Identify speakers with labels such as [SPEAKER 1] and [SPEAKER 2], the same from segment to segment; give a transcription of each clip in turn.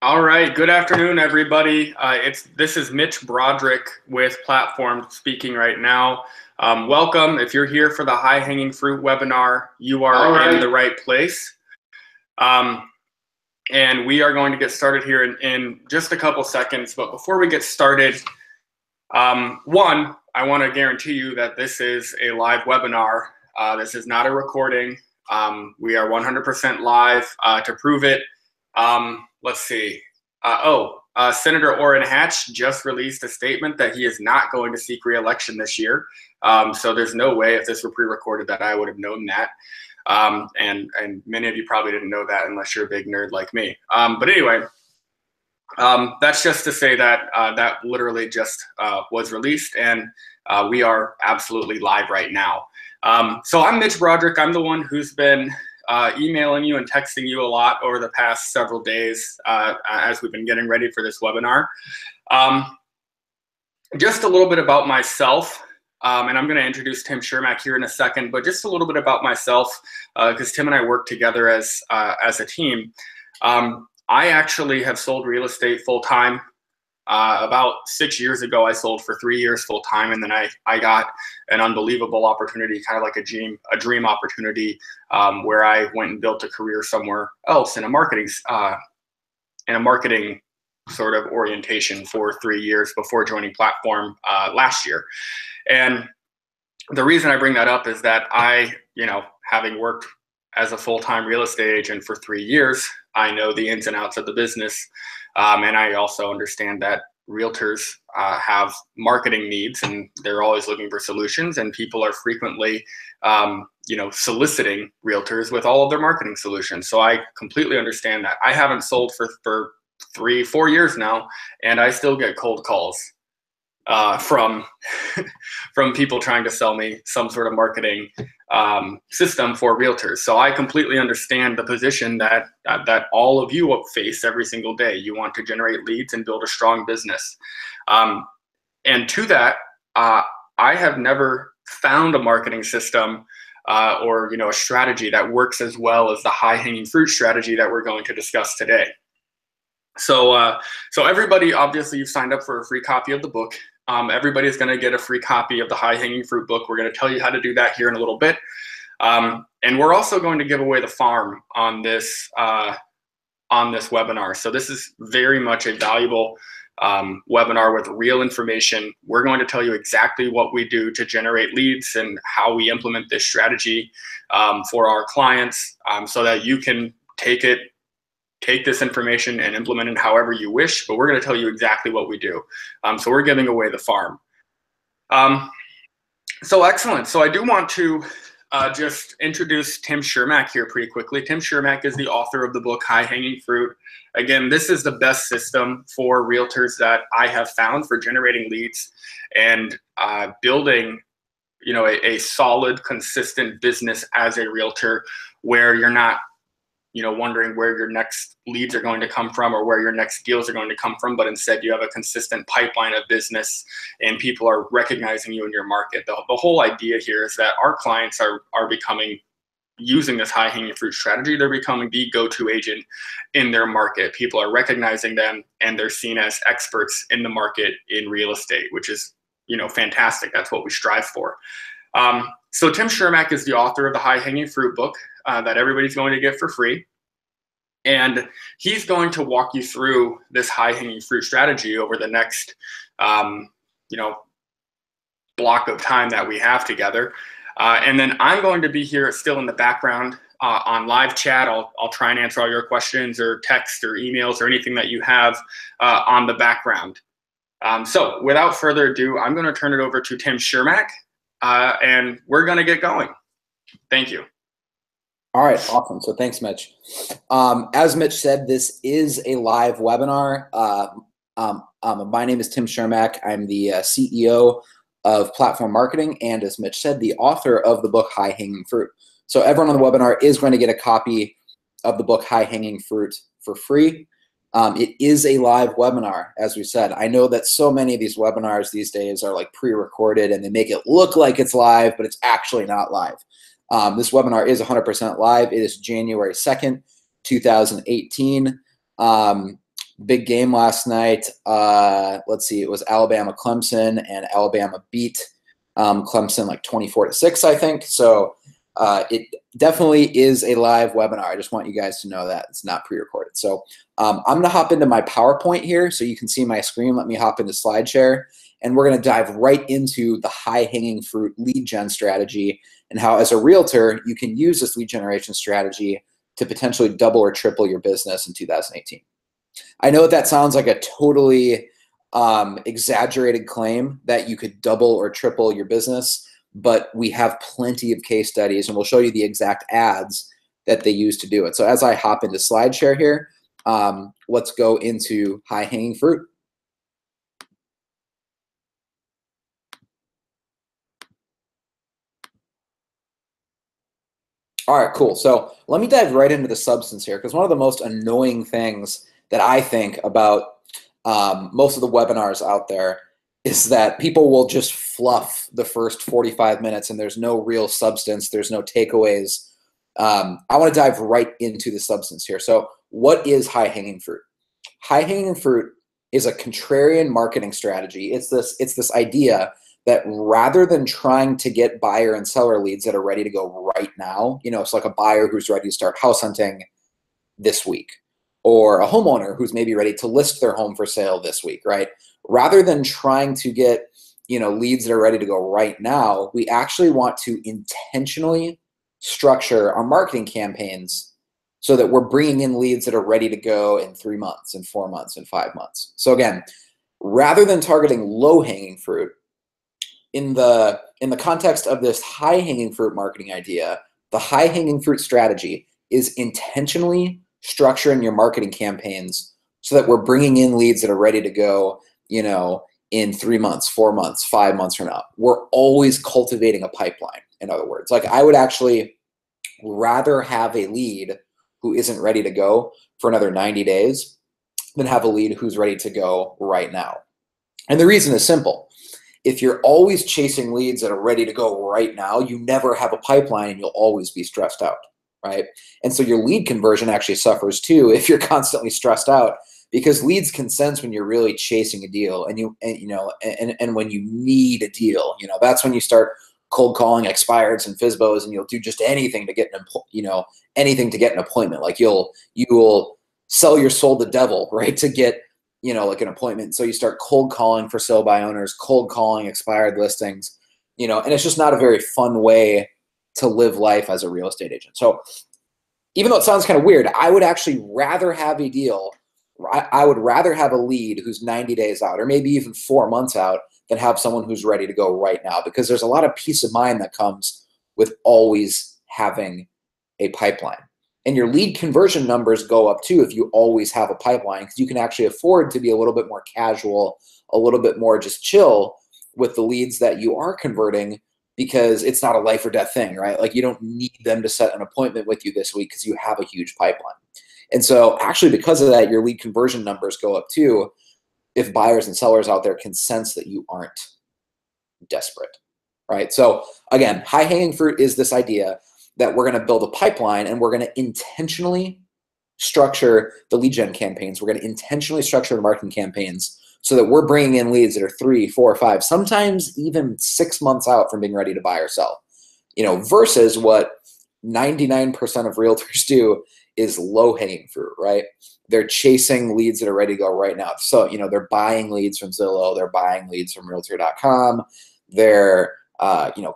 [SPEAKER 1] All right. Good afternoon, everybody. This is Mitch Broderick with Platform speaking right now. Welcome. If you're here for the High Hanging Fruit webinar, you are in the right place. And we are going to get started here in just a couple seconds. But before we get started, one, I want to guarantee you that this is a live webinar. This is not a recording. We are 100% live. To prove it, let's see. Senator Orrin Hatch just released a statement that he is not going to seek re-election this year. So there's no way, if this were pre-recorded, that I would have known that. And many of you probably didn't know that unless you're a big nerd like me. But anyway, that's just to say that that literally just was released, and we are absolutely live right now. So I'm Mitch Broderick. I'm the one who's been emailing you and texting you a lot over the past several days as we've been getting ready for this webinar. Just a little bit about myself, and I'm going to introduce Tim Shermack here in a second, but just a little bit about myself, because Tim and I work together as a team. I actually have sold real estate full-time. About 6 years ago, I sold for 3 years full-time, and then I got an unbelievable opportunity, kind of like a dream opportunity, where I went and built a career somewhere else in a marketing sort of orientation for 3 years before joining Platform last year. And the reason I bring that up is that having worked as a full-time real estate agent for 3 years, I know the ins and outs of the business. And I also understand that realtors have marketing needs, and they're always looking for solutions, and people are frequently, soliciting realtors with all of their marketing solutions. So I completely understand that. I haven't sold for 3-4 years now, and I still get cold calls from people trying to sell me some sort of marketing system for realtors. So I completely understand the position that all of you face every single day. You want to generate leads and build a strong business. And to that, I have never found a marketing system or a strategy that works as well as the high-hanging fruit strategy that we're going to discuss today. So everybody, obviously, you've signed up for a free copy of the book. Everybody's going to get a free copy of the High Hanging Fruit book. We're going to tell you how to do that here in a little bit. And we're also going to give away the farm on this webinar. So this is very much a valuable webinar with real information. We're going to tell you exactly what we do to generate leads and how we implement this strategy for our clients, so that you can take this information and implement it however you wish, but we're going to tell you exactly what we do. So we're giving away the farm. So excellent. So I do want to just introduce Tim Shermack here pretty quickly. Tim Shermack is the author of the book High Hanging Fruit. Again, this is the best system for realtors that I have found for generating leads and building a solid, consistent business as a realtor, where you're not wondering where your next leads are going to come from or where your next deals are going to come from, but instead you have a consistent pipeline of business and people are recognizing you in your market. The whole idea here is that our clients are becoming, using this high-hanging fruit strategy, they're becoming the go-to agent in their market. People are recognizing them, and they're seen as experts in the market in real estate, which is fantastic. That's what we strive for. So Tim Shermack is the author of the High Hanging Fruit book that everybody's going to get for free. And he's going to walk you through this high hanging fruit strategy over the next, block of time that we have together. And then I'm going to be here still in the background on live chat. I'll try and answer all your questions or text or emails or anything that you have on the background. So without further ado, I'm going to turn it over to Tim Shermack. And we're going to get going. Thank you.
[SPEAKER 2] All right, awesome. So thanks, Mitch. As Mitch said, this is a live webinar. My name is Tim Shermack. I'm the CEO of Platform Marketing, and as Mitch said, the author of the book High Hanging Fruit. So everyone on the webinar is going to get a copy of the book High Hanging Fruit for free. It is a live webinar, as we said. I know that so many of these webinars these days are like pre-recorded and they make it look like it's live, but it's actually not live. This webinar is 100% live. It is January 2nd, 2018. Big game last night. Let's see, it was Alabama Clemson, and Alabama beat Clemson like 24-6, I think. So it definitely is a live webinar. I just want you guys to know that it's not pre-recorded. So I'm going to hop into my PowerPoint here so you can see my screen. Let me hop into SlideShare, and we're going to dive right into the high-hanging fruit lead gen strategy and how, as a realtor, you can use this lead generation strategy to potentially double or triple your business in 2018. I know that sounds like a totally exaggerated claim that you could double or triple your business, but we have plenty of case studies, and we'll show you the exact ads that they use to do it. So as I hop into SlideShare here, let's go into high-hanging fruit. All right, cool. So let me dive right into the substance here, because one of the most annoying things that I think about most of the webinars out there is that people will just fluff the first 45 minutes and there's no real substance, there's no takeaways. I want to dive right into the substance here. So what is high-hanging fruit? High-hanging fruit is a contrarian marketing strategy. It's this idea that rather than trying to get buyer and seller leads that are ready to go right now, you know, it's like a buyer who's ready to start house hunting this week, or a homeowner who's maybe ready to list their home for sale this week, right? Rather than trying to get, you know, leads that are ready to go right now, we actually want to intentionally structure our marketing campaigns so that we're bringing in leads that are ready to go in 3 months, in 4 months, in 5 months. So again, rather than targeting low-hanging fruit, in the context of this high-hanging fruit marketing idea, the high-hanging fruit strategy is intentionally structuring your marketing campaigns so that we're bringing in leads that are ready to go, you know, in 3 months, 4 months, 5 months from now. We're always cultivating a pipeline, in other words. Like, I would actually rather have a lead who isn't ready to go for another 90 days than have a lead who's ready to go right now. And the reason is simple. If you're always chasing leads that are ready to go right now, you never have a pipeline and you'll always be stressed out, right? And so your lead conversion actually suffers too if you're constantly stressed out, because leads can sense when you're really chasing a deal and when you need a deal. You know, that's when you start cold calling expireds and FSBOs, and you'll do just anything to get an appointment. Like you will sell your soul to the devil, right, to get, you know, like an appointment. So you start cold calling for sale by owners, cold calling expired listings, you know, and it's just not a very fun way to live life as a real estate agent. So even though it sounds kind of weird, I would actually rather have a deal. I would rather have a lead who's 90 days out, or maybe even 4 months out, than have someone who's ready to go right now, because there's a lot of peace of mind that comes with always having a pipeline. And your lead conversion numbers go up too if you always have a pipeline, because you can actually afford to be a little bit more casual, a little bit more just chill with the leads that you are converting, because it's not a life or death thing, right? Like, you don't need them to set an appointment with you this week because you have a huge pipeline. And so actually, because of that, your lead conversion numbers go up too if buyers and sellers out there can sense that you aren't desperate, right? So again, high-hanging fruit is this idea that we're going to build a pipeline and we're going to intentionally structure the lead gen campaigns. We're going to intentionally structure the marketing campaigns so that we're bringing in leads that are 3, 4, 5, sometimes even 6 months out from being ready to buy or sell, you know, versus what 99% of realtors do is low-hanging fruit, right? They're chasing leads that are ready to go right now. So, you know, they're buying leads from Zillow, they're buying leads from Realtor.com, they're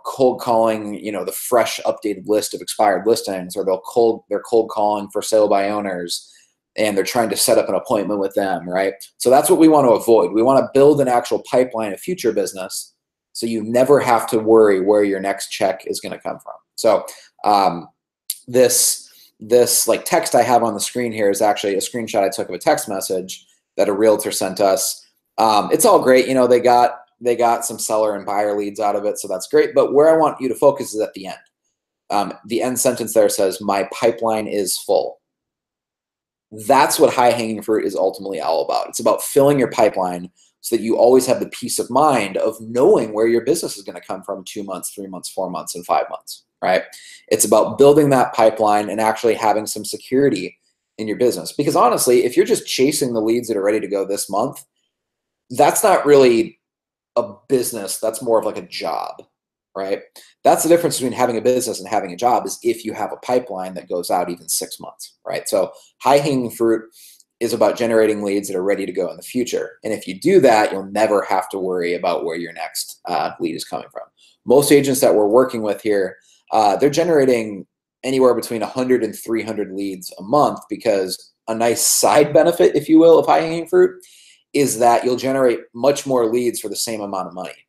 [SPEAKER 2] cold calling, you know, the fresh updated list of expired listings, or they're cold calling for sale by owners, and they're trying to set up an appointment with them, right? So that's what we want to avoid. We want to build an actual pipeline of future business so you never have to worry where your next check is going to come from. So this like text I have on the screen here is actually a screenshot I took of a text message that a realtor sent us. It's all great. You know, they got some seller and buyer leads out of it, so that's great. But where I want you to focus is at the end. The end sentence there says, "My pipeline is full." That's what high-hanging fruit is ultimately all about. It's about filling your pipeline so that you always have the peace of mind of knowing where your business is going to come from 2 months, 3 months, 4 months, and 5 months, right? It's about building that pipeline and actually having some security in your business. Because honestly, if you're just chasing the leads that are ready to go this month, that's not really a business. That's more of like a job, right? That's the difference between having a business and having a job, is if you have a pipeline that goes out even 6 months, right? So high hanging fruit is about generating leads that are ready to go in the future. And if you do that, you'll never have to worry about where your next lead is coming from. Most agents that we're working with here, they're generating anywhere between 100 and 300 leads a month, because a nice side benefit, if you will, of high hanging fruit is that you'll generate much more leads for the same amount of money.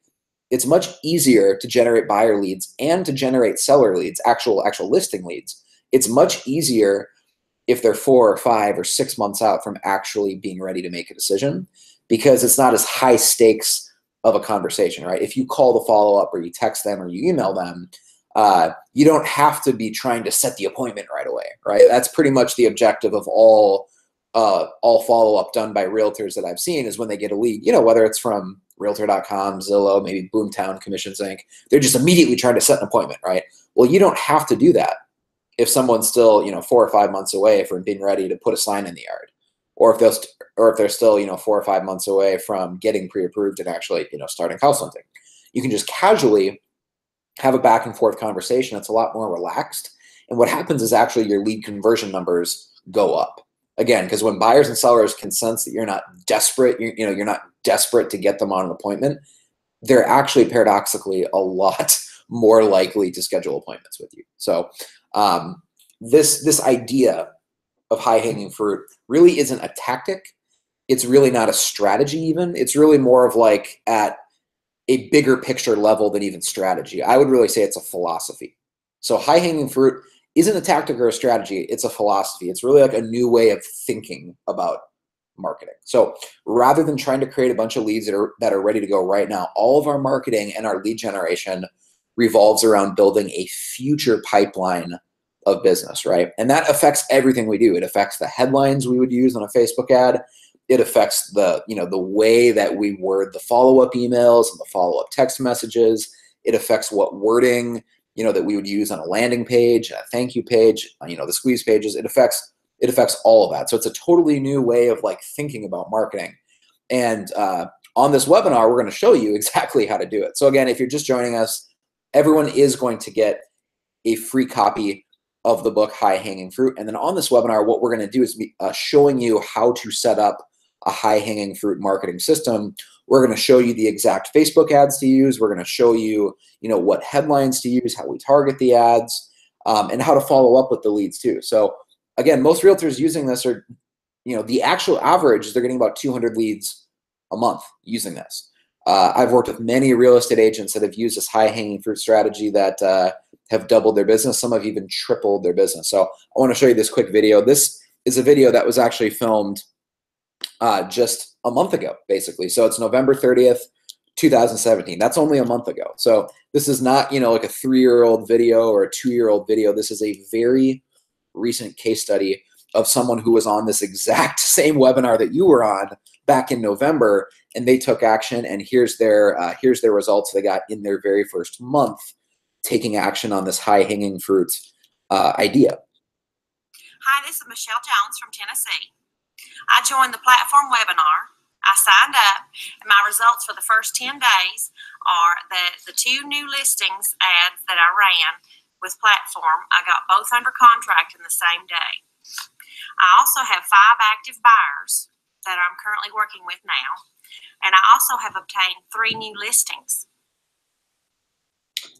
[SPEAKER 2] It's much easier to generate buyer leads and to generate seller leads, actual listing leads. It's much easier if they're 4 or 5 or 6 months out from actually being ready to make a decision, because it's not as high stakes of a conversation, right? If you call the follow-up or you text them or you email them, you don't have to be trying to set the appointment right away, right? That's pretty much the objective of all follow-up done by realtors that I've seen, is when they get a lead, whether it's from Realtor.com, Zillow, maybe Boomtown, Commissions Inc., they're just immediately trying to set an appointment, right? Well, you don't have to do that if someone's still, 4 or 5 months away from being ready to put a sign in the yard, or if they're still, 4 or 5 months away from getting pre-approved and actually, starting house hunting. You can just casually have a back and forth conversation that's a lot more relaxed. And what happens is actually your lead conversion numbers go up. Again, because when buyers and sellers can sense that you're not desperate, you're not desperate to get them on an appointment, they're actually paradoxically a lot more likely to schedule appointments with you. So this idea of high hanging fruit really isn't a tactic. It's really not a strategy even. It's really more of like at a bigger picture level than even strategy. I would really say it's a philosophy. So high hanging fruit isn't a tactic or a strategy, it's a philosophy. It's really like a new way of thinking about marketing. So rather than trying to create a bunch of leads that are ready to go right now, all of our marketing and our lead generation revolves around building a future pipeline of business, right? And that affects everything we do. It affects the headlines we would use on a Facebook ad. It affects the way that we word the follow-up emails and the follow-up text messages. It affects what wording that we would use on a landing page, a thank you page, the squeeze pages. It affects all of that. So it's a totally new way of like thinking about marketing. And on this webinar, we're going to show you exactly how to do it. So again, if you're just joining us, everyone is going to get a free copy of the book High Hanging Fruit. And then on this webinar, what we're going to do is be showing you how to set up a high hanging fruit marketing system. We're going to show you the exact Facebook ads to use. We're going to show you, what headlines to use, how we target the ads, and how to follow up with the leads too. So again, most realtors using this are, the actual average is they're getting about 200 leads a month using this. I've worked with many real estate agents that have used this high hanging fruit strategy that have doubled their business. Some have even tripled their business. So I want to show you this quick video. This is a video that was actually filmed just a month ago, basically. So it's November 30th, 2017. That's only a month ago. So this is not, like a 3-year-old video or a 2-year-old video. This is a very recent case study of someone who was on this exact same webinar that you were on back in November, and they took action. And here's their results they got in their very first month taking action on this high hanging fruit idea.
[SPEAKER 3] Hi, this is Michelle Jones from Tennessee. I joined the platform webinar. I signed up, and my results for the first 10 days are that the 2 new listings ads that I ran with platform, I got both under contract in the same day. I also have 5 active buyers that I'm currently working with now, and I also have obtained 3 new listings.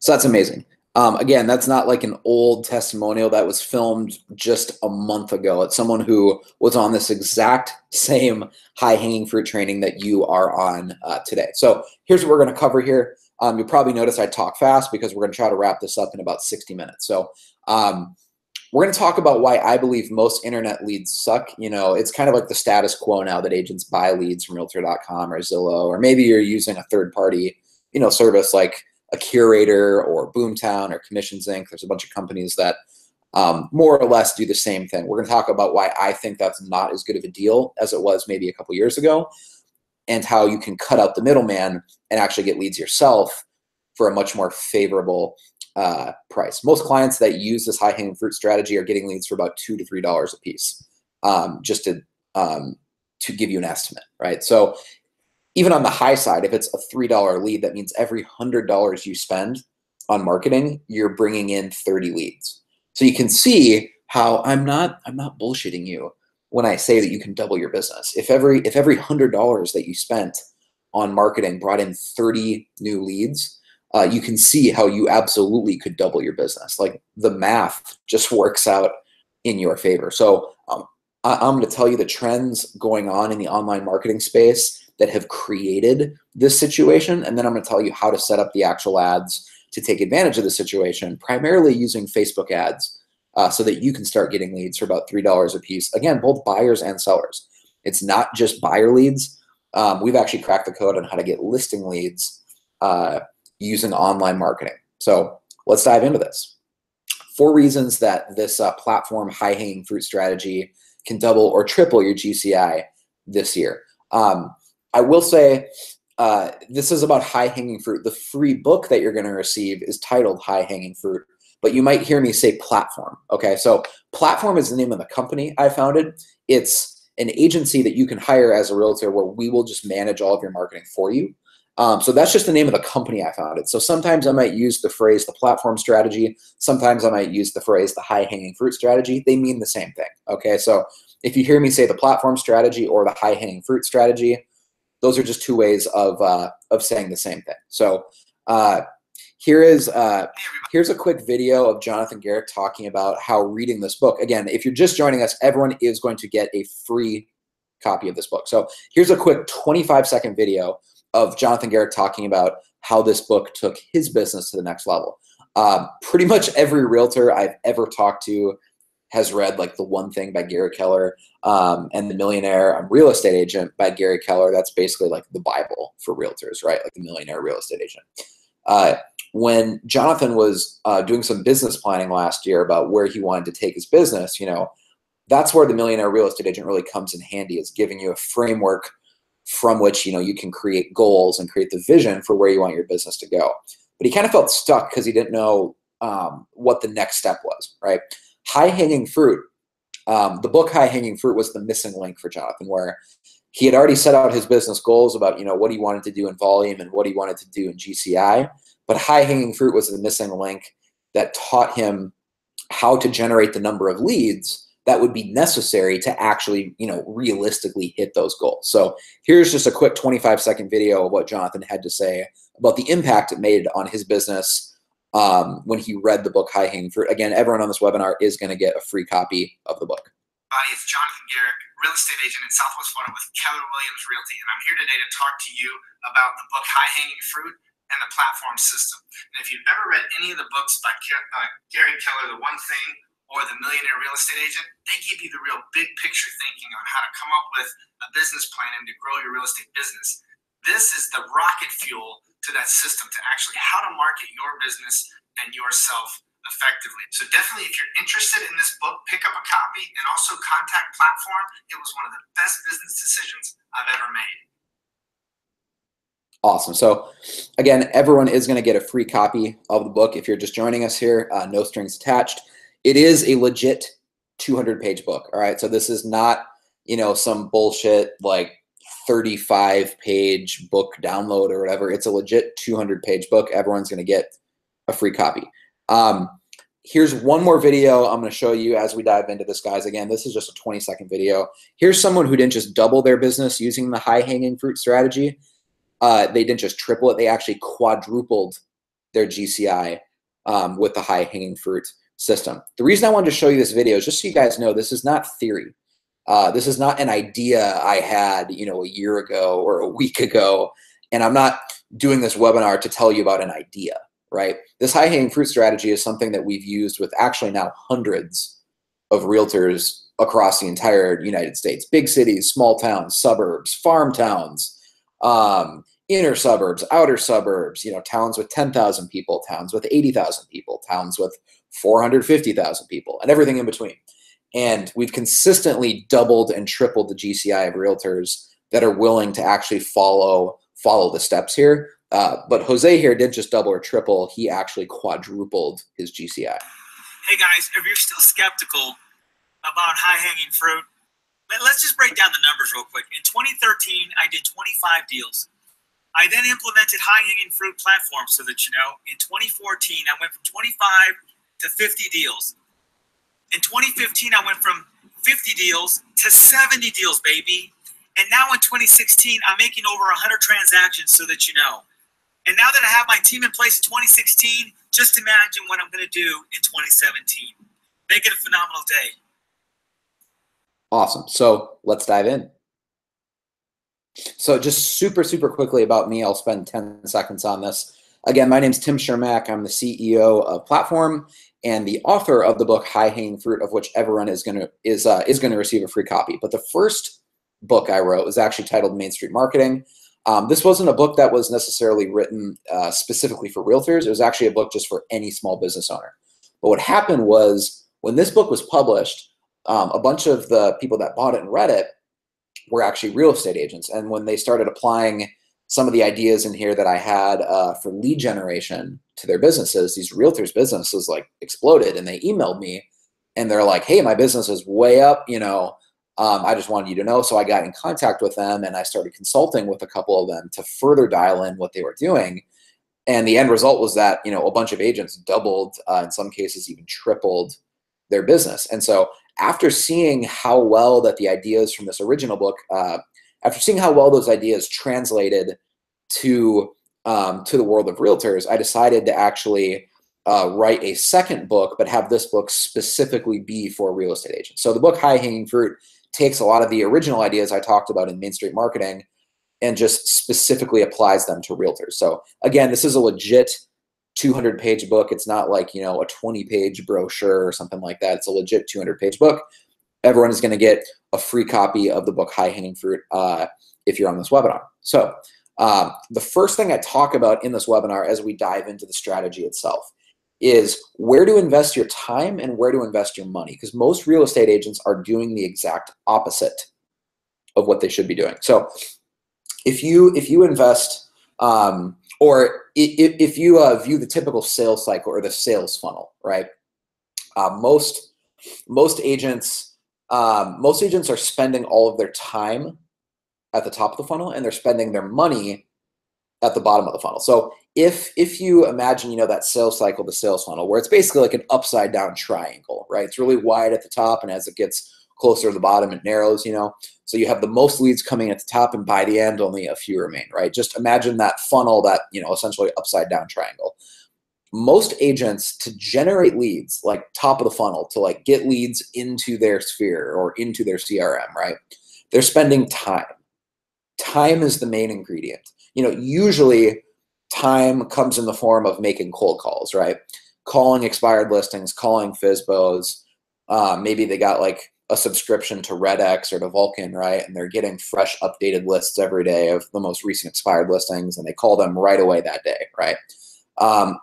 [SPEAKER 2] So that's amazing. Again, that's not like an old testimonial that was filmed just a month ago. It's someone who was on this exact same high-hanging fruit training that you are on today. So here's what we're going to cover here. You'll probably notice I talk fast because we're going to try to wrap this up in about 60 minutes. So we're going to talk about why I believe most internet leads suck. It's kind of like the status quo now that agents buy leads from Realtor.com or Zillow, or maybe you're using a third-party, service like a Curator or Boomtown or Commissions Inc. There's a bunch of companies that more or less do the same thing. We're going to talk about why I think that's not as good of a deal as it was maybe a couple years ago, and how you can cut out the middleman and actually get leads yourself for a much more favorable price. Most clients that use this high-hanging fruit strategy are getting leads for about $2 to $3 a piece. just to give you an estimate, right? So even on the high side, if it's a $3 lead, that means every $100 you spend on marketing, you're bringing in 30 leads. So you can see how I'm not bullshitting you when I say that you can double your business. If every $100 that you spent on marketing brought in 30 new leads, you can see how you absolutely could double your business. Like the math just works out in your favor. So I'm going to tell you the trends going on in the online marketing space that have created this situation. And then I'm going to tell you how to set up the actual ads to take advantage of the situation, primarily using Facebook ads, so that you can start getting leads for about $3 a piece. Again, both buyers and sellers. It's not just buyer leads. We've actually cracked the code on how to get listing leads using online marketing. So let's dive into this. 4 reasons that this platform high-hanging fruit strategy can double or triple your GCI this year. I will say this is about high-hanging fruit. The free book that you're going to receive is titled High-Hanging Fruit, but you might hear me say platform. Okay, so platform is the name of the company I founded. It's an agency that you can hire as a realtor where we will just manage all of your marketing for you. So that's just the name of the company I founded. So sometimes I might use the phrase the platform strategy. Sometimes I might use the phrase the high-hanging fruit strategy. They mean the same thing. Okay, so if you hear me say the platform strategy or the high-hanging fruit strategy, those are just 2 ways of saying the same thing. So here's a quick video of Jonathan Garrick talking about how reading this book. Again, if you're just joining us, everyone is going to get a free copy of this book. So here's a quick 25-second video of Jonathan Garrick talking about how this book took his business to the next level. Pretty much every realtor I've ever talked to has read like The One Thing by Gary Keller and The Millionaire Real Estate Agent by Gary Keller. That's basically like the Bible for realtors, right? Like The Millionaire Real Estate Agent. When Jonathan was doing some business planning last year about where he wanted to take his business, that's where The Millionaire Real Estate Agent really comes in handy, is giving you a framework from which you can create goals and create the vision for where you want your business to go. But he kind of felt stuck because he didn't know what the next step was, right? High-hanging fruit, the book High-Hanging Fruit was the missing link for Jonathan, where he had already set out his business goals about what he wanted to do in volume and what he wanted to do in GCI, but High-Hanging Fruit was the missing link that taught him how to generate the number of leads that would be necessary to actually, realistically hit those goals. So here's just a quick 25-second video of what Jonathan had to say about the impact it made on his business when he read the book High-Hanging Fruit. Again, everyone on this webinar is going to get a free copy of the book.
[SPEAKER 4] Hi, it's Jonathan Garrick, real estate agent in Southwest Florida with Keller Williams Realty, and I'm here today to talk to you about the book High-Hanging Fruit and the platform system. And if you've ever read any of the books by Gary Keller, The One Thing or The Millionaire Real Estate Agent, they give you the real big picture thinking on how to come up with a business plan and to grow your real estate business. This is the rocket fuel to that system to actually how to market your business and yourself effectively. So definitely, if you're interested in this book, pick up a copy and also contact Platform. It was one of the best business decisions I've ever made.
[SPEAKER 2] Awesome. So again, everyone is going to get a free copy of the book if you're just joining us here, no strings attached. It is a legit 200-page book. All right. So this is not, some bullshit like 35-page book download or whatever. It's a legit 200-page book. Everyone's going to get a free copy. Here's one more video I'm going to show you as we dive into this, guys. Again, this is just a 20-second video. Here's someone who didn't just double their business using the high-hanging fruit strategy. They didn't just triple it. They actually quadrupled their GCI with the high-hanging fruit system. The reason I wanted to show you this video is just so you guys know this is not theory. This is not an idea I had, a year ago or a week ago, and I'm not doing this webinar to tell you about an idea, right? This high-hanging fruit strategy is something that we've used with actually now hundreds of realtors across the entire United States. Big cities, small towns, suburbs, farm towns, inner suburbs, outer suburbs, towns with 10,000 people, towns with 80,000 people, towns with 450,000 people, and everything in between. And we've consistently doubled and tripled the GCI of realtors that are willing to actually follow the steps here. But Jose here didn't just double or triple, he actually quadrupled his GCI.
[SPEAKER 4] Hey guys, if you're still skeptical about high-hanging fruit,
[SPEAKER 5] real quick. In 2013, I did 25 deals. I then implemented high-hanging fruit platforms so that you know. In 2014, I went from 25 to 50 deals. In 2015, I went from 50 deals to 70 deals, baby. And now in 2016, I'm making over 100 transactions so that you know. And now that I have my team in place in 2016, just imagine what I'm going to do in 2017. Make it a phenomenal day.
[SPEAKER 2] Awesome. So let's dive in. So just super, super quickly about me, I'll spend 10 seconds on this. Again, my name's Tim Shermack. I'm the CEO of Platform and the author of the book High Hanging Fruit, of which everyone is going to receive a free copy. But the first book I wrote was actually titled Main Street Marketing. This wasn't a book that was necessarily written specifically for realtors. It was actually a book just for any small business owner. But what happened was when this book was published, a bunch of the people that bought it and read it were actually real estate agents. And when they started applying some of the ideas in here that I had for lead generation to their businesses, these realtors' businesses like exploded, and they emailed me and they're like, hey, my business is way up, you know, I just wanted you to know. So I got in contact with them and I started consulting with a couple of them to further dial in what they were doing. And the end result was that, you know, a bunch of agents doubled, in some cases even tripled their business. And so after seeing how well that the ideas from this original book, after seeing how well those ideas translated to the world of realtors, I decided to actually write a second book, but have this book specifically be for real estate agents. So the book High Hanging Fruit takes a lot of the original ideas I talked about in Main Street Marketing and just specifically applies them to realtors. So again, this is a legit 200-page book. It's not like, you know, a 20-page brochure or something like that. It's a legit 200-page book. Everyone is going to get a free copy of the book High Hanging Fruit if you're on this webinar. So the first thing I talk about in this webinar as we dive into the strategy itself is where to invest your time and where to invest your money, because most real estate agents are doing the exact opposite of what they should be doing. So if you invest or if you view the typical sales cycle or the sales funnel, right? Most agents are spending all of their time at the top of the funnel, and they're spending their money at the bottom of the funnel. So if you imagine, you know, that sales cycle, the sales funnel, where it's basically like an upside down triangle, right? It's really wide at the top, and as it gets closer to the bottom, it narrows, you know. So you have the most leads coming at the top, and by the end, only a few remain, right? Just imagine that funnel, that, you know, essentially upside down triangle. Most agents, to generate leads, like top of the funnel, to like get leads into their sphere or into their CRM, right? They're spending time. Time is the main ingredient. You know, usually time comes in the form of making cold calls, right? Calling expired listings, calling FSBOs. Maybe they got like a subscription to RedX or to Vulcan, right? And they're getting fresh updated lists every day of the most recent expired listings, and they call them right away that day, right?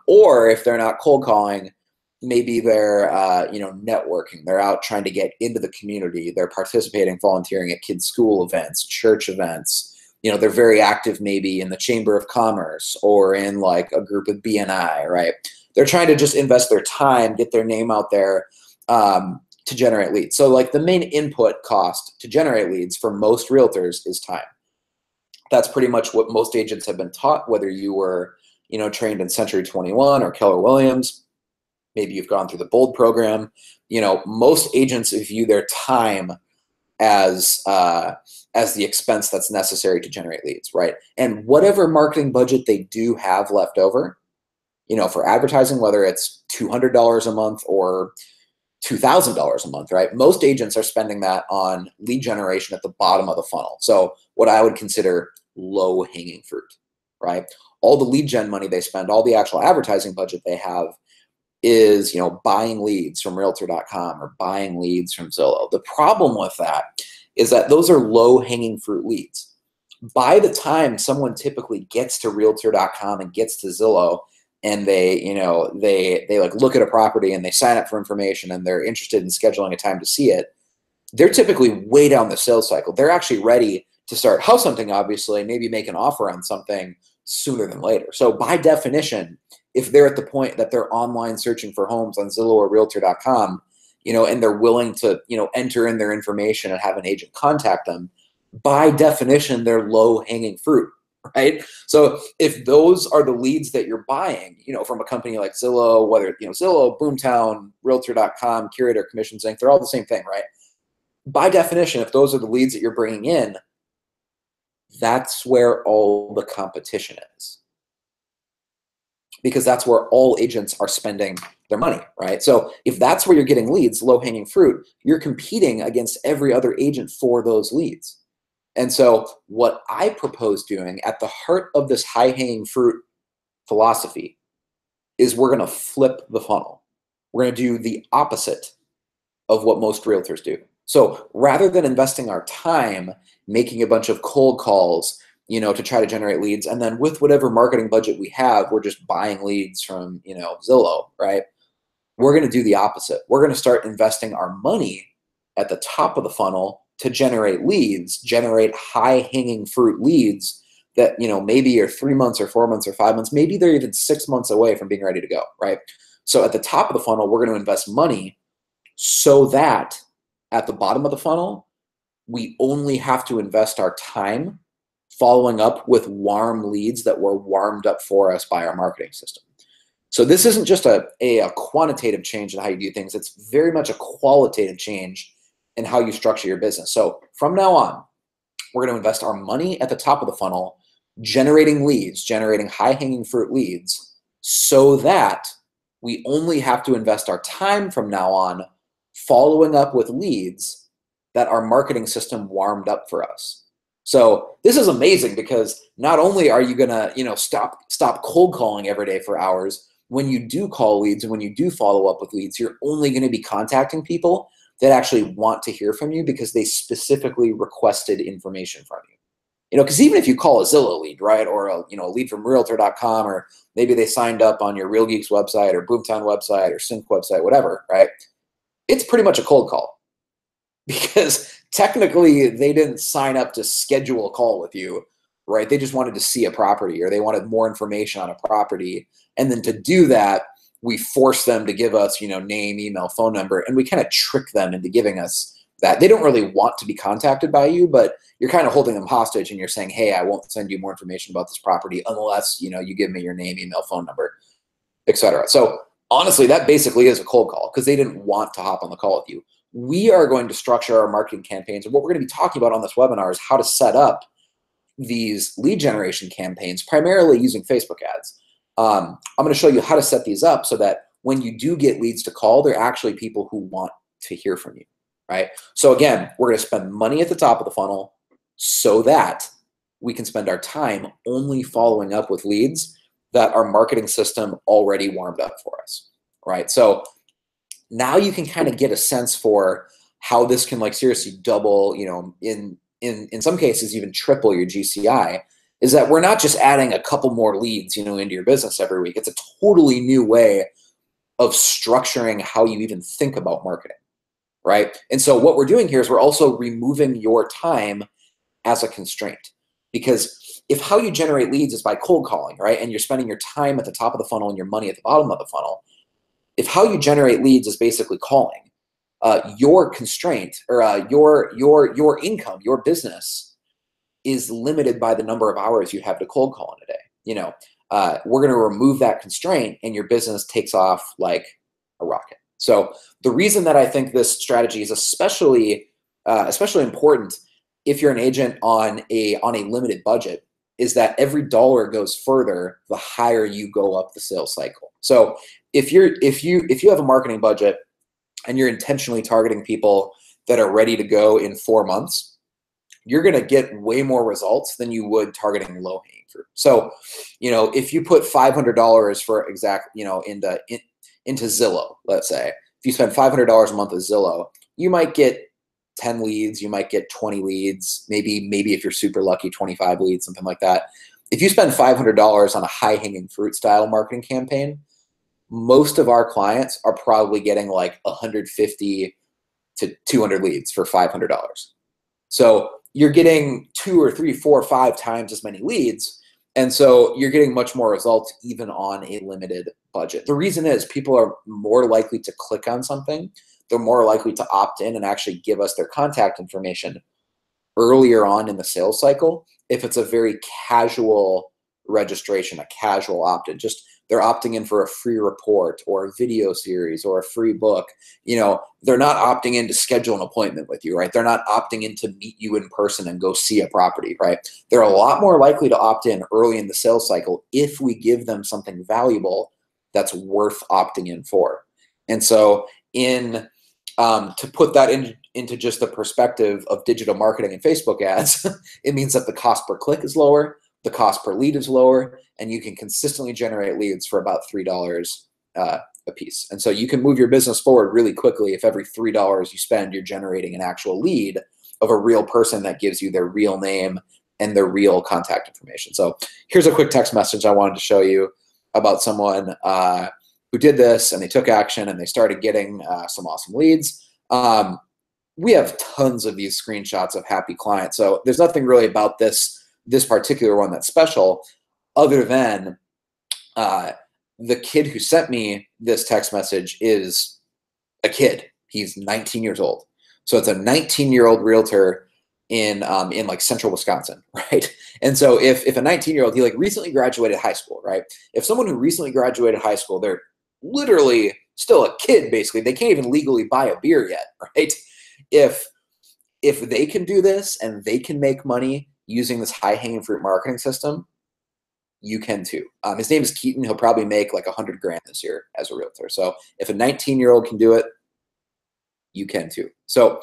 [SPEAKER 2] Or if they're not cold calling, maybe they're you know, networking. They're out trying to get into the community. They're participating, volunteering at kids' school events, church events. You know, they're very active maybe in the Chamber of Commerce or in like a group of BNI, right? They're trying to just invest their time, get their name out there to generate leads. So like the main input cost to generate leads for most realtors is time. That's pretty much what most agents have been taught, whether you were, you know, trained in Century 21 or Keller Williams. Maybe you've gone through the BOLD program. You know, most agents view their time as the expense that's necessary to generate leads, right? And whatever marketing budget they do have left over, you know, for advertising, whether it's $200 a month or $2,000 a month, right? Most agents are spending that on lead generation at the bottom of the funnel. So what I would consider low-hanging fruit, right? All the lead gen money they spend, all the actual advertising budget they have is, you know, buying leads from Realtor.com or buying leads from Zillow. The problem with that is that those are low-hanging fruit leads. By the time someone typically gets to Realtor.com and gets to Zillow, and they, you know, they like look at a property and they sign up for information and they're interested in scheduling a time to see it, they're typically way down the sales cycle. They're actually ready to start house hunting, obviously, maybe make an offer on something sooner than later. So by definition, if they're at the point that they're online searching for homes on Zillow or Realtor.com, you know, and they're willing to, you know, enter in their information and have an agent contact them, by definition, they're low-hanging fruit, right? So if those are the leads that you're buying, from a company like Zillow, whether, Zillow, Boomtown, Realtor.com, Curator, Commissions Inc., they're all the same thing, right? By definition, if those are the leads that you're bringing in, that's where all the competition is, because that's where all agents are spending their money, right? So if that's where you're getting leads, low-hanging fruit, you're competing against every other agent for those leads. And so what I propose doing at the heart of this high-hanging fruit philosophy is we're going to flip the funnel. We're going to do the opposite of what most realtors do. So rather than investing our time making a bunch of cold calls, to try to generate leads, and then with whatever marketing budget we have, we're just buying leads from, Zillow, right? We're going to do the opposite. We're going to start investing our money at the top of the funnel to generate leads, generate high-hanging fruit leads that, maybe are 3 months or 4 months or 5 months, maybe they're even 6 months away from being ready to go, right? So at the top of the funnel, we're going to invest money so that at the bottom of the funnel, we only have to invest our time following up with warm leads that were warmed up for us by our marketing system. So this isn't just a quantitative change in how you do things. It's very much a qualitative change in how you structure your business. So from now on, we're going to invest our money at the top of the funnel, generating leads, generating high-hanging fruit leads, so that we only have to invest our time from now on following up with leads that our marketing system warmed up for us. So this is amazing, because not only are you going to, stop cold calling every day for hours, when you do call leads and when you do follow up with leads, you're only going to be contacting people that actually want to hear from you because they specifically requested information from you. Because even if you call a Zillow lead, right, or a lead from Realtor.com, or maybe they signed up on your Real Geeks website or Boomtown website or Sync website, whatever, right? It's pretty much a cold call, because technically they didn't sign up to schedule a call with you, right? They just wanted to see a property, or they wanted more information on a property. And then to do that, we force them to give us, name, email, phone number, and we kind of trick them into giving us that. They don't really want to be contacted by you, but you're kind of holding them hostage, and you're saying, hey, I won't send you more information about this property unless, you give me your name, email, phone number, etc. So honestly, that basically is a cold call, because they didn't want to hop on the call with you. We are going to structure our marketing campaigns, and what we're going to be talking about on this webinar is how to set up these lead generation campaigns, primarily using Facebook ads. I'm going to show you how to set these up so that when you do get leads to call, they're actually people who want to hear from you, right? So again, we're going to spend money at the top of the funnel so that we can spend our time only following up with leads that our marketing system already warmed up for us, right? So now you can kind of get a sense for how this can seriously double, in some cases even triple your GCI. Is that we're not just adding a couple more leads, into your business every week. It's a totally new way of structuring how you even think about marketing, right? And so what we're doing here is we're also removing your time as a constraint, because if how you generate leads is by cold calling, right, and you're spending your time at the top of the funnel and your money at the bottom of the funnel, if how you generate leads is basically calling, your constraint, or your income, your business, is limited by the number of hours you have to cold call in a day. We're going to remove that constraint, and your business takes off like a rocket. So the reason that I think this strategy is especially important if you're an agent on a limited budget is that every dollar goes further the higher you go up the sales cycle. So if you have a marketing budget and you're intentionally targeting people that are ready to go in 4 months, you're going to get way more results than you would targeting low-hanging fruit. So, if you put $500 for into Zillow, let's say, if you spend $500 a month with Zillow, you might get 10 leads, you might get 20 leads, maybe if you're super lucky, 25 leads, something like that. If you spend $500 on a high-hanging fruit style marketing campaign, most of our clients are probably getting 150 to 200 leads for $500. So you're getting 2 or 3, 4, 5 times as many leads. And so you're getting much more results even on a limited budget. The reason is people are more likely to click on something. They're more likely to opt in and actually give us their contact information earlier on in the sales cycle if it's a very casual registration, a casual opt-in. Just they're opting in for a free report or a video series or a free book. You know, they're not opting in to schedule an appointment with you, right? They're not opting in to meet you in person and go see a property, right? They're a lot more likely to opt in early in the sales cycle if we give them something valuable that's worth opting in for. And so to put that into just the perspective of digital marketing and Facebook ads, it means that the cost per click is lower, the cost per lead is lower, and you can consistently generate leads for about $3 a piece. And so you can move your business forward really quickly if every $3 you spend, you're generating an actual lead of a real person that gives you their real name and their real contact information. So here's a quick text message I wanted to show you about someone who did this, and they took action and they started getting some awesome leads. We have tons of these screenshots of happy clients. So there's nothing really about this particular one that's special other than the kid who sent me this text message is a kid. He's 19 years old. So it's a 19-year-old realtor in like central Wisconsin, right? And so if a 19-year-old, he like recently graduated high school, right? If someone who recently graduated high school, they're literally still a kid, basically. They can't even legally buy a beer yet, right? If they can do this and they can make money using this high-hanging fruit marketing system, you can too. His name is Keaton. He'll probably make like $100,000 this year as a realtor. So if a 19-year-old can do it, you can too. So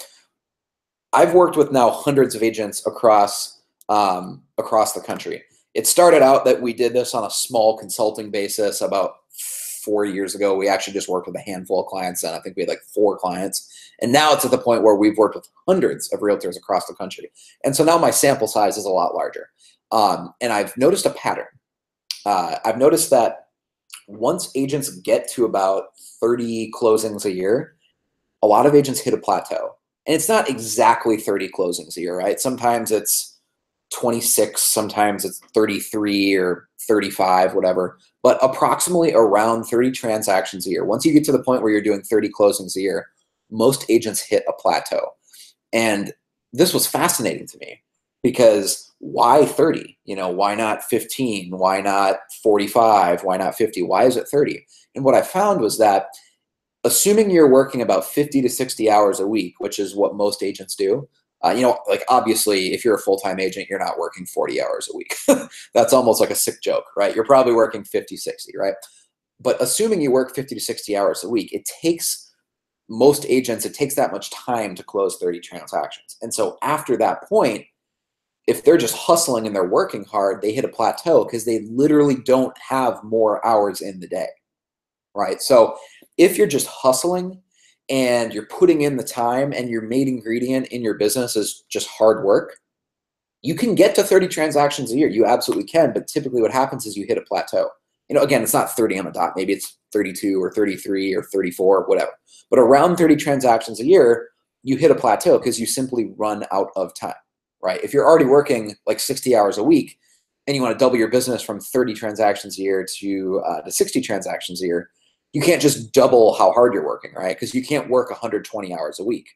[SPEAKER 2] I've worked with now hundreds of agents across the country. It started out that we did this on a small consulting basis about 4 years ago. We actually just worked with a handful of clients, and I think we had like 4 clients. And now it's at the point where we've worked with hundreds of realtors across the country. And so now my sample size is a lot larger. And I've noticed a pattern. I've noticed that once agents get to about 30 closings a year, a lot of agents hit a plateau. And it's not exactly 30 closings a year, right? Sometimes it's 26, sometimes it's 33 or 35, whatever, but approximately around 30 transactions a year. Once you get to the point where you're doing 30 closings a year, most agents hit a plateau. And this was fascinating to me because why 30? You know, why not 15? Why not 45? Why not 50? Why is it 30? And what I found was that assuming you're working about 50 to 60 hours a week, which is what most agents do, you know, like obviously if you're a full-time agent, you're not working 40 hours a week. That's almost like a sick joke, right? You're probably working 50, 60, right? But assuming you work 50 to 60 hours a week, it takes most agents, it takes that much time to close 30 transactions. And so after that point, if they're just hustling and they're working hard, they hit a plateau because they literally don't have more hours in the day, right? So if you're just hustling and you're putting in the time and your main ingredient in your business is just hard work, you can get to 30 transactions a year. You absolutely can, but typically what happens is you hit a plateau. You know, again, it's not 30 on the dot. Maybe it's 32 or 33 or 34, whatever. But around 30 transactions a year, you hit a plateau because you simply run out of time, right? If you're already working like 60 hours a week and you want to double your business from 30 transactions a year to 60 transactions a year, you can't just double how hard you're working, right? Because you can't work 120 hours a week,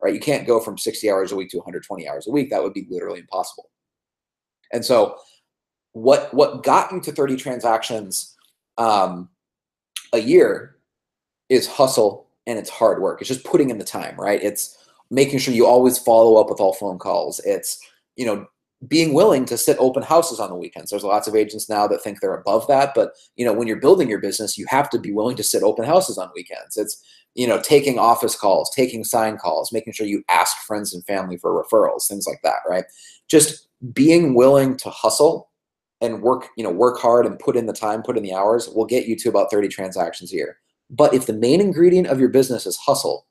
[SPEAKER 2] right? You can't go from 60 hours a week to 120 hours a week. That would be literally impossible. And so what got you to 30 transactions a year is hustle and it's hard work. It's just putting in the time, right? It's making sure you always follow up with all phone calls. It's, you know, being willing to sit open houses on the weekends. There's lots of agents now that think they're above that, but you know, when you're building your business, you have to be willing to sit open houses on weekends. It's, you know, taking office calls, taking sign calls, making sure you ask friends and family for referrals, things like that, right? Just being willing to hustle and work, you know, work hard and put in the time, put in the hours will get you to about 30 transactions a year. But if the main ingredient of your business is hustle,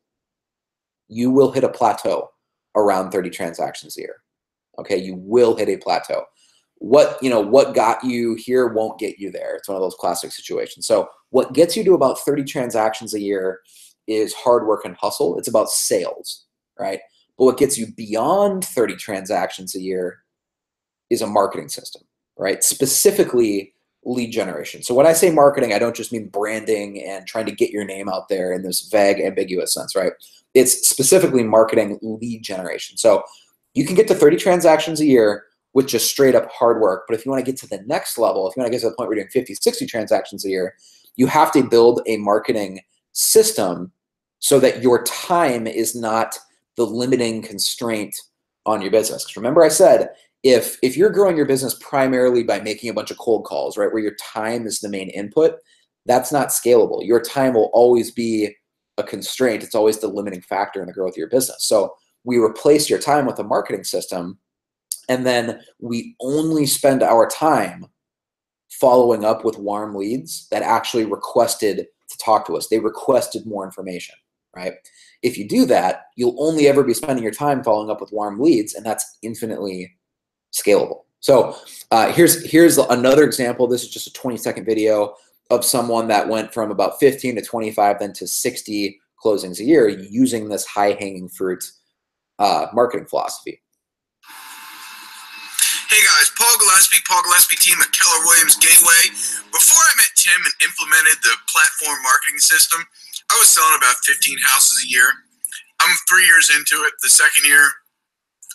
[SPEAKER 2] you will hit a plateau around 30 transactions a year. Okay, you will hit a plateau. What got you here won't get you there. It's one of those classic situations. So what gets you to about 30 transactions a year is hard work and hustle. It's about sales, right? But what gets you beyond 30 transactions a year is a marketing system, right? Specifically lead generation. So when I say marketing, I don't just mean branding and trying to get your name out there in this vague, ambiguous sense, right? It's specifically marketing lead generation. So You can get to 30 transactions a year with just straight up hard work. But if you want to get to the next level, if you want to get to the point where you're doing 50, 60 transactions a year, you have to build a marketing system so that your time is not the limiting constraint on your business. Because remember I said, if you're growing your business primarily by making a bunch of cold calls, right, where your time is the main input, that's not scalable. Your time will always be a constraint. It's always the limiting factor in the growth of your business. So we replace your time with a marketing system, and then we only spend our time following up with warm leads that actually requested to talk to us. They requested more information, right? If you do that, you'll only ever be spending your time following up with warm leads, and that's infinitely scalable. So here's another example. This is just a 20-second video of someone that went from about 15 to 25, then to 60 closings a year using this high-hanging fruit marketing philosophy.
[SPEAKER 6] Hey guys, Paul Gillespie team at Keller Williams Gateway. Before I met Tim and implemented the platform marketing system, I was selling about 15 houses a year. I'm 3 years into it. The second year,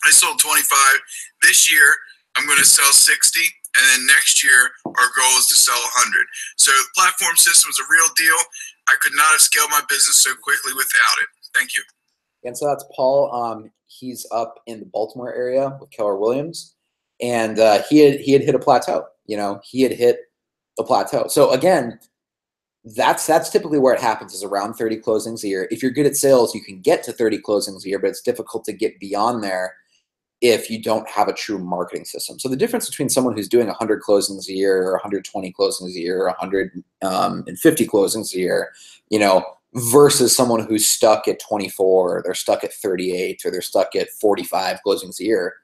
[SPEAKER 6] I sold 25. This year, I'm going to sell 60. And then next year, our goal is to sell 100. So the platform system is a real deal. I could not have scaled my business so quickly without it. Thank you.
[SPEAKER 2] And so that's Paul. He's up in the Baltimore area with Keller Williams. And he had hit a plateau. You know, he had hit a plateau. So again, that's typically where it happens, is around 30 closings a year. If you're good at sales, you can get to 30 closings a year, but it's difficult to get beyond there if you don't have a true marketing system. So the difference between someone who's doing 100 closings a year, or 120 closings a year, or 150 closings a year, you know, versus someone who's stuck at 24, or they're stuck at 38, or they're stuck at 45 closings a year,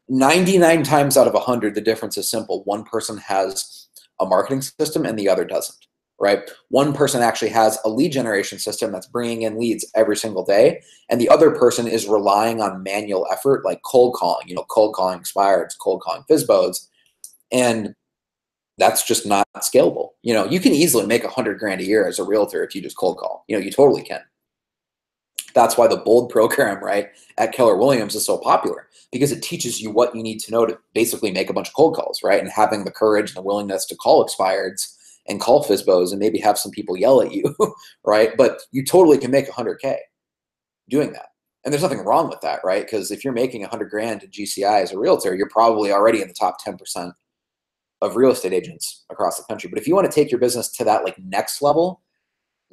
[SPEAKER 2] 99 times out of 100, the difference is simple. One person has a marketing system and the other doesn't, right? One person actually has a lead generation system that's bringing in leads every single day, and the other person is relying on manual effort, like cold calling, you know, cold calling expireds, cold calling FSBOs, and that's just not scalable. You know, you can easily make 100 grand a year as a realtor if you just cold call. You know, you totally can. That's why the Bold program, right, at Keller Williams is so popular, because it teaches you what you need to know to basically make a bunch of cold calls, right? And having the courage and the willingness to call expireds and call FSBOs and maybe have some people yell at you, right? But you totally can make 100K doing that. And there's nothing wrong with that, right? Because if you're making 100 grand at GCI as a realtor, you're probably already in the top 10% of real estate agents across the country. But if you want to take your business to that like next level,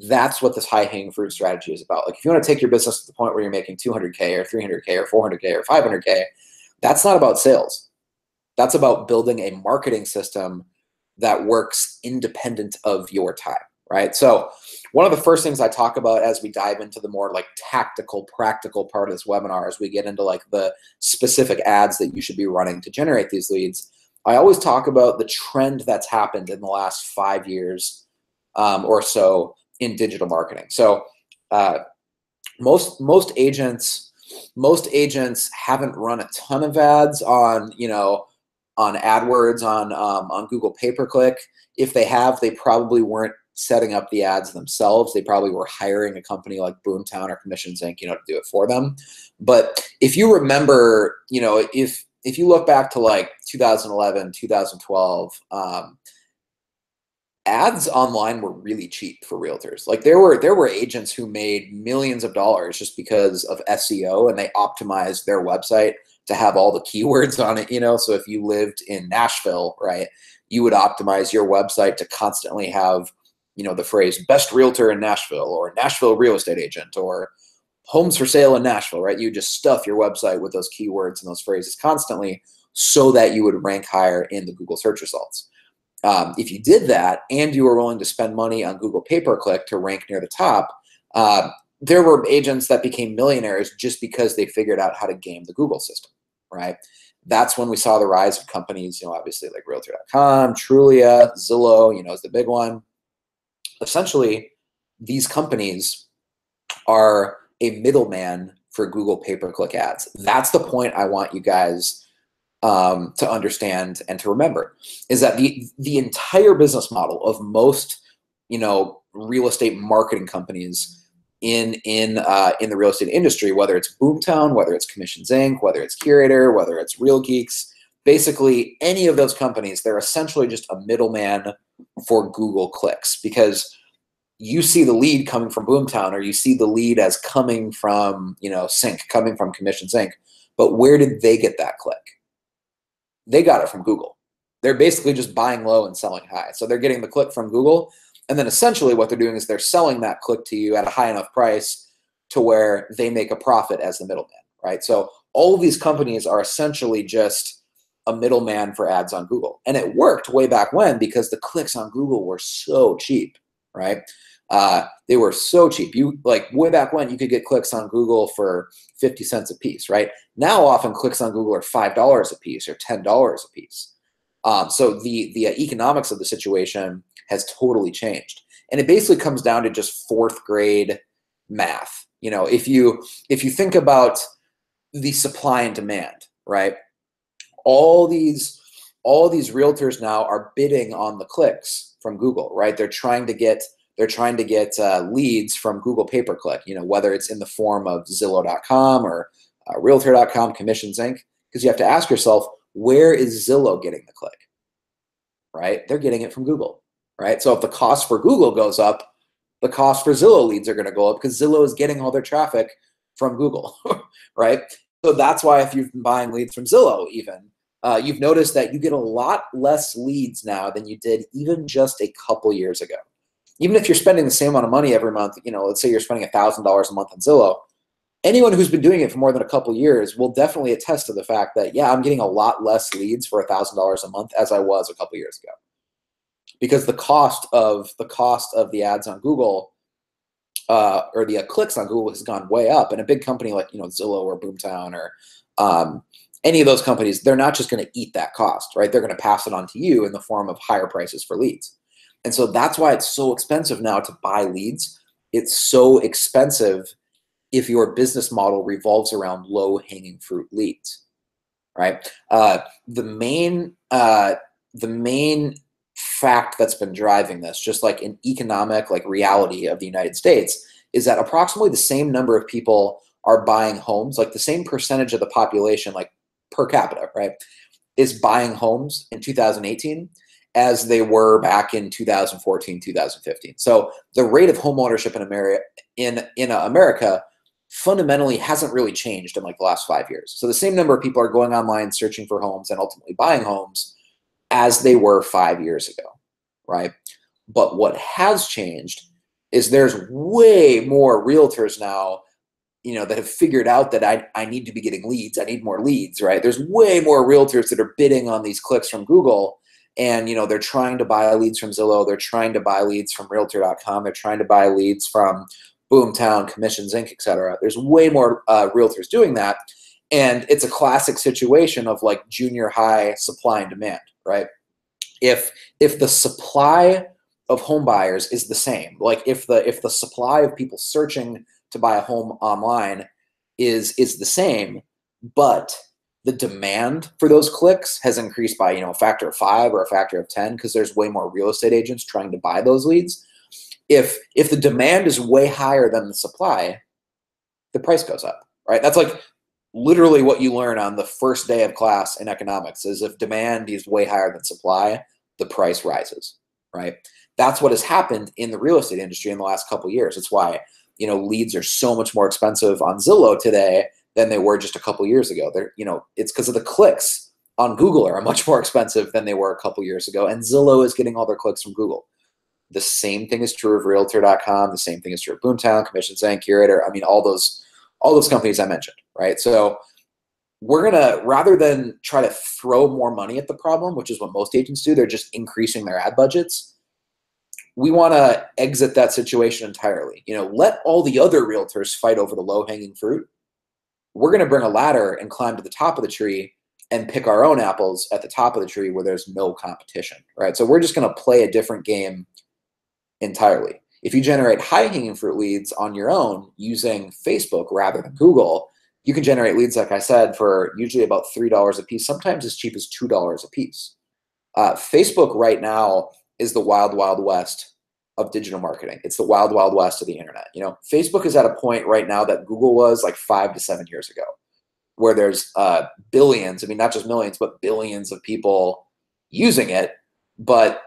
[SPEAKER 2] that's what this high-hanging fruit strategy is about. Like if you want to take your business to the point where you're making 200K or 300K or 400K or 500K, that's not about sales. That's about building a marketing system that works independent of your time, right? So one of the first things I talk about as we dive into the more like tactical, practical part of this webinar, as we get into like the specific ads that you should be running to generate these leads, I always talk about the trend that's happened in the last 5 years or so in digital marketing. So most agents haven't run a ton of ads on, you know, on AdWords, on Google pay-per-click. If they have, they probably weren't setting up the ads themselves. They probably were hiring a company like Boomtown or Commissions Inc., you know, to do it for them. But if you remember, you know, if you look back to like 2011, 2012, ads online were really cheap for realtors. Like there were agents who made millions of dollars just because of SEO, and they optimized their website to have all the keywords on it, you know. So if you lived in Nashville, right, you would optimize your website to constantly have, you know, the phrase best realtor in Nashville, or Nashville real estate agent, or homes for sale in Nashville, right? You just stuff your website with those keywords and those phrases constantly so that you would rank higher in the Google search results. If you did that and you were willing to spend money on Google pay-per-click to rank near the top, there were agents that became millionaires just because they figured out how to game the Google system, right? That's when we saw the rise of companies, you know, obviously like Realtor.com, Trulia, Zillow, you know, is the big one. Essentially, these companies are a middleman for Google pay-per-click ads. That's the point I want you guys to understand and to remember, is that the entire business model of most, you know, real estate marketing companies in the real estate industry, whether it's Boomtown, whether it's Commissions Inc., whether it's Curator, whether it's Real Geeks, basically any of those companies, they're essentially just a middleman for Google clicks, because you see the lead coming from Boomtown, or you see the lead as coming from, Sync, coming from Commissions Inc. But where did they get that click? They got it from Google. They're basically just buying low and selling high. So they're getting the click from Google, and then essentially what they're doing is they're selling that click to you at a high enough price to where they make a profit as the middleman, right? So all of these companies are essentially just a middleman for ads on Google. And it worked way back when, because the clicks on Google were so cheap, right? They were so cheap. Way back when, you could get clicks on Google for 50 cents a piece, right? Now often clicks on Google are $5 a piece or $10 a piece. So the economics of the situation has totally changed. And it basically comes down to just fourth grade math. If you think about the supply and demand, right? All these realtors now are bidding on the clicks from Google, right? They're trying to get leads from Google pay-per-click, whether it's in the form of Zillow.com or Realtor.com, Commissions Inc. Because you have to ask yourself, where is Zillow getting the click, right? They're getting it from Google, right? So if the cost for Google goes up, the cost for Zillow leads are going to go up, because Zillow is getting all their traffic from Google, right? So that's why if you've been buying leads from Zillow even, you've noticed that you get a lot less leads now than you did even just a couple years ago. Even if you're spending the same amount of money every month, let's say you're spending $1,000 a month on Zillow, anyone who's been doing it for more than a couple years will definitely attest to the fact that, yeah, I'm getting a lot less leads for $1,000 a month as I was a couple years ago, because the cost of the ads on Google or the clicks on Google has gone way up. And a big company like Zillow or Boomtown or any of those companies, they're not just going to eat that cost, right? They're going to pass it on to you in the form of higher prices for leads. And so that's why it's so expensive now to buy leads. It's so expensive if your business model revolves around low-hanging fruit leads, right? The main fact that's been driving this, just like an economic reality of the United States, is that approximately the same number of people are buying homes, like the same percentage of the population, like per capita, right, is buying homes in 2018 as they were back in 2014, 2015. So the rate of home ownership in America fundamentally hasn't really changed in the last 5 years. So the same number of people are going online searching for homes and ultimately buying homes as they were 5 years ago, right? But what has changed is there's way more realtors now, that have figured out that I need to be getting leads. I need more leads, right? There's way more realtors that are bidding on these clicks from Google. And, they're trying to buy leads from Zillow. They're trying to buy leads from Realtor.com. They're trying to buy leads from Boomtown, Commissions Inc., et cetera. There's way more realtors doing that. And it's a classic situation of junior high supply and demand, right? If the supply of home buyers is the same, if the supply of people searching to buy a home online is the same, but the demand for those clicks has increased by a factor of 5 or a factor of 10, because there's way more real estate agents trying to buy those leads. If the demand is way higher than the supply, the price goes up, right? That's literally what you learn on the first day of class in economics, is if demand is way higher than supply, the price rises, right? That's what has happened in the real estate industry in the last couple of years. It's why leads are so much more expensive on Zillow today than they were just a couple years ago. It's because of the clicks on Google are much more expensive than they were a couple years ago, and Zillow is getting all their clicks from Google. The same thing is true of Realtor.com. The same thing is true of Boomtown, Commissions Inc., Curator. I mean, all those companies I mentioned, right? So we're gonna, rather than try to throw more money at the problem, which is what most agents do, they're just increasing their ad budgets. We want to exit that situation entirely. Let all the other realtors fight over the low-hanging fruit. We're going to bring a ladder and climb to the top of the tree and pick our own apples at the top of the tree where there's no competition, right? So we're just going to play a different game entirely. If you generate high-hanging fruit leads on your own using Facebook rather than Google, you can generate leads, like I said, for usually about $3 a piece, sometimes as cheap as $2 a piece. Facebook right now is the wild, wild west of digital marketing. It's the wild, wild west of the internet. You know, Facebook is at a point right now that Google was like 5 to 7 years ago, where there's billions, I mean, not just millions, but billions of people using it, but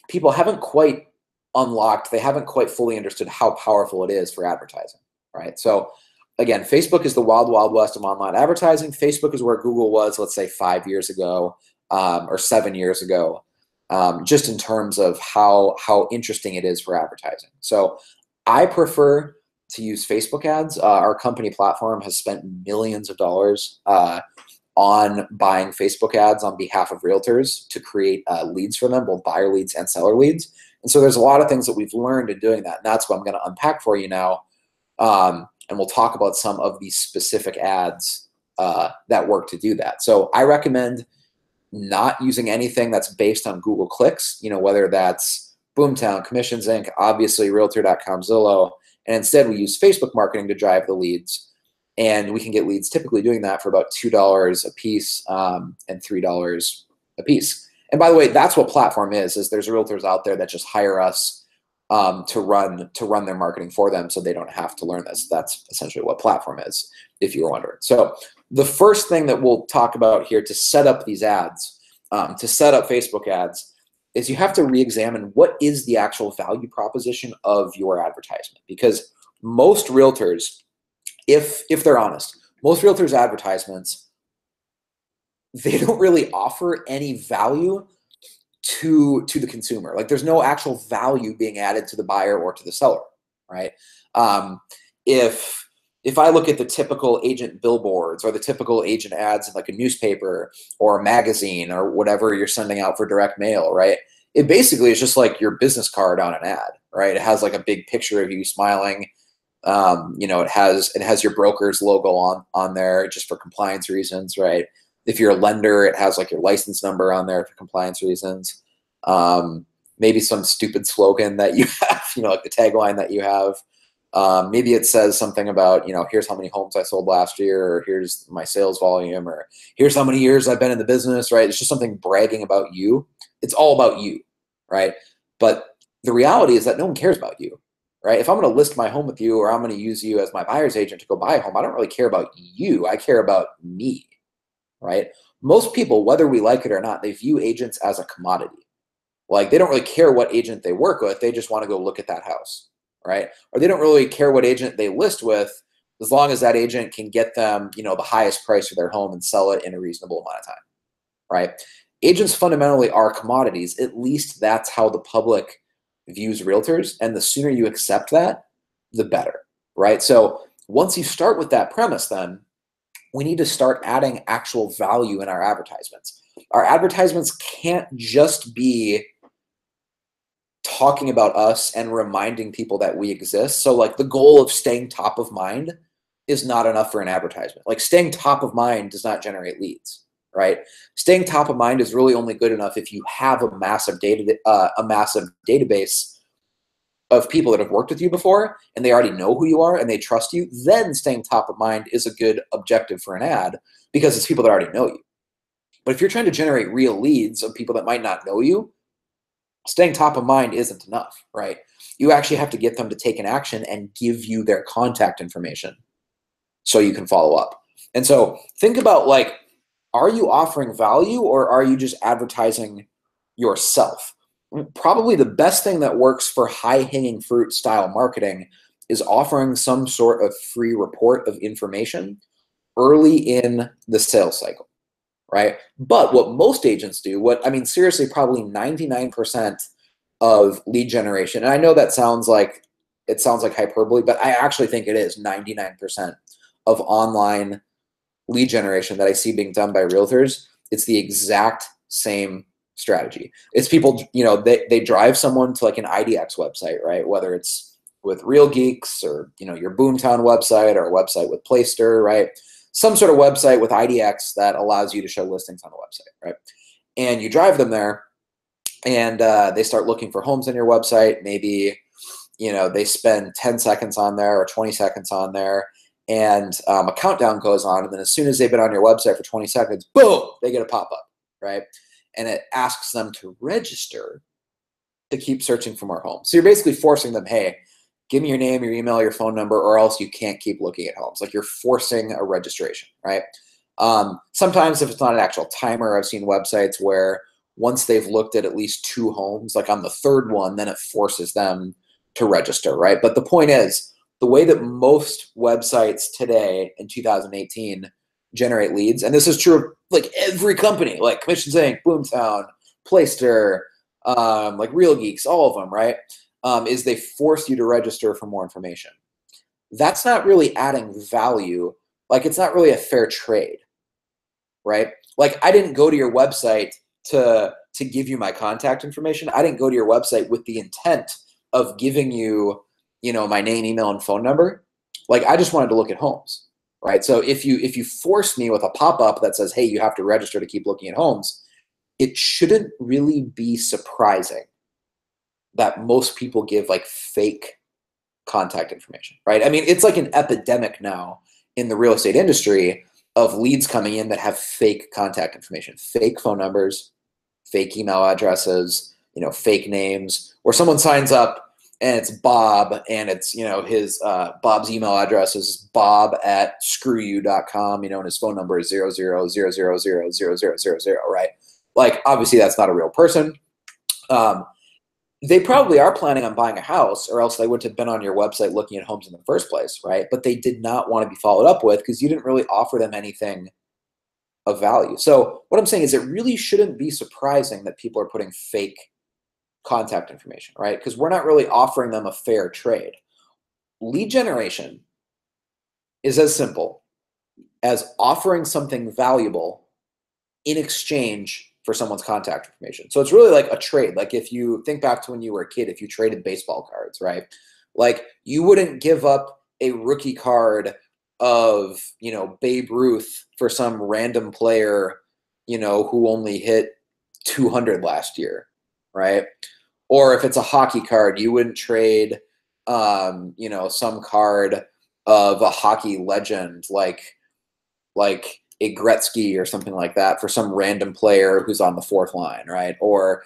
[SPEAKER 2] people haven't quite unlocked, they haven't quite fully understood how powerful it is for advertising, right? So again, Facebook is the wild, wild west of online advertising. Facebook is where Google was, let's say 5 years ago or 7 years ago, just in terms of how interesting it is for advertising. So I prefer to use Facebook ads. Our company platform has spent millions of dollars on buying Facebook ads on behalf of realtors to create leads for them, both buyer leads and seller leads. And so there's a lot of things that we've learned in doing that. And that's what I'm going to unpack for you now. And we'll talk about some of these specific ads that work to do that. So I recommend not using anything that's based on Google clicks, you know, whether that's Boomtown, Commissions Inc., obviously Realtor.com, Zillow, and instead we use Facebook marketing to drive the leads. And we can get leads typically doing that for about $2 a piece and $3 a piece. And by the way, that's what Platform is there's realtors out there that just hire us to run their marketing for them so they don't have to learn this. That's essentially what Platform is, if you were wondering. So the first thing that we'll talk about here to set up these ads, to set up Facebook ads, is you have to re-examine what is the actual value proposition of your advertisement. Because most realtors, if they're honest, most realtors' advertisements, they don't really offer any value to the consumer. Like there's no actual value being added to the buyer or to the seller, right? If I look at the typical agent billboards or the typical agent ads in like a newspaper or a magazine or whatever you're sending out for direct mail, right? It basically is just like your business card on an ad, right? It has like a big picture of you smiling. You know, it has your broker's logo on there just for compliance reasons, right? If you're a lender, it has like your license number on there for compliance reasons. Maybe some stupid slogan that you have, you know, like the tagline that you have. Maybe it says something about, you know, here's how many homes I sold last year, or here's my sales volume, or here's how many years I've been in the business, right? It's just something bragging about you. It's all about you, right? But the reality is that no one cares about you, right? If I'm going to list my home with you, or I'm going to use you as my buyer's agent to go buy a home, I don't really care about you. I care about me, right? Most people, whether we like it or not, they view agents as a commodity. Like they don't really care what agent they work with. They just want to go look at that house, right? Or they don't really care what agent they list with, as long as that agent can get them, you know, the highest price for their home and sell it in a reasonable amount of time, right? Agents fundamentally are commodities. At least that's how the public views realtors. And the sooner you accept that, the better, right? So once you start with that premise, then we need to start adding actual value in our advertisements. Our advertisements can't just be talking about us and reminding people that we exist. So like the goal of staying top of mind is not enough for an advertisement. Like staying top of mind does not generate leads, right? Staying top of mind is really only good enough if you have a massive database of people that have worked with you before and they already know who you are and they trust you. Then staying top of mind is a good objective for an ad because it's people that already know you. But if you're trying to generate real leads of people that might not know you, staying top of mind isn't enough, right? You actually have to get them to take an action and give you their contact information so you can follow up. And so think about, like, are you offering value or are you just advertising yourself? Probably the best thing that works for high-hanging fruit style marketing is offering some sort of free report of information early in the sales cycle, right? But what most agents do, seriously, probably 99% of lead generation, and I know that sounds like hyperbole, but I actually think it is 99% of online lead generation that I see being done by realtors. It's the exact same strategy. It's people, you know, they drive someone to like an IDX website, right? Whether it's with Real Geeks or, you know, your Boomtown website or a website with Playster, right? Some sort of website with IDX that allows you to show listings on the website, right? And you drive them there and they start looking for homes on your website. Maybe, you know, they spend 10 seconds on there or 20 seconds on there and a countdown goes on. And then as soon as they've been on your website for 20 seconds, boom, they get a pop-up, right? And it asks them to register to keep searching for more homes. So you're basically forcing them, hey, give me your name, your email, your phone number, or else you can't keep looking at homes. Like you're forcing a registration, right? Sometimes if it's not an actual timer, I've seen websites where once they've looked at least 2 homes, like on the 3rd one, then it forces them to register, right? But the point is, the way that most websites today in 2018 generate leads, and this is true of like every company, like Commissions Inc., Boomtown, Playster, like Real Geeks, all of them, right? Is they force you to register for more information. That's not really adding value. Like it's not really a fair trade, right? Like I didn't go to your website to give you my contact information. I didn't go to your website with the intent of giving you, you know, my name, email, and phone number. Like I just wanted to look at homes, right? So if you force me with a pop-up that says, hey, you have to register to keep looking at homes, it shouldn't really be surprising that most people give like fake contact information, right? I mean, it's like an epidemic now in the real estate industry of leads coming in that have fake contact information, fake phone numbers, fake email addresses, you know, fake names, or someone signs up and it's Bob and it's, you know, his Bob's email address is bob@screwyou.com, you know, and his phone number is 0000000000, right? Like, obviously that's not a real person. They probably are planning on buying a house, or else they wouldn't have been on your website looking at homes in the first place, right? But they did not want to be followed up with because you didn't really offer them anything of value. So what I'm saying is it really shouldn't be surprising that people are putting fake contact information, right? Because we're not really offering them a fair trade. Lead generation is as simple as offering something valuable in exchange for someone's contact information. So it's really like a trade. Like if you think back to when you were a kid, if you traded baseball cards, right? Like you wouldn't give up a rookie card of, you know, Babe Ruth for some random player, you know, who only hit 200 last year, right? Or if it's a hockey card, you wouldn't trade, you know, some card of a hockey legend like a Gretzky or something like that for some random player who's on the 4th line, right? Or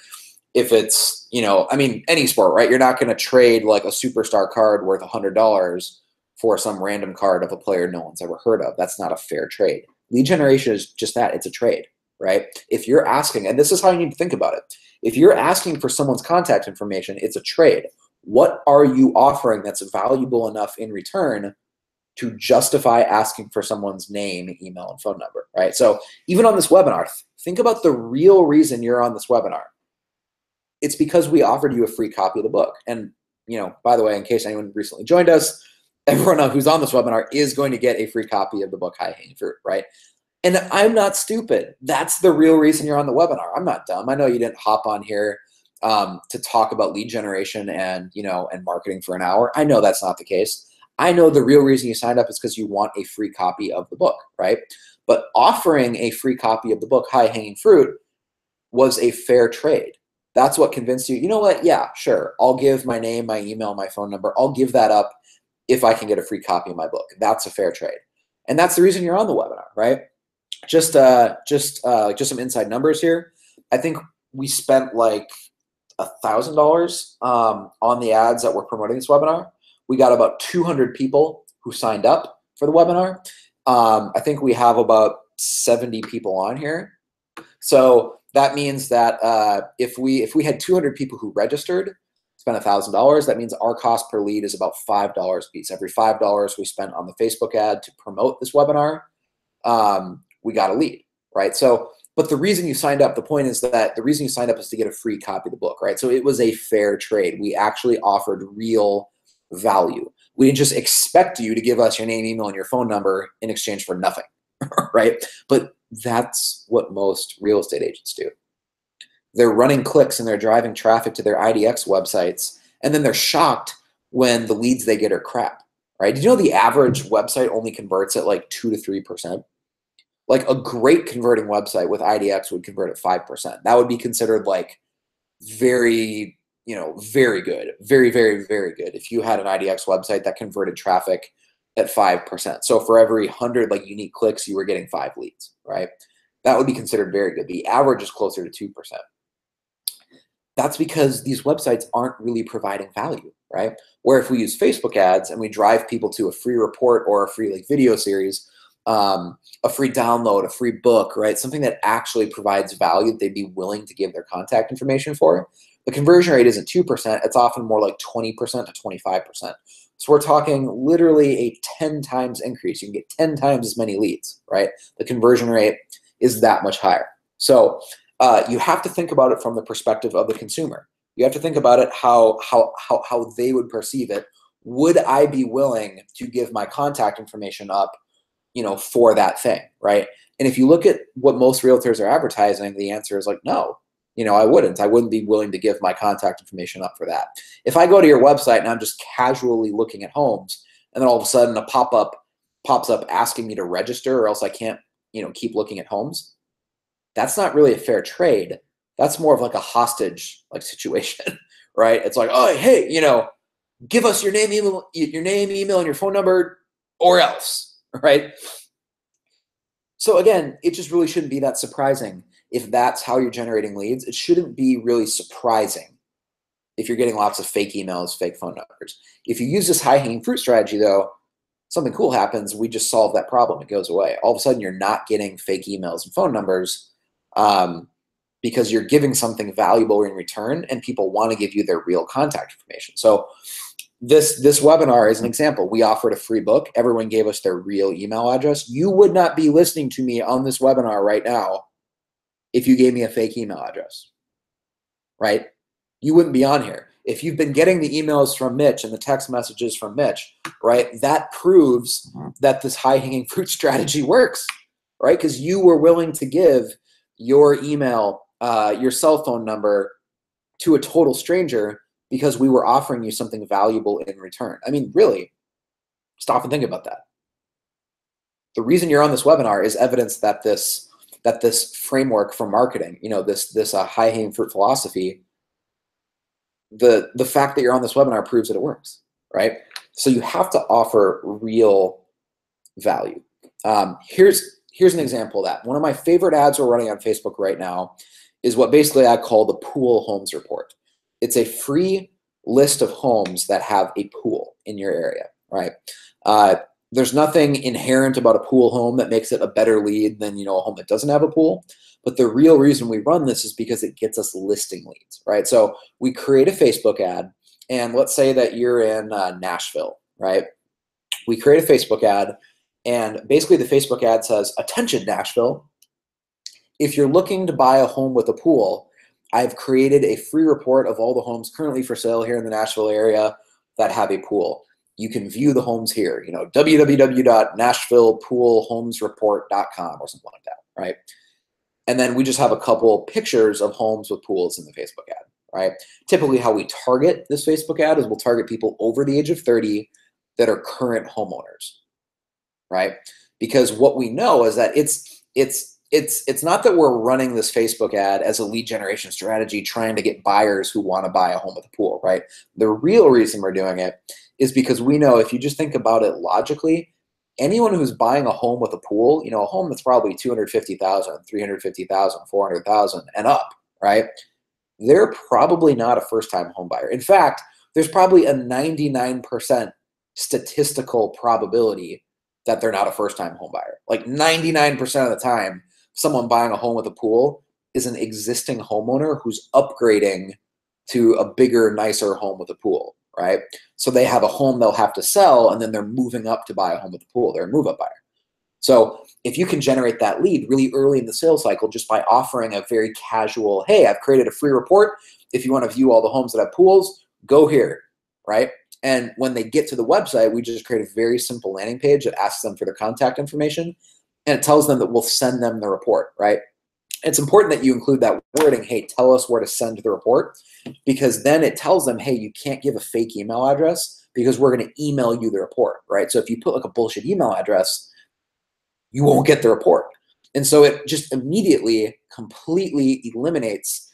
[SPEAKER 2] if it's, you know, I mean, any sport, right? You're not going to trade like a superstar card worth $100 for some random card of a player no one's ever heard of. That's not a fair trade. Lead generation is just that. It's a trade, right? If you're asking, and this is how you need to think about it. If you're asking for someone's contact information, it's a trade. What are you offering that's valuable enough in return to justify asking for someone's name, email, and phone number, right? So even on this webinar, think about the real reason you're on this webinar. It's because we offered you a free copy of the book. And, you know, by the way, in case anyone recently joined us, everyone who's on this webinar is going to get a free copy of the book, High Hanging Fruit, right? And I'm not stupid. That's the real reason you're on the webinar. I'm not dumb. I know you didn't hop on here to talk about lead generation and, you know, and marketing for an hour. I know that's not the case. I know the real reason you signed up is because you want a free copy of the book, right? But offering a free copy of the book, High Hanging Fruit, was a fair trade. That's what convinced you, you know what, yeah, sure, I'll give my name, my email, my phone number. I'll give that up if I can get a free copy of my book. That's a fair trade. And that's the reason you're on the webinar, right? Just some inside numbers here. I think we spent like $1,000 on the ads that we're promoting this webinar. We got about 200 people who signed up for the webinar. I think we have about 70 people on here. So that means that if we had 200 people who registered, spent $1,000, that means our cost per lead is about $5 a piece. Every $5 we spent on the Facebook ad to promote this webinar, we got a lead, right? So, but the reason you signed up, the point is that the reason you signed up is to get a free copy of the book, right? So it was a fair trade. We actually offered real value. We didn't just expect you to give us your name, email, and your phone number in exchange for nothing, right? But that's what most real estate agents do. They're running clicks and they're driving traffic to their IDX websites, and then they're shocked when the leads they get are crap, right? Did you know the average website only converts at like 2 to 3%? Like a great converting website with IDX would convert at 5%. That would be considered like very, you know, very good, very, very, very good if you had an IDX website that converted traffic at 5%. So for every 100 like unique clicks, you were getting 5 leads, right? That would be considered very good. The average is closer to 2%. That's because these websites aren't really providing value, right? Where if we use Facebook ads and we drive people to a free report or a free like video series, a free download, a free book, right? Something that actually provides value that they'd be willing to give their contact information for. The conversion rate isn't 2%, it's often more like 20% to 25%. So we're talking literally a 10 times increase. You can get 10 times as many leads, right? The conversion rate is that much higher. So you have to think about it from the perspective of the consumer. You have to think about it how they would perceive it. Would I be willing to give my contact information up, for that thing, right? And if you look at what most realtors are advertising, the answer is like, no, I wouldn't be willing to give my contact information up for that. If I go to your website and I'm just casually looking at homes, and then all of a sudden a pop-up pops up asking me to register or else I can't, keep looking at homes, that's not really a fair trade. That's more of like a hostage like situation, right? It's like, oh, hey, give us your name, email, and your phone number, or else, right? So again, it just really shouldn't be that surprising if that's how you're generating leads. It shouldn't be really surprising if you're getting lots of fake emails, fake phone numbers. If you use this high-hanging fruit strategy, though, something cool happens. We just solve that problem. It goes away. All of a sudden, you're not getting fake emails and phone numbers because you're giving something valuable in return, and people want to give you their real contact information. So this webinar is an example. We offered a free book. Everyone gave us their real email address. You would not be listening to me on this webinar right now if you gave me a fake email address, right? You wouldn't be on here. If you've been getting the emails from Mitch and the text messages from Mitch, right, that proves that this high-hanging fruit strategy works, right? Because you were willing to give your email, your cell phone number to a total stranger because we were offering you something valuable in return. I mean, really, stop and think about that. The reason you're on this webinar is evidence that this framework for marketing, this high-hanging fruit philosophy, the fact that you're on this webinar proves that it works, right? So you have to offer real value. Here's an example of that. One of my favorite ads we're running on Facebook right now is what basically I call the Pool Homes Report. It's a free list of homes that have a pool in your area, right? There's nothing inherent about a pool home that makes it a better lead than a home that doesn't have a pool. But the real reason we run this is because it gets us listing leads, right? So we create a Facebook ad, and let's say that you're in Nashville, right? We create a Facebook ad, and basically the Facebook ad says, "Attention, Nashville. If you're looking to buy a home with a pool, I've created a free report of all the homes currently for sale here in the Nashville area that have a pool. You can view the homes here, www.nashvillepoolhomesreport.com or something like that, right?" And then we just have a couple pictures of homes with pools in the Facebook ad, right? Typically how we target this Facebook ad is we'll target people over the age of 30 that are current homeowners, right? Because what we know is that it's not that we're running this Facebook ad as a lead generation strategy trying to get buyers who want to buy a home with a pool, right? The real reason we're doing it is because we know if you just think about it logically, anyone who's buying a home with a pool, a home that's probably $250,000, $350,000, $400,000 and up, right? They're probably not a first-time home buyer. In fact, there's probably a 99% statistical probability that they're not a first-time home buyer. Like 99% of the time, someone buying a home with a pool is an existing homeowner who's upgrading to a bigger, nicer home with a pool, right? So they have a home they'll have to sell, and then they're moving up to buy a home with a pool. They're a move-up buyer. So if you can generate that lead really early in the sales cycle just by offering a very casual, "Hey, I've created a free report. If you want to view all the homes that have pools, go here," right? And when they get to the website, we just create a very simple landing page that asks them for their contact information, and it tells them that we'll send them the report, right? It's important that you include that wording, "Hey, tell us where to send the report," because then it tells them, "Hey, you can't give a fake email address because we're going to email you the report," right? So if you put like a bullshit email address, you won't get the report. And so it just immediately completely eliminates,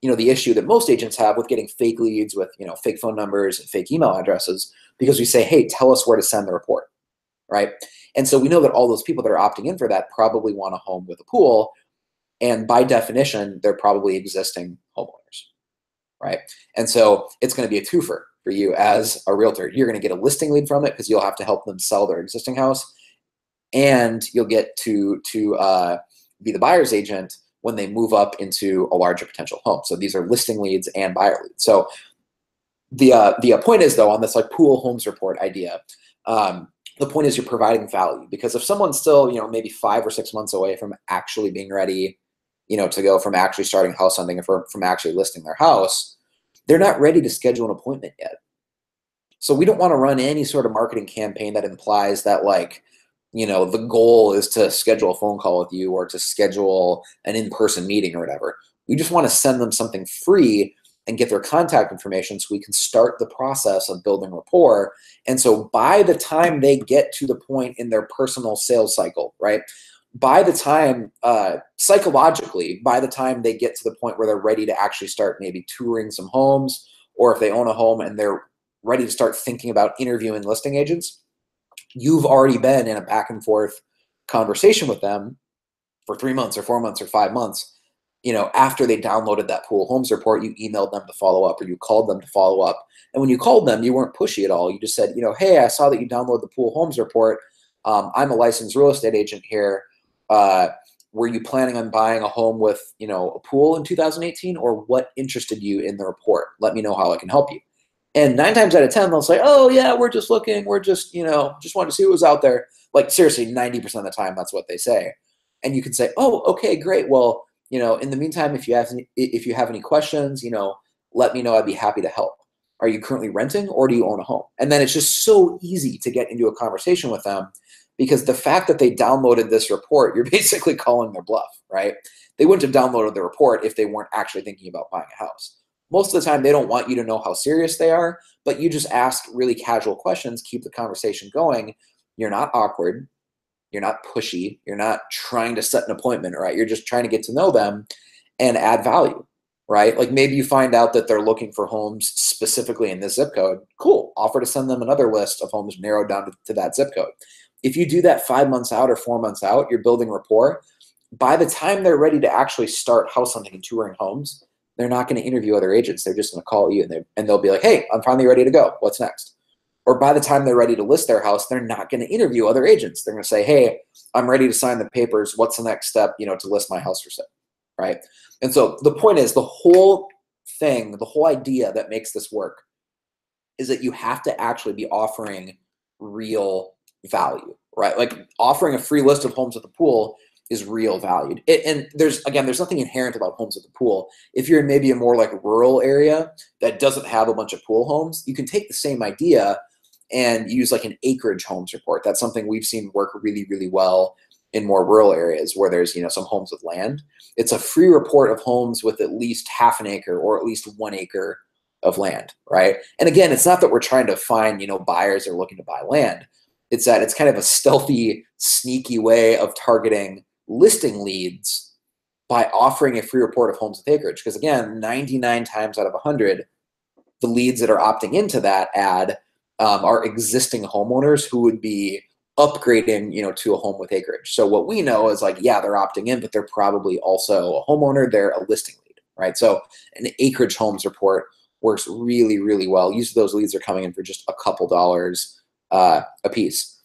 [SPEAKER 2] the issue that most agents have with getting fake leads with, fake phone numbers and fake email addresses, because we say, "Hey, tell us where to send the report," right? And so we know that all those people that are opting in for that probably want a home with a pool. And by definition, they're probably existing homeowners. right? And so it's going to be a twofer for you as a realtor. You're going to get a listing lead from it because you'll have to help them sell their existing house, and you'll get to be the buyer's agent when they move up into a larger potential home. So these are listing leads and buyer leads. So the point is, though, on this like pool homes report idea, the point is you're providing value, because if someone's still, maybe 5 or 6 months away from actually being ready, to go from actually starting house hunting or from actually listing their house, they're not ready to schedule an appointment yet. So we don't want to run any sort of marketing campaign that implies that like, the goal is to schedule a phone call with you or to schedule an in-person meeting or whatever. We just want to send them something free and get their contact information so we can start the process of building rapport. And so by the time they get to the point in their personal sales cycle, right? By the time, psychologically, by the time they get to the point where they're ready to actually start maybe touring some homes, or if they own a home and they're ready to start thinking about interviewing listing agents, you've already been in a back and forth conversation with them for 3 months or 4 months or 5 months. After they downloaded that pool homes report, you emailed them to follow up, or you called them to follow up. And when you called them, you weren't pushy at all. You just said, hey, I saw that you downloaded the pool homes report. I'm a licensed real estate agent here. Were you planning on buying a home with, a pool in 2018, or what interested you in the report? Let me know how I can help you. And 9 times out of 10, they'll say, oh yeah, we're just looking. We're just, just wanted to see what was out there. Like seriously, 90% of the time, that's what they say. And you can say, oh, okay, great. Well, in the meantime, if you have any questions, let me know. I'd be happy to help. Are you currently renting, or do you own a home? And then it's just so easy to get into a conversation with them, because the fact that they downloaded this report, you're basically calling their bluff, right? They wouldn't have downloaded the report if they weren't actually thinking about buying a house. Most of the time, they don't want you to know how serious they are, but you just ask really casual questions, keep the conversation going. You're not awkward. You're not pushy. You're not trying to set an appointment, right? You're just trying to get to know them and add value, right? Like maybe you find out that they're looking for homes specifically in this zip code. Cool. Offer to send them another list of homes narrowed down to that zip code. If you do that 5 months out or 4 months out, you're building rapport. By the time they're ready to actually start house hunting and touring homes, they're not going to interview other agents. They're just going to call you and they'll be like, hey, I'm finally ready to go. What's next? Or by the time they're ready to list their house, they're not going to interview other agents. They're going to say, hey, I'm ready to sign the papers. What's the next step, to list my house for sale, right? And so the point is, the whole thing, the whole idea that makes this work is that you have to actually be offering real value, right? Like offering a free list of homes at the pool is real value. And there's nothing inherent about homes at the pool. If you're in maybe a more like rural area that doesn't have a bunch of pool homes, you can take the same idea and use like an acreage homes report. That's something we've seen work really, really well in more rural areas where there's, some homes with land. It's a free report of homes with at least half an acre or at least 1 acre of land, right? And again, it's not that we're trying to find, buyers that are looking to buy land. It's that it's kind of a stealthy, sneaky way of targeting listing leads by offering a free report of homes with acreage. Because again, 99 times out of 100, the leads that are opting into that ad are existing homeowners who would be upgrading, to a home with acreage. So what we know is like, yeah, they're opting in, but they're probably also a homeowner. They're a listing lead, right? So an acreage homes report works really, really well. Usually those leads are coming in for just a couple dollars a piece.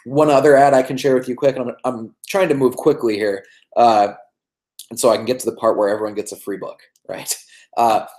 [SPEAKER 2] One other ad I can share with you quick, and I'm trying to move quickly here, and so I can get to the part where everyone gets a free book, right?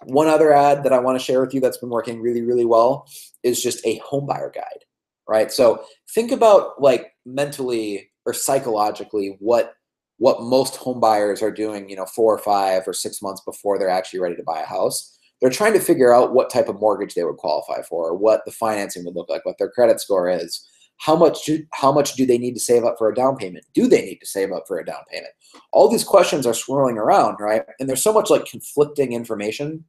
[SPEAKER 2] One other ad that I want to share with you that's been working really, really well is just a home buyer guide, right? So think about like mentally or psychologically what most home buyers are doing, 4 or 5 or 6 months before they're actually ready to buy a house. They're trying to figure out what type of mortgage they would qualify for, or what the financing would look like, what their credit score is. How much do they need to save up for a down payment? Do they need to save up for a down payment? All these questions are swirling around, right? And there's so much like conflicting information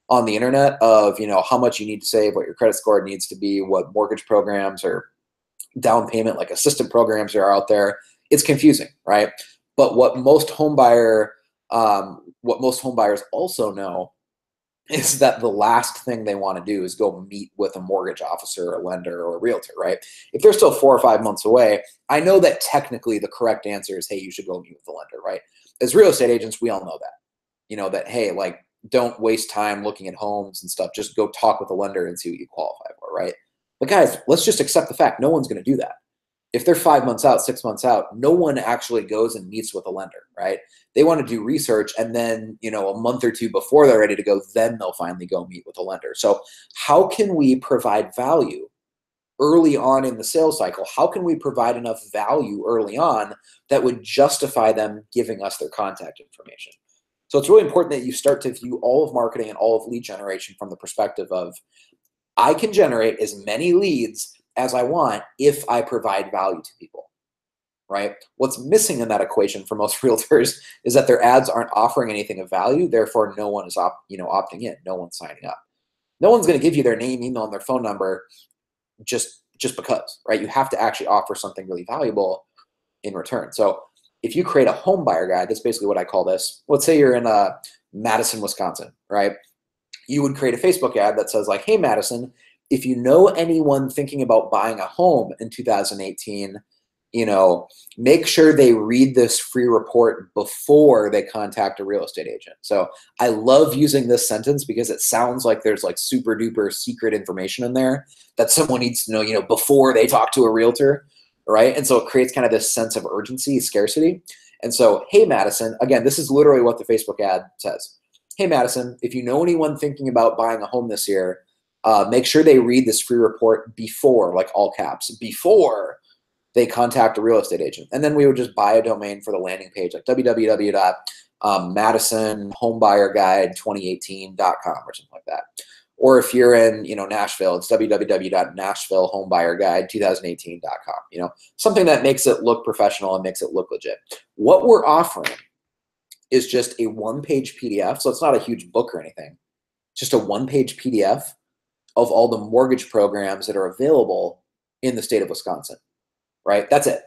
[SPEAKER 2] on the internet of, how much you need to save, what your credit score needs to be, what mortgage programs or down payment like assistance programs are out there. It's confusing, right? But what most home buyers also know is that the last thing they want to do is go meet with a mortgage officer, a lender, or a realtor, right? If they're still 4 or 5 months away, I know that technically the correct answer is, hey, you should go meet with the lender, right? As real estate agents, we all know that. That, hey, like don't waste time looking at homes and stuff. Just go talk with a lender and see what you qualify for, right? But guys, let's just accept the fact no one's going to do that. If they're 5 months out, 6 months out, no one actually goes and meets with a lender, right? They want to do research, and then, you know, a month or two before they're ready to go, then they'll finally go meet with a lender. So how can we provide value early on in the sales cycle? How can we provide enough value early on that would justify them giving us their contact information? So it's really important that you start to view all of marketing and all of lead generation from the perspective of, I can generate as many leads as I want if I provide value to people, right? What's missing in that equation for most realtors is that their ads aren't offering anything of value. Therefore, no one is opting in. No one's signing up. No one's going to give you their name, email, and their phone number just because, right? You have to actually offer something really valuable in return. So if you create a home buyer guide, that's basically what I call this. Let's say you're in Madison, Wisconsin, right? You would create a Facebook ad that says like, hey, Madison, if you know anyone thinking about buying a home in 2018, you know, make sure they read this free report before they contact a real estate agent. So I love using this sentence because it sounds like there's like super duper secret information in there that someone needs to know, you know, before they talk to a realtor, right? And so it creates kind of this sense of urgency, scarcity. And so, hey, Madison, again, this is literally what the Facebook ad says. Hey, Madison, if you know anyone thinking about buying a home this year, make sure they read this free report before, like all caps, before they contact a real estate agent. And then we would just buy a domain for the landing page, like www.madisonhomebuyerguide2018.com or something like that. Or if you're in, you know, Nashville, it's www.nashvillehomebuyerguide2018.com. You know, something that makes it look professional and makes it look legit. What we're offering is just a one-page PDF. So it's not a huge book or anything. It's just a one-page PDF of all the mortgage programs that are available in the state of Wisconsin, right? That's it.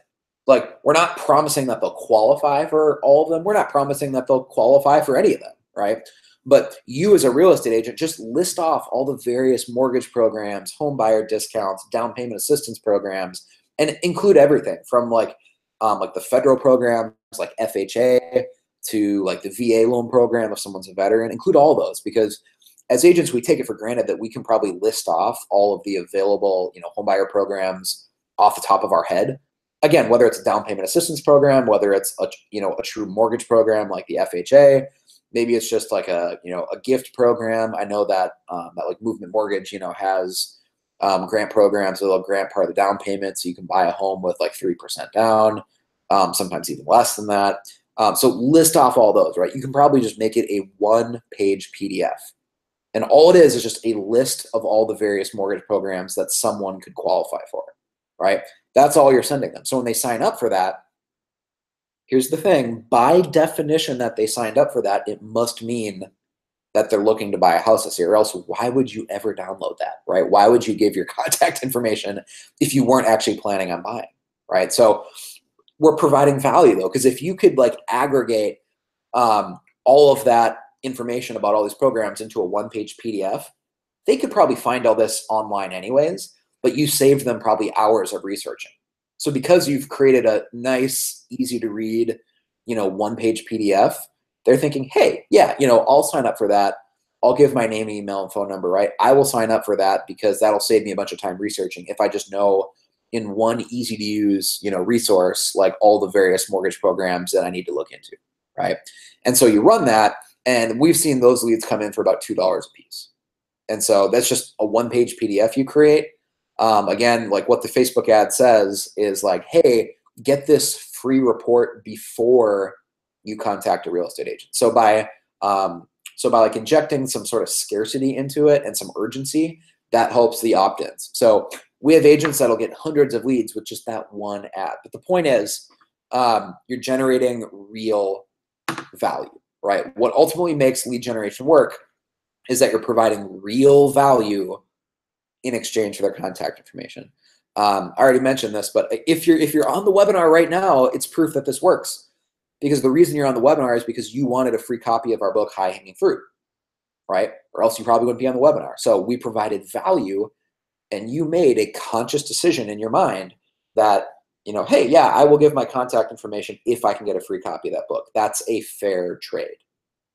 [SPEAKER 2] Like, we're not promising that they'll qualify for all of them. We're not promising that they'll qualify for any of them, right? But you as a real estate agent, just list off all the various mortgage programs, home buyer discounts, down payment assistance programs, and include everything from like the federal programs like FHA to like the VA loan program if someone's a veteran. Include all those, because as agents, we take it for granted that we can probably list off all of the available, you know, home buyer programs off the top of our head. Again, whether it's a down payment assistance program, whether it's a true mortgage program like the FHA, maybe it's just like a gift program. I know that that like Movement Mortgage, you know, has grant programs that will grant part of the down payment, so you can buy a home with like 3% down, sometimes even less than that. So list off all those, right? You can probably just make it a one-page PDF. And all it is just a list of all the various mortgage programs that someone could qualify for, right? That's all you're sending them. So when they sign up for that, here's the thing. By definition that they signed up for that, it must mean that they're looking to buy a house this year, or else why would you ever download that, right? Why would you give your contact information if you weren't actually planning on buying, right? So we're providing value, though, because if you could like aggregate all of that information about all these programs into a one-page PDF, they could probably find all this online anyways, but you saved them probably hours of researching. So because you've created a nice, easy to read, you know, one-page PDF, they're thinking, hey, yeah, you know, I'll sign up for that. I'll give my name, email, and phone number, right? I will sign up for that because that'll save me a bunch of time researching if I just know in one easy to use, you know, resource, like all the various mortgage programs that I need to look into, right? And so you run that, and we've seen those leads come in for about $2 a piece. And so that's just a one-page PDF you create. Again, like what the Facebook ad says is like, hey, get this free report before you contact a real estate agent. So by like injecting some sort of scarcity into it and some urgency, that helps the opt-ins. So we have agents that'll get hundreds of leads with just that one ad. But the point is, you're generating real value, right? What ultimately makes lead generation work is that you're providing real value in exchange for their contact information. I already mentioned this, but if you're on the webinar right now, it's proof that this works. Because the reason you're on the webinar is because you wanted a free copy of our book, High Hanging Fruit, right? Or else you probably wouldn't be on the webinar. So we provided value, and you made a conscious decision in your mind that, you know, hey, yeah, I will give my contact information if I can get a free copy of that book. That's a fair trade,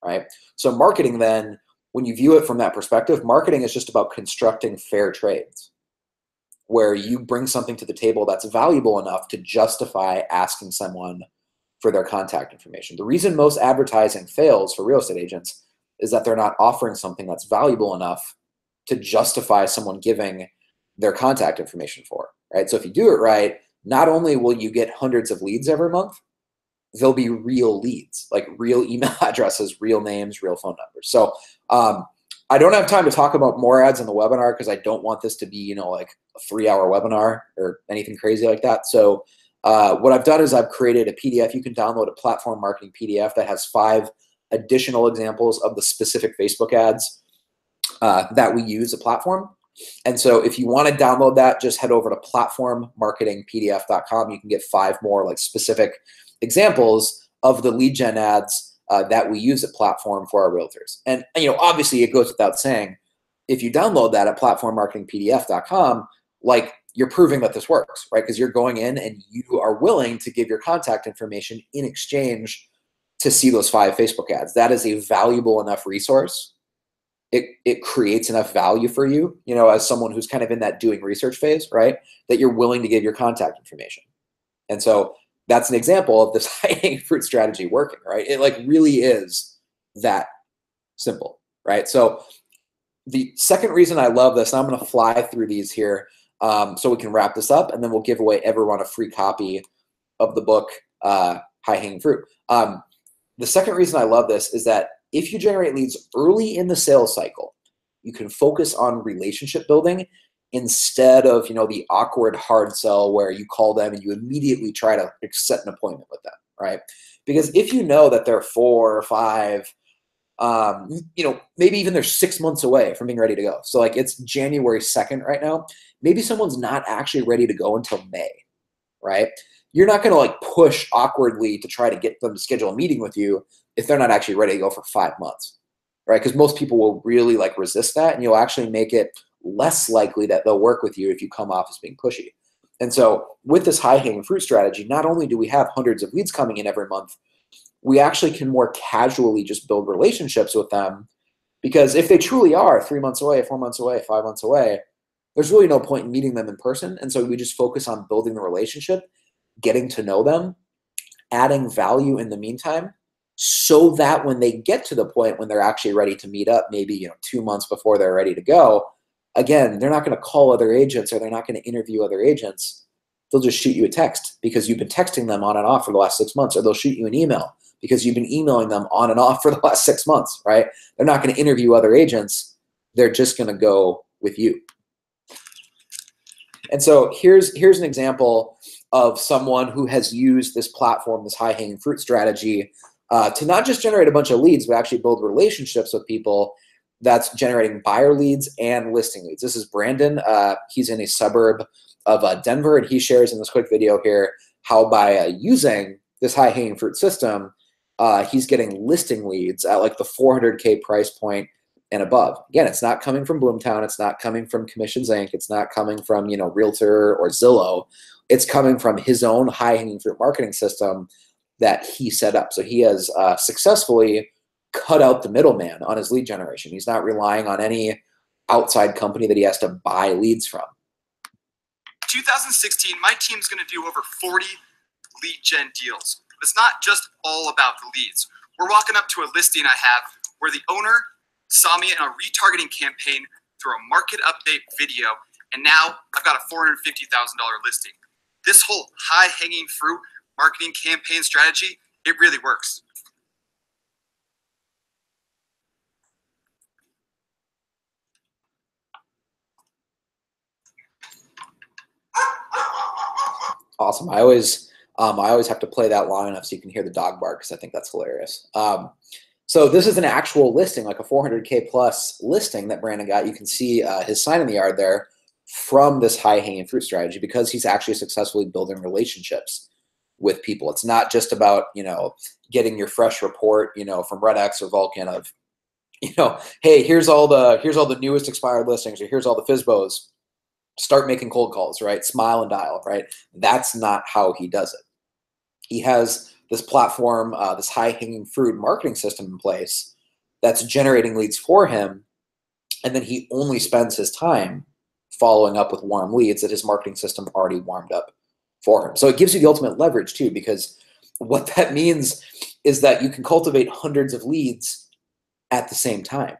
[SPEAKER 2] right? So marketing then, when you view it from that perspective, marketing is just about constructing fair trades, where you bring something to the table that's valuable enough to justify asking someone for their contact information. The reason most advertising fails for real estate agents is that they're not offering something that's valuable enough to justify someone giving their contact information for, right? So if you do it right, not only will you get hundreds of leads every month, they'll be real leads, like real email addresses, real names, real phone numbers. So I don't have time to talk about more ads in the webinar because I don't want this to be, you know, like a 3-hour webinar or anything crazy like that. So what I've done is I've created a PDF. You can download a platform marketing PDF that has 5 additional examples of the specific Facebook ads that we use at Platform. And so if you want to download that, just head over to platformmarketingpdf.com. You can get 5 more like specific examples of the lead gen ads that we use at Platform for our realtors. And you know, obviously it goes without saying, if you download that at platformmarketingpdf.com, like you're proving that this works, right? Because you're going in and you are willing to give your contact information in exchange to see those 5 Facebook ads. That is a valuable enough resource. It creates enough value for you, you know, as someone who's kind of in that doing research phase, right? That you're willing to give your contact information. And so that's an example of this high-hanging fruit strategy working, right? It like really is that simple, right? So the second reason I love this, and I'm going to fly through these here so we can wrap this up, and then we'll give away everyone a free copy of the book, High-Hanging Fruit. The second reason I love this is that if you generate leads early in the sales cycle, you can focus on relationship building instead of, you know, the awkward hard sell where you call them and you immediately try to set an appointment with them, right? Because if you know that they're 4 or 5, you know, maybe even they're 6 months away from being ready to go. So like it's January 2nd right now. Maybe someone's not actually ready to go until May, right? You're not going to like push awkwardly to try to get them to schedule a meeting with you if they're not actually ready to go for 5 months, right? Because most people will really like resist that, and you'll actually make it less likely that they'll work with you if you come off as being pushy. And so with this high-hanging fruit strategy, not only do we have hundreds of leads coming in every month, we actually can more casually just build relationships with them, because if they truly are 3 months away, 4 months away, 5 months away, there's really no point in meeting them in person. And so we just focus on building the relationship, getting to know them, adding value in the meantime, so that when they get to the point when they're actually ready to meet up, maybe, you know, 2 months before they're ready to go, again, they're not going to call other agents or they're not going to interview other agents. They'll just shoot you a text because you've been texting them on and off for the last 6 months, or they'll shoot you an email because you've been emailing them on and off for the last 6 months, right? They're not going to interview other agents. They're just going to go with you. And so here's an example of someone who has used this platform, this high-hanging fruit strategy, to not just generate a bunch of leads, but actually build relationships with people that's generating buyer leads and listing leads. This is Brandon. He's in a suburb of Denver, and he shares in this quick video here how by using this high-hanging fruit system, he's getting listing leads at like the $400K price point and above. Again, it's not coming from Boomtown. It's not coming from Commissions Inc. It's not coming from, you know, Realtor or Zillow. It's coming from his own high-hanging fruit marketing system that he set up. So he has successfully cut out the middleman on his lead generation. He's not relying on any outside company that he has to buy leads from.
[SPEAKER 7] 2016, my team's going to do over 40 lead gen deals. But it's not just all about the leads. We're walking up to a listing I have where the owner saw me in a retargeting campaign through a market update video, and now I've got a $450,000 listing. This whole high-hanging fruit marketing campaign strategy, it really works.
[SPEAKER 2] Awesome. I always have to play that long enough so you can hear the dog bark, because I think that's hilarious. So this is an actual listing, like a 400K plus listing that Brandon got. You can see his sign in the yard there from this high-hanging fruit strategy, because he's actually successfully building relationships with people. It's not just about, you know, getting your fresh report, you know, from RedX or Vulcan of, you know, hey, here's all the newest expired listings, or here's all the FSBOs. Start making cold calls, right? Smile and dial, right? That's not how he does it. He has this platform, this high-hanging fruit marketing system in place that's generating leads for him, and then he only spends his time following up with warm leads that his marketing system already warmed up for him. So it gives you the ultimate leverage too, because what that means is that you can cultivate hundreds of leads at the same time,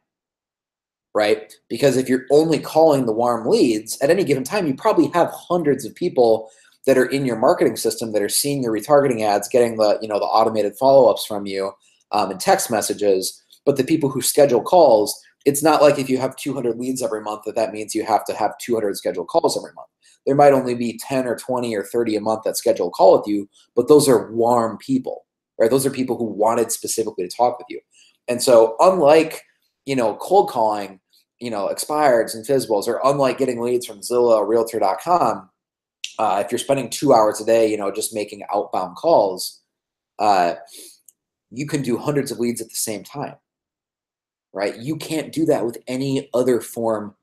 [SPEAKER 2] right? Because if you're only calling the warm leads at any given time, you probably have hundreds of people that are in your marketing system that are seeing your retargeting ads, getting the, the automated follow-ups from you and text messages. But the people who schedule calls, it's not like if you have 200 leads every month that means you have to have 200 scheduled calls every month. There might only be 10 or 20 or 30 a month that schedule a call with you, but those are warm people, right? Those are people who wanted specifically to talk with you. And so unlike, cold calling, expireds and Fizzballs, or unlike getting leads from Zillow or Realtor.com, if you're spending 2 hours a day, just making outbound calls, you can do hundreds of leads at the same time, right? You can't do that with any other form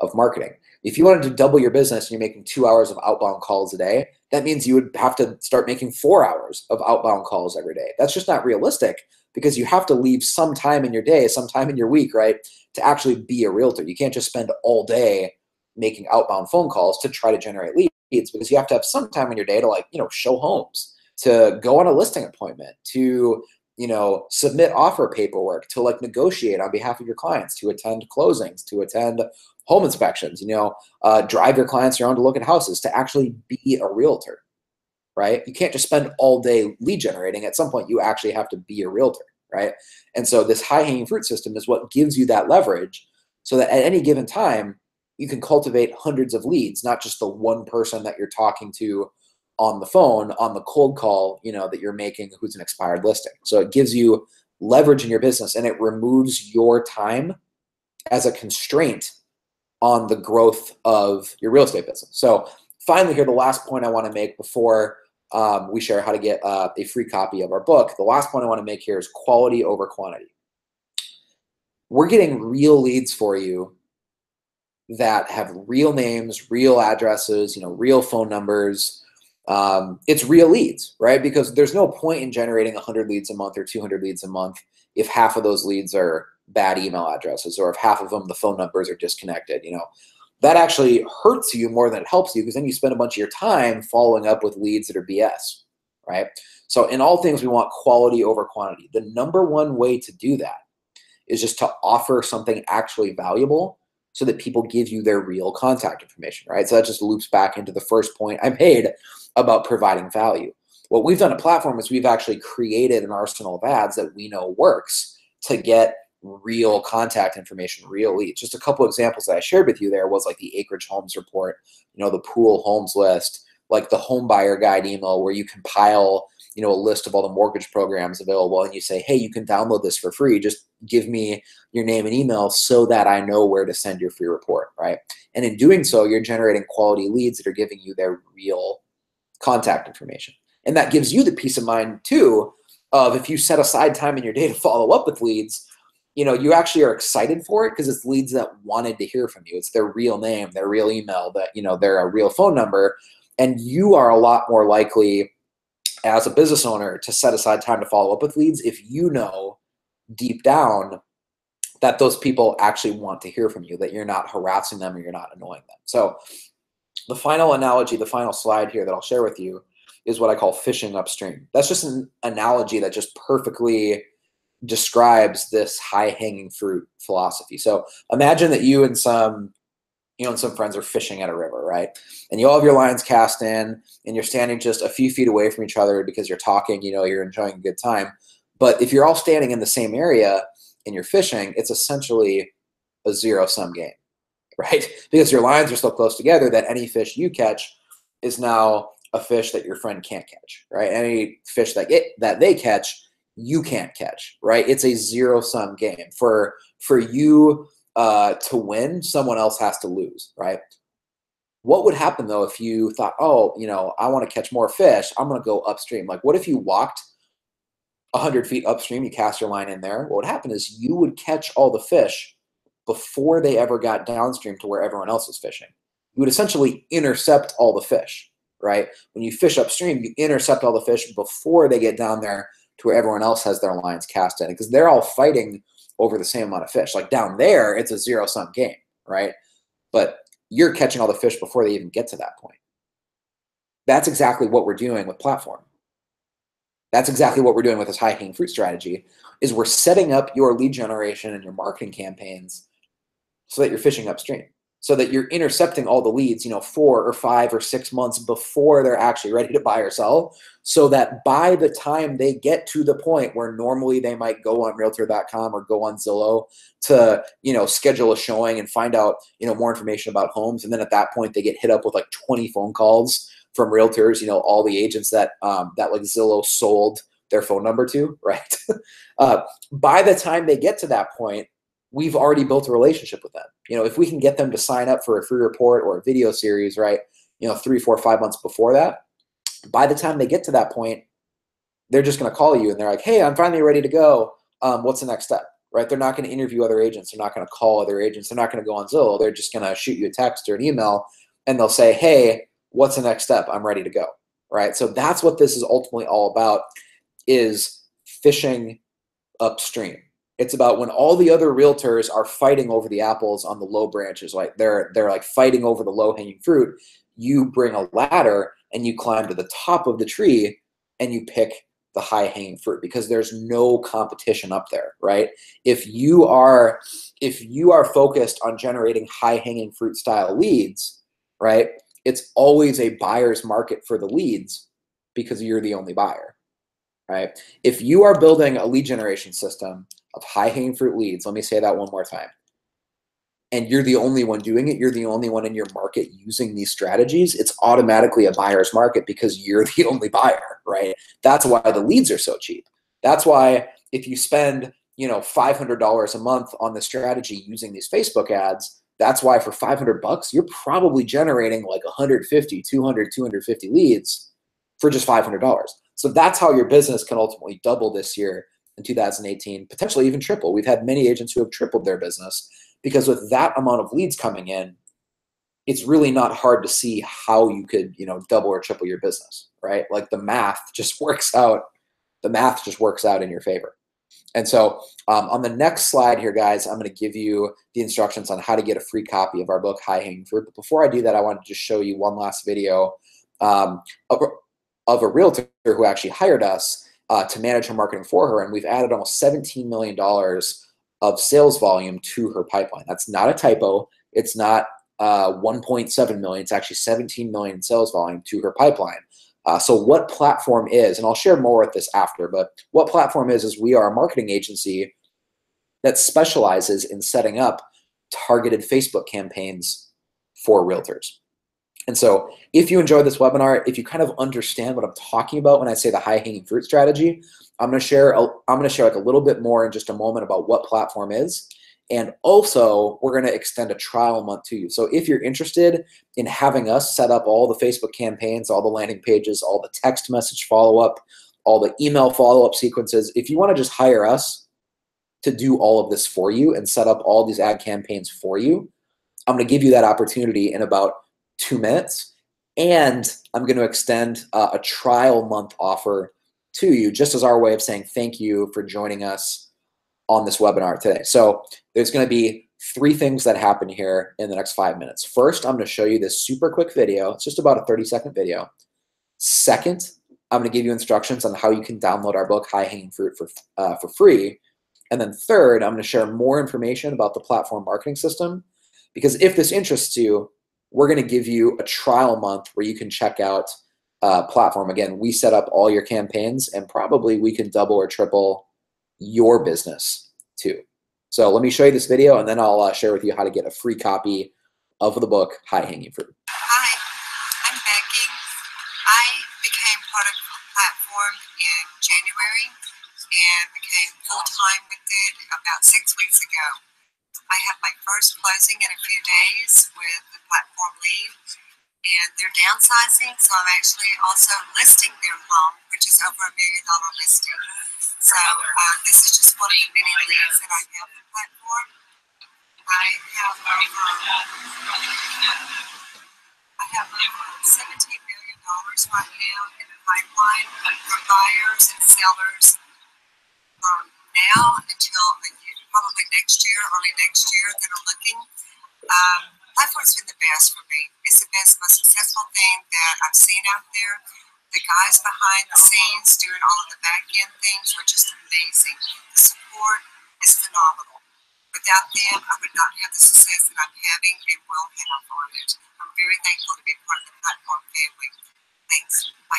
[SPEAKER 2] of marketing. If you wanted to double your business and you're making 2 hours of outbound calls a day, that means you would have to start making 4 hours of outbound calls every day. That's just not realistic, because you have to leave some time in your day, some time in your week, right, to actually be a realtor. You can't just spend all day making outbound phone calls to try to generate leads, because you have to have some time in your day to show homes, to go on a listing appointment, to submit offer paperwork, to negotiate on behalf of your clients, to attend closings, to attend home inspections, drive your clients around to look at houses, to actually be a realtor, right? You can't just spend all day lead generating. At some point, you actually have to be a realtor, right? And so this high-hanging fruit system is what gives you that leverage, so that at any given time, you can cultivate hundreds of leads, not just the one person that you're talking to on the phone, on the cold call, that you're making, who's an expired listing. So it gives you leverage in your business, and it removes your time as a constraint on the growth of your real estate business. So finally here, the last point I want to make before we share how to get a free copy of our book, the last point I want to make here is quality over quantity. We're getting real leads for you that have real names, real addresses, real phone numbers. It's real leads, right? Because there's no point in generating 100 leads a month or 200 leads a month if half of those leads are bad email addresses, or if half of them, the phone numbers are disconnected. That actually hurts you more than it helps you, because then you spend a bunch of your time following up with leads that are BS, right? So in all things, we want quality over quantity. The number one way to do that is just to offer something actually valuable, so that people give you their real contact information, right? So that just loops back into the first point I made about providing value. What we've done at Platform is we've actually created an arsenal of ads that we know works to get real contact information, real leads. Just a couple examples that I shared with you there was the Acreage Homes report, the pool homes list, the home buyer guide email, where you compile, a list of all the mortgage programs available, and you say, hey, you can download this for free. Just give me your name and email so that I know where to send your free report, right? And in doing so, you're generating quality leads that are giving you their real contact information. And that gives you the peace of mind too, of if you set aside time in your day to follow up with leads, you actually are excited for it, because it's leads that wanted to hear from you. It's their real name, their real email, that, they're a real phone number. And you are a lot more likely as a business owner to set aside time to follow up with leads if you know deep down that those people actually want to hear from you, that you're not harassing them or you're not annoying them. So the final analogy, the final slide here that I'll share with you is what I call fishing upstream. That's just an analogy that just perfectly describes this high-hanging fruit philosophy. So imagine that you and some friends are fishing at a river, right? And you all have your lines cast in, and you're standing just a few feet away from each other because you're talking, you're enjoying a good time. But if you're all standing in the same area and you're fishing, it's essentially a zero-sum game, right? Because your lines are so close together that any fish you catch is now a fish that your friend can't catch, right? Any fish that they catch, you can't catch, right? It's a zero-sum game. For you to win, someone else has to lose, right? What would happen though if you thought, oh, I want to catch more fish, I'm going to go upstream? What if you walked 100 feet upstream, you cast your line in there? What would happen is you would catch all the fish before they ever got downstream to where everyone else is fishing. You would essentially intercept all the fish, right? When you fish upstream, you intercept all the fish before they get down there to where everyone else has their lines cast in, because they're all fighting over the same amount of fish. Like down there, it's a zero-sum game, right? But you're catching all the fish before they even get to that point. That's exactly what we're doing with platform. That's exactly what we're doing with this high-hanging fruit strategy, is we're setting up your lead generation and your marketing campaigns so that you're fishing upstream, so that you're intercepting all the leads, 4 or 5 or 6 months before they're actually ready to buy or sell, so that by the time they get to the point where normally they might go on realtor.com or go on Zillow to, schedule a showing and find out, more information about homes. And then at that point, they get hit up with like 20 phone calls from realtors, all the agents that like Zillow sold their phone number to, right? By the time they get to that point, we've already built a relationship with them. If we can get them to sign up for a free report or a video series, right, 3, 4, 5 months before that, by the time they get to that point, they're just going to call you and they're like, hey, I'm finally ready to go. What's the next step, right? They're not going to interview other agents. They're not going to call other agents. They're not going to go on Zillow. They're just going to shoot you a text or an email and they'll say, hey, what's the next step? I'm ready to go, right? So that's what this is ultimately all about, is fishing upstream. It's about when all the other realtors are fighting over the apples on the low branches, like they're like fighting over the low-hanging fruit, you bring a ladder and you climb to the top of the tree and you pick the high-hanging fruit, because there's no competition up there, right? If you are focused on generating high-hanging fruit style leads, right, it's always a buyer's market for the leads because you're the only buyer, right? If you are building a lead generation system of high-hanging fruit leads, let me say that one more time, and you're the only one doing it, you're the only one in your market using these strategies, it's automatically a buyer's market because you're the only buyer, right? That's why the leads are so cheap. That's why if you spend, $500 a month on the strategy using these Facebook ads, that's why for $500, you're probably generating like 150, 200, 250 leads for just $500. So that's how your business can ultimately double this year in 2018, potentially even triple. We've had many agents who have tripled their business, because with that amount of leads coming in, it's really not hard to see how you could, double or triple your business, right? Like the math just works out. The math just works out in your favor. And so on the next slide here, guys, I'm going to give you the instructions on how to get a free copy of our book, High Hanging Fruit. But before I do that, I want to just show you one last video of a realtor who actually hired us to manage her marketing for her. And we've added almost $17 million of sales volume to her pipeline. That's not a typo. It's not 1.7 million. It's actually 17 million in sales volume to her pipeline. So what Platform is, and I'll share more with this after, but what Platform is we are a marketing agency that specializes in setting up targeted Facebook campaigns for realtors. And so if you enjoyed this webinar, if you kind of understand what I'm talking about when I say the high-hanging fruit strategy, I'm going to share like a little bit more in just a moment about what Platform is. And also, we're going to extend a trial month to you. So if you're interested in having us set up all the Facebook campaigns, all the landing pages, all the text message follow-up, all the email follow-up sequences, if you want to just hire us to do all of this for you and set up all these ad campaigns for you, I'm going to give you that opportunity in about 2 minutes. And I'm going to extend a trial month offer to you, just as our way of saying thank you for joining us on this webinar today. So there's going to be 3 things that happen here in the next 5 minutes. First, I'm going to show you this super quick video. It's just about a 30-second video. Second, I'm going to give you instructions on how you can download our book, High Hanging Fruit, for free. And then third, I'm going to share more information about the Platform marketing system, because if this interests you, we're going to give you a trial month where you can check out Platform. Again, we set up all your campaigns, and probably we can double or triple your business too. So let me show you this video, and then I'll share with you how to get a free copy of the book, High Hanging Fruit.
[SPEAKER 8] Hi, I'm Becky. I became part of Platform in January and became full-time with it about 6 weeks ago. I have my first closing in a few days with the Platform lead, and they're downsizing, so I'm actually also listing their home, which is over $1 million listing. So this is just one of the many leads that I have on Platform. I have over 17 million right now in the pipeline from buyers and sellers from now until probably next year, early next year, that are looking. Platform's been the best for me. It's the best, most successful thing that I've seen out there. The guys behind the scenes doing all of the back end things were just amazing. The support is phenomenal. Without them, I would not have the success that I'm having and will have on it. I'm very thankful to be part of the platform family. Thanks. Bye.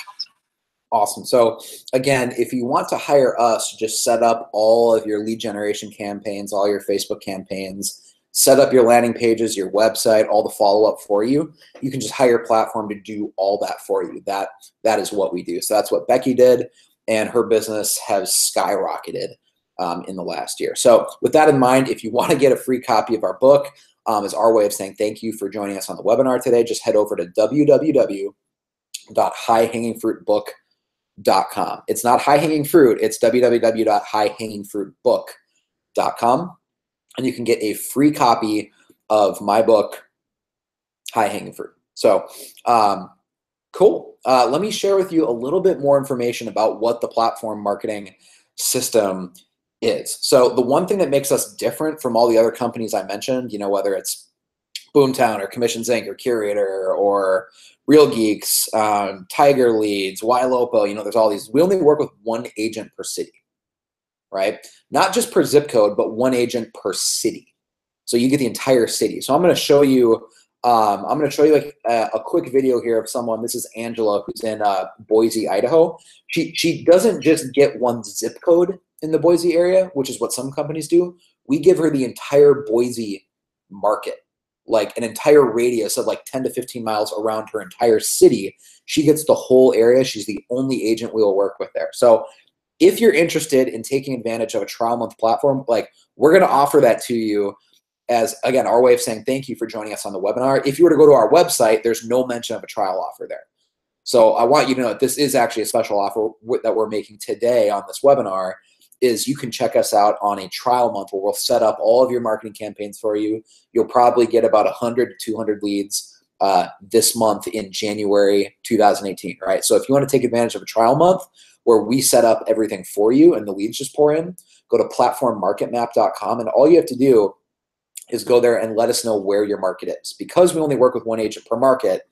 [SPEAKER 2] Awesome. So again, if you want to hire us, just set up all of your lead generation campaigns, all your Facebook campaigns, set up your landing pages, your website, all the follow-up for you. You can just hire a platform to do all that for you. That is what we do. So that's what Becky did, and her business has skyrocketed in the last year. So with that in mind, if you want to get a free copy of our book, as our way of saying thank you for joining us on the webinar today, just head over to www.highhangingfruitbook.com. It's not high hanging fruit, it's www.highhangingfruitbook.com, and you can get a free copy of my book, High Hanging Fruit. So cool. Let me share with you a little bit more information about what the platform marketing system is. So the one thing that makes us different from all the other companies I mentioned, whether it's Boomtown or Commissions Inc. or Curator or Real Geeks, Tiger Leads, Ylopo, there's all these. We only work with one agent per city, right? Not just per zip code, but one agent per city. So you get the entire city. So I'm going to show you, like a quick video here of someone. This is Angela, who's in Boise, Idaho. She doesn't just get one zip code in the Boise area, which is what some companies do. We give her the entire Boise market, like an entire radius of like 10 to 15 miles around her entire city. She gets the whole area. She's the only agent we will work with there. So if you're interested in taking advantage of a trial month platform, like we're going to offer that to you as, again, our way of saying thank you for joining us on the webinar. If you were to go to our website, there's no mention of a trial offer there. So I want you to know that this is actually a special offer that we're making today on this webinar. Is you can check us out on a trial month where we'll set up all of your marketing campaigns for you. You'll probably get about 100 to 200 leads this month in January 2018, right? So if you want to take advantage of a trial month where we set up everything for you and the leads just pour in, go to platformmarketmap.com, and all you have to do is go there and let us know where your market is. Because we only work with one agent per market,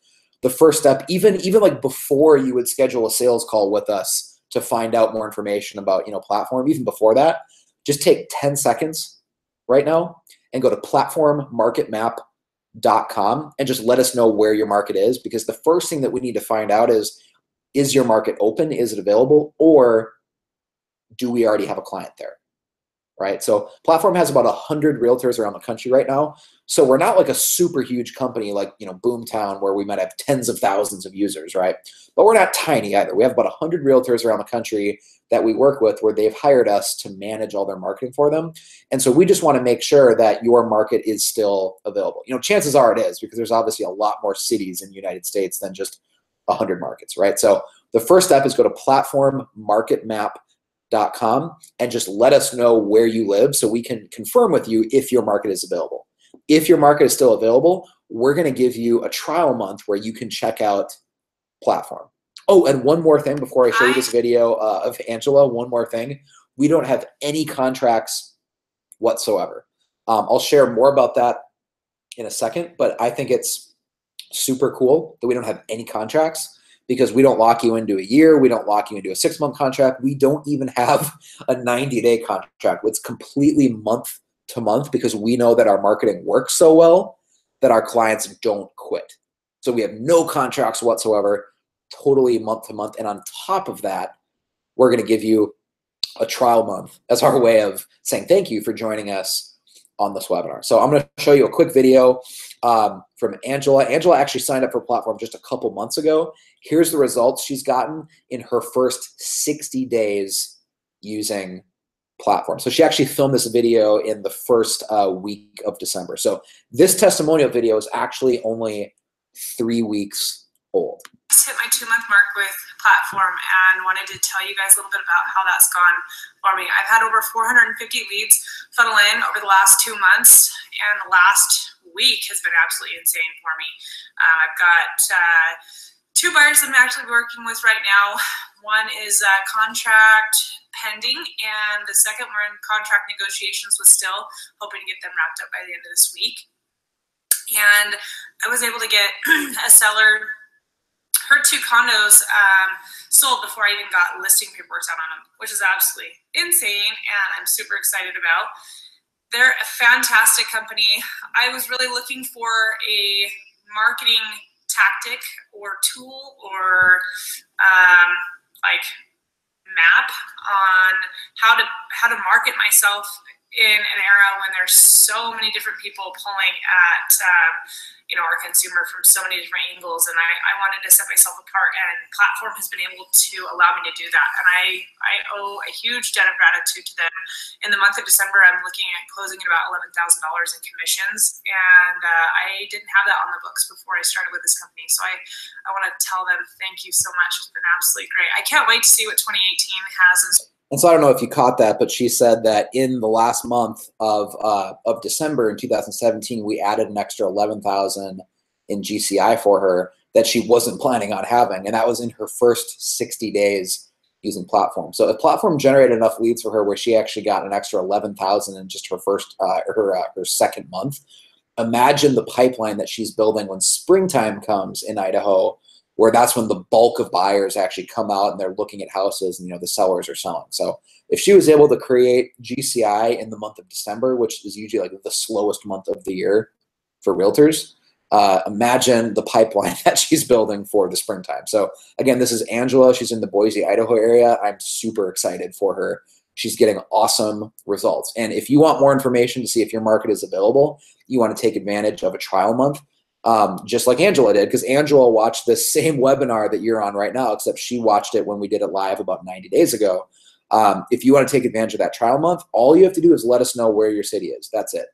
[SPEAKER 2] the first step, even like before you would schedule a sales call with us to find out more information about, platform, even before that, just take 10 seconds right now and go to platformmarketmap.com and just let us know where your market is, because the first thing that we need to find out is your market open? Is it available? Or do we already have a client there? Right? So Platform has about 100 realtors around the country right now. So we're not like a super huge company like, Boomtown, where we might have tens of thousands of users, right? But we're not tiny either. We have about 100 realtors around the country that we work with where they've hired us to manage all their marketing for them. And so we just want to make sure that your market is still available. Chances are it is, because there's obviously a lot more cities in the United States than just 100 markets, right? So the first step is go to platformmarketmap.com and just let us know where you live so we can confirm with you if your market is available. If your market is still available, we're going to give you a trial month where you can check out Platform. Oh, and one more thing before I show you this video of Angela, one more thing. We don't have any contracts whatsoever. I'll share more about that in a second, but I think it's super cool that we don't have any contracts, because we don't lock you into a year. We don't lock you into a 6-month contract. We don't even have a 90-day contract. It's completely month to month, because we know that our marketing works so well that our clients don't quit. So we have no contracts whatsoever, totally month to month. And on top of that, we're going to give you a trial month as our way of saying thank you for joining us on this webinar. So I'm going to show you a quick video from Angela. Angela actually signed up for Platform just a couple months ago. Here's the results she's gotten in her first 60 days using Platform. So she actually filmed this video in the first week of December. So this testimonial video is actually only 3 weeks old.
[SPEAKER 9] Just hit my 2-month mark with Platform and wanted to tell you guys a little bit about how that's gone for me. I've had over 450 leads funnel in over the last 2 months, and the last week has been absolutely insane for me. I've got two buyers that I'm actually working with right now. One is contract pending, and the second we're in contract negotiations with still, hoping to get them wrapped up by the end of this week. And I was able to get a seller, her two condos sold before I even got listing paperwork out on them, which is absolutely insane, and I'm super excited about. They're a fantastic company. I was really looking for a marketing tactic or tool or like map on how to market myself in an era when there's so many different people pulling at our consumer from so many different angles, and I wanted to set myself apart, and Platform has been able to allow me to do that, and I owe a huge debt of gratitude to them. In the month of December, I'm looking at closing at about $11,000 in commissions, and I didn't have that on the books before I started with this company, so I want to tell them thank you so much. It's been absolutely great. I can't wait to see what 2018 has in store.
[SPEAKER 2] And so I don't know if you caught that, but she said that in the last month of December in 2017, we added an extra 11,000 in GCI for her that she wasn't planning on having, and that was in her first 60 days using Platform. So if Platform generated enough leads for her where she actually got an extra 11,000 in just her first her second month, imagine the pipeline that she's building when springtime comes in Idaho, where that's when the bulk of buyers actually come out and they're looking at houses and, the sellers are selling. So if she was able to create GCI in the month of December, which is usually like the slowest month of the year for realtors, imagine the pipeline that she's building for the springtime. So again, this is Angela. She's in the Boise, Idaho area. I'm super excited for her. She's getting awesome results. And if you want more information to see if your market is available, you want to take advantage of a trial month, just like Angela did, because Angela watched this same webinar that you're on right now, except she watched it when we did it live about 90 days ago. If you want to take advantage of that trial month, all you have to do is let us know where your city is. That's it.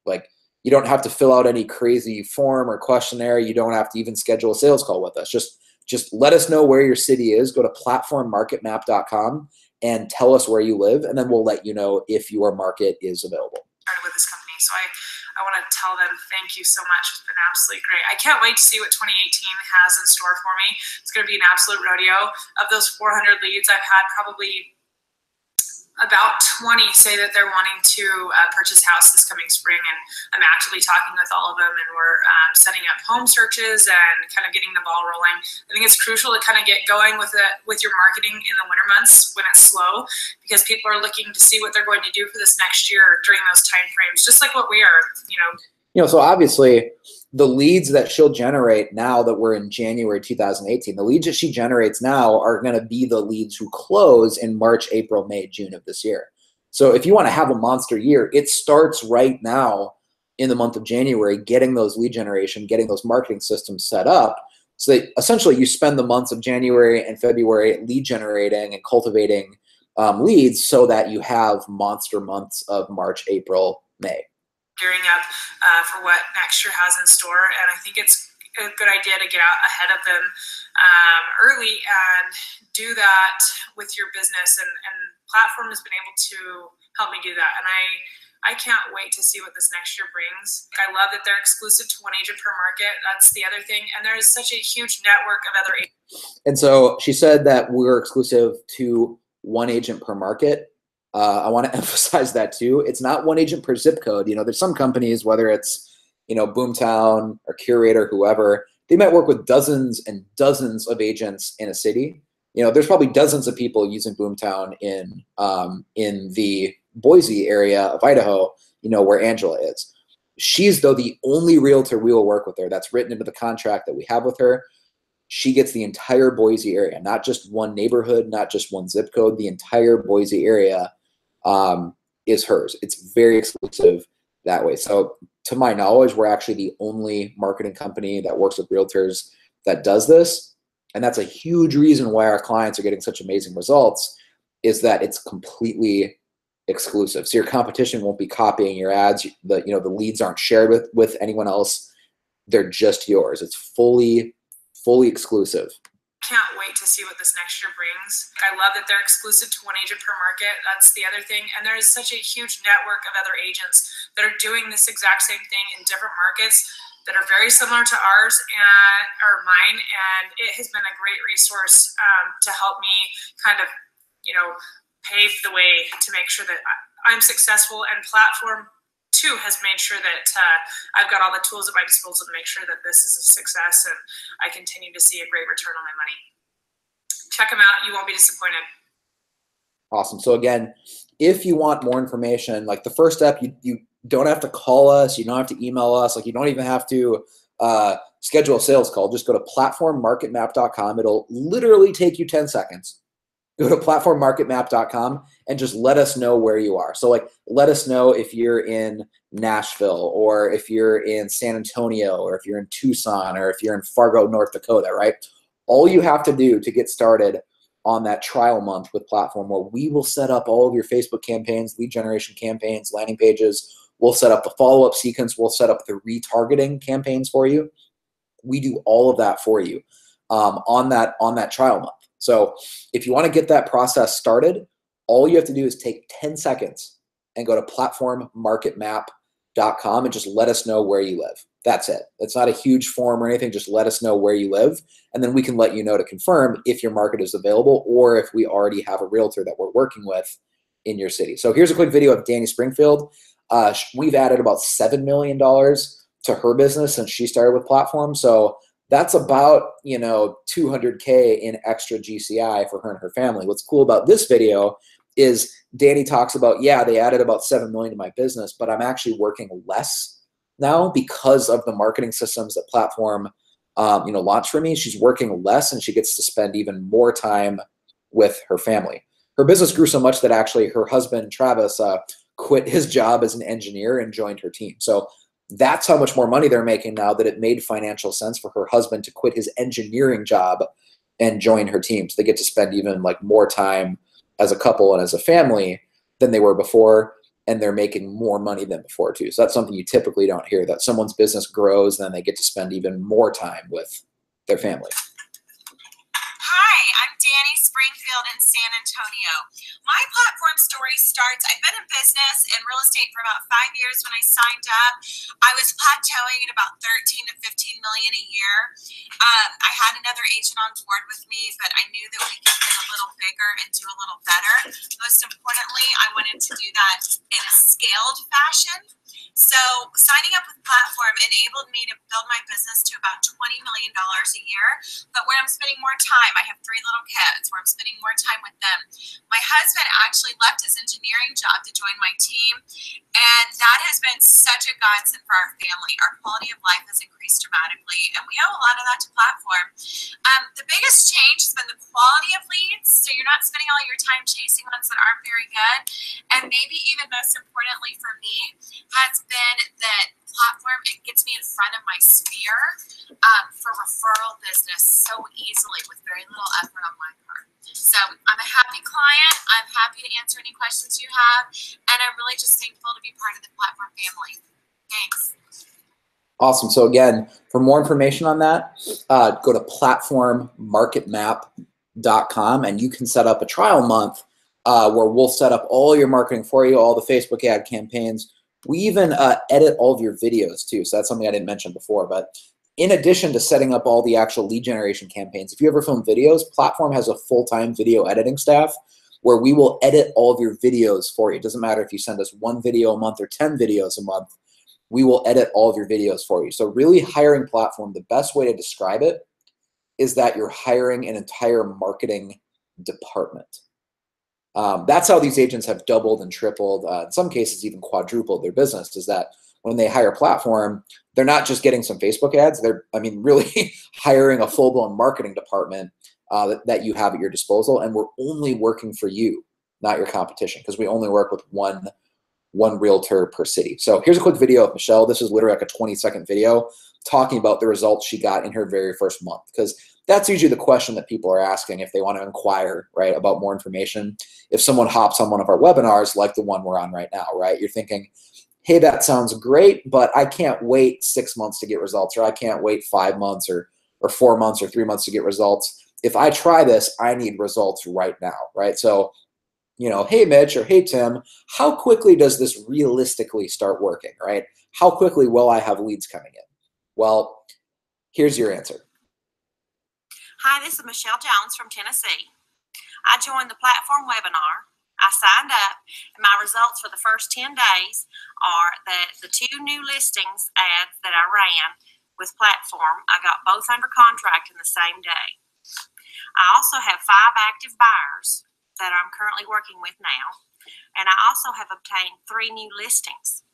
[SPEAKER 2] Like, you don't have to fill out any crazy form or questionnaire. You don't have to even schedule a sales call with us. Just let us know where your city is. Go to platformmarketmap.com and tell us where you live, and then we'll let you know if your market is available.
[SPEAKER 9] With this company, so I want to tell them thank you so much. It's been absolutely great. I can't wait to see what 2018 has in store for me. It's going to be an absolute rodeo. Of those 400 leads, I've had probably about 20 say that they're wanting to purchase a house this coming spring, and I'm actively talking with all of them, and we're setting up home searches and kind of getting the ball rolling. I think it's crucial to kind of get going with your marketing in the winter months when it's slow, because people are looking to see what they're going to do for this next year during those time frames, just like what we are,
[SPEAKER 2] So obviously the leads that she'll generate now that we're in January 2018, the leads that she generates now are going to be the leads who close in March, April, May, June of this year. So if you want to have a monster year, it starts right now in the month of January, getting those lead generation, getting those marketing systems set up. So that essentially you spend the months of January and February lead generating and cultivating leads so that you have monster months of March, April, May.
[SPEAKER 9] Gearing up for what next year has in store, and I think it's a good idea to get out ahead of them early and do that with your business, and Platform has been able to help me do that, and I can't wait to see what this next year brings. I love that they're exclusive to one agent per market. That's the other thing, and there is such a huge network of other agents.
[SPEAKER 2] And so she said that we're exclusive to one agent per market. I want to emphasize that too. It's not one agent per zip code. There's some companies, whether it's, Boomtown or Curator, whoever, they might work with dozens and dozens of agents in a city. There's probably dozens of people using Boomtown in the Boise area of Idaho, where Angela is. She's, though, the only realtor we will work with her. That's written into the contract that we have with her. She gets the entire Boise area, not just one neighborhood, not just one zip code. The entire Boise area is hers. It's very exclusive that way. So to my knowledge, we're actually the only marketing company that works with realtors that does this. And that's a huge reason why our clients are getting such amazing results, is that it's completely exclusive. So your competition won't be copying your ads. The leads aren't shared with anyone else. They're just yours. It's fully exclusive.
[SPEAKER 9] Can't wait to see what this next year brings. I love that they're exclusive to one agent per market. That's the other thing. And there is such a huge network of other agents that are doing this exact same thing in different markets that are very similar to ours or mine, and it has been a great resource to help me kind of, pave the way to make sure that I'm successful. And Platform 2 has made sure that I've got all the tools at my disposal to make sure that this is a success and I continue to see a great return on my money. Check them out. You won't be disappointed.
[SPEAKER 2] Awesome. So again, if you want more information, like the first step, you don't have to call us. You don't have to email us. Like you don't even have to schedule a sales call. Just go to platformmarketmap.com. It'll literally take you 10 seconds. Go to platformmarketmap.com and just let us know where you are. So like, let us know if you're in Nashville, or if you're in San Antonio, or if you're in Tucson, or if you're in Fargo, North Dakota, right? All you have to do to get started on that trial month with Platform, where we will set up all of your Facebook campaigns, lead generation campaigns, landing pages. We'll set up the follow-up sequence. We'll set up the retargeting campaigns for you. We do all of that for you on that trial month. So if you want to get that process started, all you have to do is take 10 seconds and go to platformmarketmap.com and just let us know where you live. That's it. It's not a huge form or anything. Just let us know where you live, and then we can let you know to confirm if your market is available or if we already have a realtor that we're working with in your city. So here's a quick video of Danny Springfield. We've added about $7 million to her business since she started with Platform. So that's about, $200K in extra GCI for her and her family. What's cool about this video is Danny talks about, yeah, they added about $7 million to my business, but I'm actually working less now because of the marketing systems that Platform, launched for me. She's working less and she gets to spend even more time with her family. Her business grew so much that actually her husband, Travis, quit his job as an engineer and joined her team. So that's how much more money they're making now that it made financial sense for her husband to quit his engineering job and join her team. So they get to spend even more time as a couple and as a family than they were before, and they're making more money than before too. So that's something you typically don't hear, that someone's business grows and then they get to spend even more time with their family.
[SPEAKER 3] Hi, I'm Danny Springfield in San Antonio. My platform story starts, I've been in business and real estate for about 5 years. When I signed up, I was plateauing at about 13 to 15 million a year. I had another agent on board with me, but I knew that we could get a little bigger and do a little better. Most importantly, I wanted to do that in a scaled fashion. So signing up with Platform enabled me to build my business to about $20 million a year, but where I'm spending more time. I have 3 little kids where I'm spending more time with them. My husband actually left his engineering job to join my team, and that has been such a godsend for our family. Our quality of life has increased dramatically, and we owe a lot of that to Platform. The biggest change has been the quality of leads, so you're not spending all your time chasing ones that aren't very good, and maybe even most importantly for me has been that Platform, it gets me in front of my sphere for referral business so easily with very little effort on my part. So I'm a happy client. I'm happy to answer any questions you have, and I'm really just thankful to be part of the Platform family. Thanks.
[SPEAKER 2] Awesome. So again, for more information on that, go to platformmarketmap.com and you can set up a trial month where we'll set up all your marketing for you, all the Facebook ad campaigns. We even edit all of your videos too. So that's something I didn't mention before. But in addition to setting up all the actual lead generation campaigns, if you ever film videos, Platform has a full-time video editing staff where we will edit all of your videos for you. It doesn't matter if you send us 1 video a month or 10 videos a month. We will edit all of your videos for you. So really hiring Platform, the best way to describe it is that you're hiring an entire marketing department. That's how these agents have doubled and tripled, in some cases even quadrupled their business, is that when they hire Platform, they're not just getting some Facebook ads. They're, really hiring a full-blown marketing department that you have at your disposal. And we're only working for you, not your competition, because we only work with one realtor per city. So here's a quick video of Michelle. This is literally like a 20-second video talking about the results she got in her very first month, because that's usually the question that people are asking if they want to inquire, right, about more information. If someone hops on one of our webinars like the one we're on right now, right, you're thinking, hey, that sounds great, but I can't wait 6 months to get results, or I can't wait 5 months or 4 months or 3 months to get results. If I try this, I need results right now, right? So, hey, Mitch, or hey, Tim, how quickly does this realistically start working, right? How quickly will I have leads coming in? Well, here's your answer.
[SPEAKER 3] Hi, this is Michelle Jones from Tennessee. I joined the platform webinar. I signed up, and my results for the first 10 days are that the 2 new listings ads that I ran with platform, I got both under contract in the same day. I also have 5 active buyers that I'm currently working with now, and I also have obtained 3 new listings.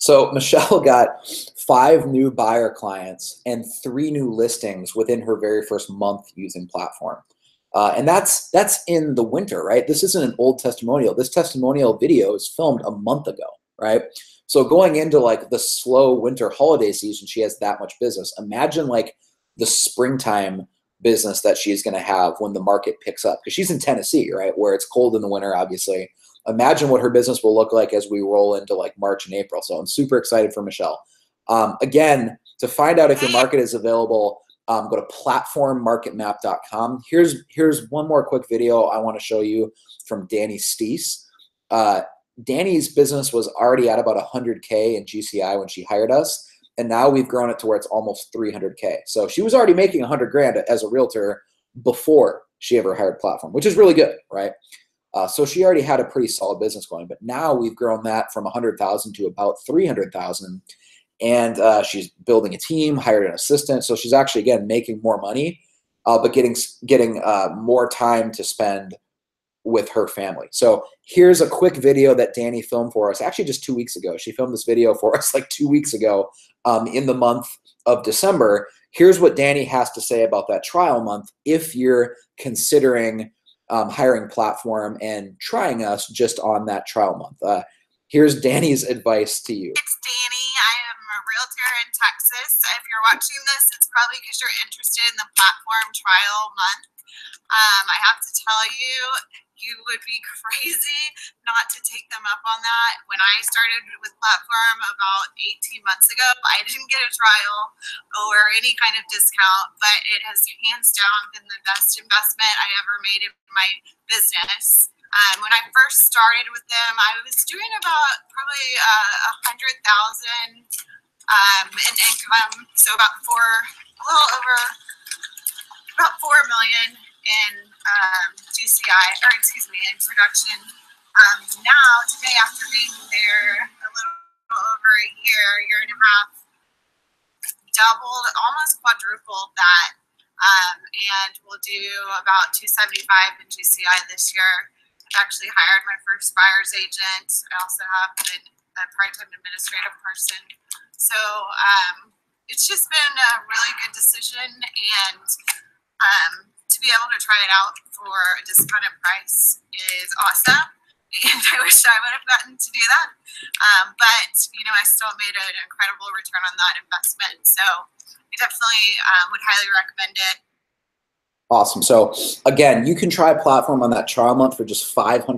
[SPEAKER 2] So Michelle got 5 new buyer clients and 3 new listings within her very first month using platform. And that's in the winter, right? This isn't an old testimonial. This testimonial video is filmed a month ago, right? So going into like the slow winter holiday season, she has that much business. Imagine like the springtime business that she's going to have when the market picks up, because she's in Tennessee, right? Where it's cold in the winter, obviously. Imagine what her business will look like as we roll into like March and April. So I'm super excited for Michelle. Again, to find out if your market is available, go to platformmarketmap.com. Here's one more quick video I want to show you from Danny Steese. Danny's business was already at about 100K in GCI when she hired us, and now we've grown it to where it's almost 300K. So she was already making 100 grand as a realtor before she ever hired Platform, which is really good, right? So she already had a pretty solid business going, but now we've grown that from 100,000 to about 300,000. And she's building a team, hired an assistant. So she's actually, again, making more money, but getting more time to spend with her family. So here's a quick video that Danny filmed for us, actually just 2 weeks ago. She filmed this video for us like 2 weeks ago in the month of December. Here's what Danny has to say about that trial month if you're considering hiring Platform and trying us just on that trial month. Here's Danny's advice to you.
[SPEAKER 10] It's Danny. I am a realtor in Texas. If you're watching this, it's probably because you're interested in the Platform trial month. I have to tell you, you would be crazy not to take them up on that. When I started with Platform about 18 months ago, I didn't get a trial or any kind of discount, but it has hands down been the best investment I ever made in my business. When I first started with them, I was doing about probably 100,000 in income, so about $4 million in GCI, or excuse me, in production. Now, today, after being there a little over a year and a half, doubled, almost quadrupled that, and we'll do about 275 in GCI this year. I've actually hired my first buyer's agent. I also have a part-time administrative person. So it's just been a really good decision, and to be able to try it out for a discounted price is awesome. And I wish I would have gotten to do that. But, you know, I still made an incredible return on that investment. So I definitely would highly recommend it.
[SPEAKER 2] Awesome. So again, you can try Platform on that trial month for just $500.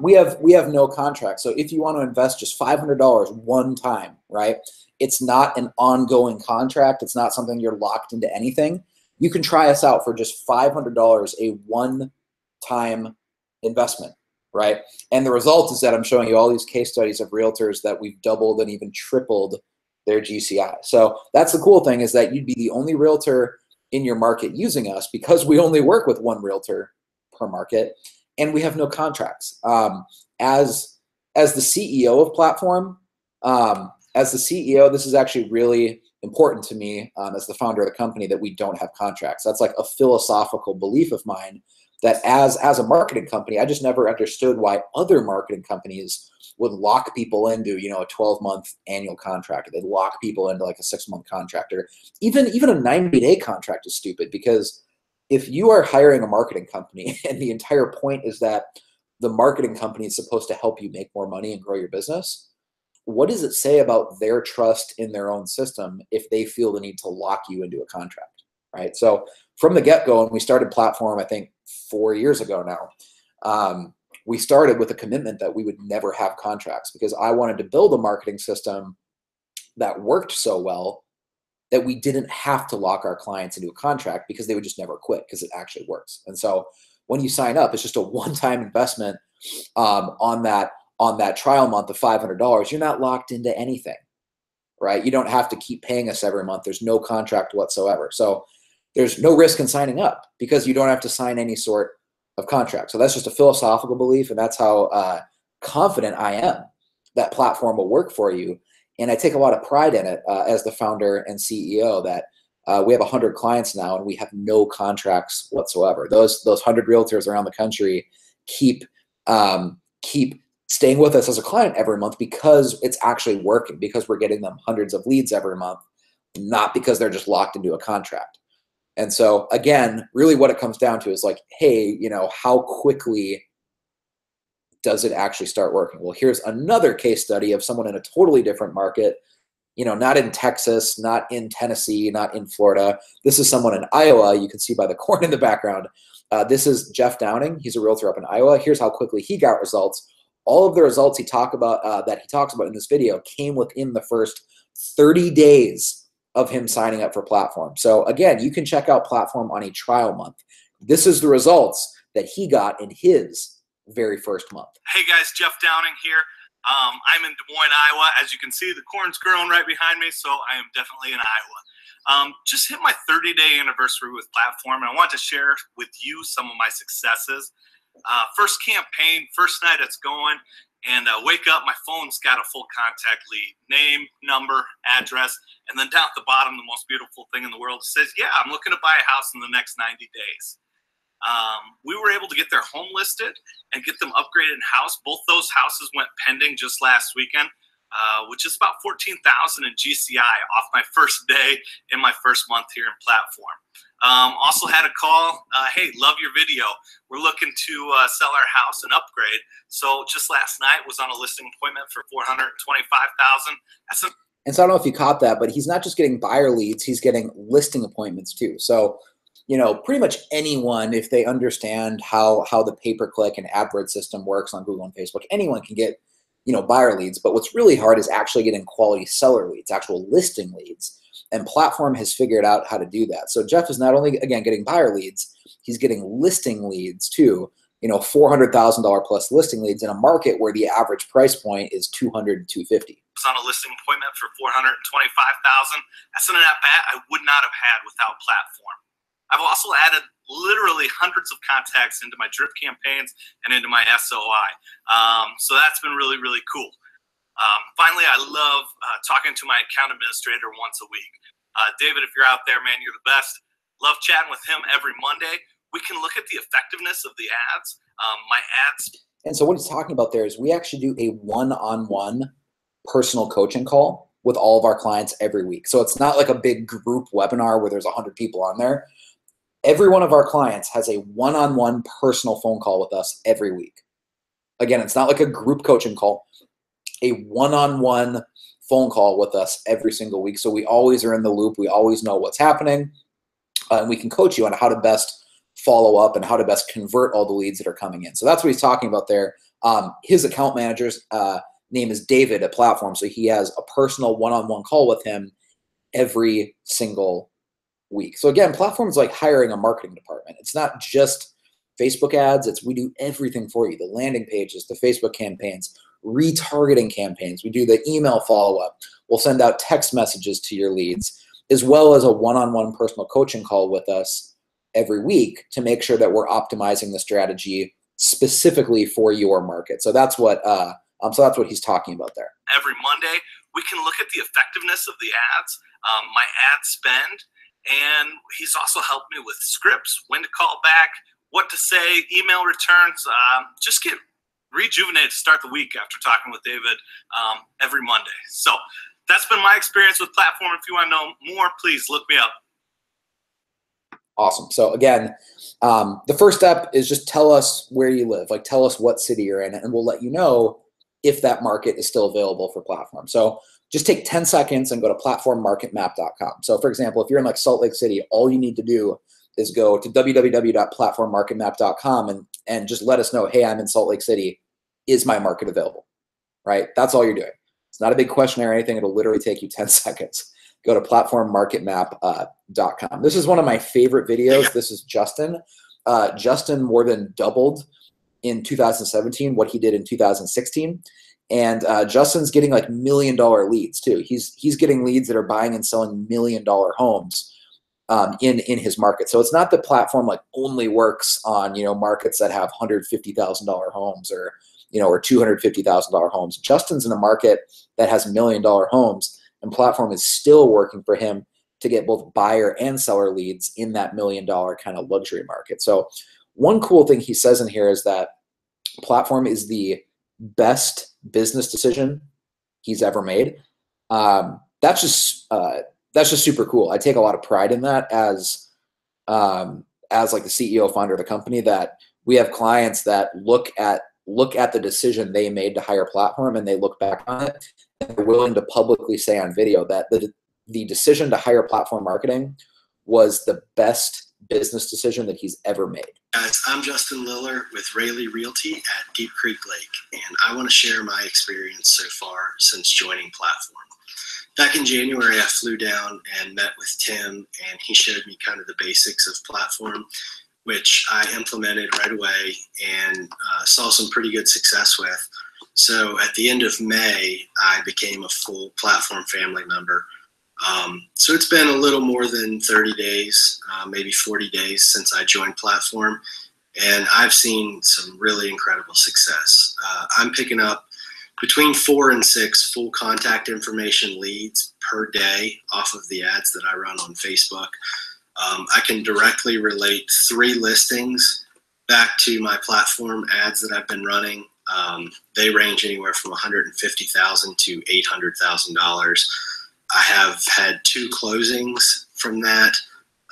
[SPEAKER 2] We have no contract. So if you want to invest just $500 one time, right? It's not an ongoing contract. It's not something you're locked into anything. You can try us out for just $500, a one-time investment, right? And the result is that I'm showing you all these case studies of realtors that we've doubled and even tripled their GCI. So that's the cool thing, is that you'd be the only realtor in your market using us, because we only work with one realtor per market, and we have no contracts. As the CEO of Platform, this is actually really important to me as the founder of the company, that we don't have contracts. That's like a philosophical belief of mine, that as a marketing company, I just never understood why other marketing companies would lock people into, you know, a 12-month annual contract. They'd lock people into like a 6-month contract, or even a 90-day contract is stupid, because if you are hiring a marketing company and the entire point is that the marketing company is supposed to help you make more money and grow your business, what does it say about their trust in their own system if they feel the need to lock you into a contract, right? So from the get-go, and we started Platform, I think 4 years ago now, we started with a commitment that we would never have contracts, because I wanted to build a marketing system that worked so well that we didn't have to lock our clients into a contract, because they would just never quit, because it actually works. And so when you sign up, it's just a one-time investment on that trial month of $500. You're not locked into anything. right? You don't have to keep paying us every month. There's no contract whatsoever. So there's no risk in signing up because you don't have to sign any sort of contract. So that's just a philosophical belief, and that's how confident I am that platform will work for you. And I take a lot of pride in it as the founder and CEO that we have 100 clients now and we have no contracts whatsoever. Those 100 realtors around the country keep staying with us as a client every month because it's actually working, because we're getting them hundreds of leads every month, not because they're just locked into a contract. And so again, really what it comes down to is like, hey, you know, how quickly does it actually start working? Well, here's another case study of someone in a totally different market, you know, not in Texas, not in Tennessee, not in Florida. This is someone in Iowa. You can see by the corn in the background. This is Jeff Downing. He's a realtor up in Iowa. Here's how quickly he got results. All of the results he talks about in this video came within the first 30 days of him signing up for Platform. So again, you can check out Platform on a trial month. This is the results that he got in his very first month.
[SPEAKER 11] Hey guys, Jeff Downing here. I'm in Des Moines, Iowa. As you can see, the corn's growing right behind me, so I am definitely in Iowa. Just hit my 30-day anniversary with Platform, and I want to share with you some of my successes. First campaign, first night it's going, and wake up, my phone's got a full contact lead, name, number, address, and then down at the bottom, the most beautiful thing in the world, says, yeah, I'm looking to buy a house in the next 90 days. We were able to get their home listed and get them upgraded in house. Both those houses went pending just last weekend, which is about $14,000 in GCI off my first day in my first month here in Platform. Also had a call, hey, love your video. We're looking to sell our house and upgrade. So just last night was on a listing appointment for $425,000.
[SPEAKER 2] And so I don't know if you caught that, but he's not just getting buyer leads, he's getting listing appointments too. So, you know, pretty much anyone, if they understand how the pay-per-click and AdWords system works on Google and Facebook, anyone can get, you know, buyer leads. But what's really hard is actually getting quality seller leads, actual listing leads. And Platform has figured out how to do that. So Jeff is not only, again, getting buyer leads, he's getting listing leads too, you know, $400,000 plus listing leads in a market where the average price point is $200 to $250.
[SPEAKER 11] On a listing appointment for $425,000. That's an at-bat I would not have had without Platform. I've also added literally hundreds of contacts into my drip campaigns and into my SOI. So that's been really, really cool. Finally, I love talking to my account administrator once a week. David, if you're out there, man, you're the best. Love chatting with him every Monday. We can look at the effectiveness of the ads. My ads.
[SPEAKER 2] And so what he's talking about there is we actually do a one-on-one personal coaching call with all of our clients every week. So it's not like a big group webinar where there's 100 people on there. Every one of our clients has a one-on-one personal phone call with us every week. Again, it's not like a group coaching call, a one-on-one phone call with us every single week. So we always are in the loop. We always know what's happening. And we can coach you on how to best follow up and how to best convert all the leads that are coming in. So that's what he's talking about there. His account manager's name is David at Platform. So he has a personal one-on-one call with him every single week. So again, Platform is like hiring a marketing department. It's not just Facebook ads. We do everything for you. The landing pages, the Facebook campaigns, retargeting campaigns. We do the email follow-up. We'll send out text messages to your leads, as well as a one-on-one personal coaching call with us every week to make sure that we're optimizing the strategy specifically for your market. So that's what he's talking about there.
[SPEAKER 11] Every Monday, we can look at the effectiveness of the ads, my ad spend, and he's also helped me with scripts, when to call back, what to say, email returns. Just get rejuvenated to start the week after talking with David every Monday. So that's been my experience with Platform. If you want to know more, please look me up.
[SPEAKER 2] Awesome. So again, the first step is just tell us where you live. Like tell us what city you're in, and we'll let you know if that market is still available for Platform. So just take 10 seconds and go to platformmarketmap.com. So for example, if you're in like Salt Lake City, all you need to do is go to www.platformmarketmap.com and just let us know, hey, I'm in Salt Lake City. Is my market available? Right? That's all you're doing. It's not a big questionnaire or anything. It'll literally take you 10 seconds. Go to platformmarketmap.com. This is one of my favorite videos. This is Justin. Justin more than doubled in 2017 what he did in 2016. And Justin's getting like $1 million leads too. He's getting leads that are buying and selling $1 million homes in his market. So it's not the platform like only works on, you know, markets that have $150,000 homes or, you know, or $250,000 homes. Justin's in a market that has $1 million homes, and platform is still working for him to get both buyer and seller leads in that $1 million kind of luxury market. So one cool thing he says in here is that platform is the best business decision he's ever made. That's just super cool. I take a lot of pride in that as like the CEO founder of the company, that we have clients that look at the decision they made to hire platform, and they look back on it and they're willing to publicly say on video that the decision to hire platform marketing was the best business decision that he's ever made.
[SPEAKER 12] Guys, I'm Justin Liller with Rayleigh Realty at Deep Creek Lake, and I want to share my experience so far since joining Platform. Back in January, I flew down and met with Tim, and he showed me kind of the basics of Platform, which I implemented right away and saw some pretty good success with. So at the end of May, I became a full Platform family member. So it's been a little more than 30 days, maybe 40 days since I joined Platform, and I've seen some really incredible success. I'm picking up between 4 and 6 full contact information leads per day off of the ads that I run on Facebook. I can directly relate 3 listings back to my Platform ads that I've been running. They range anywhere from $150,000 to $800,000. I have had 2 closings from that,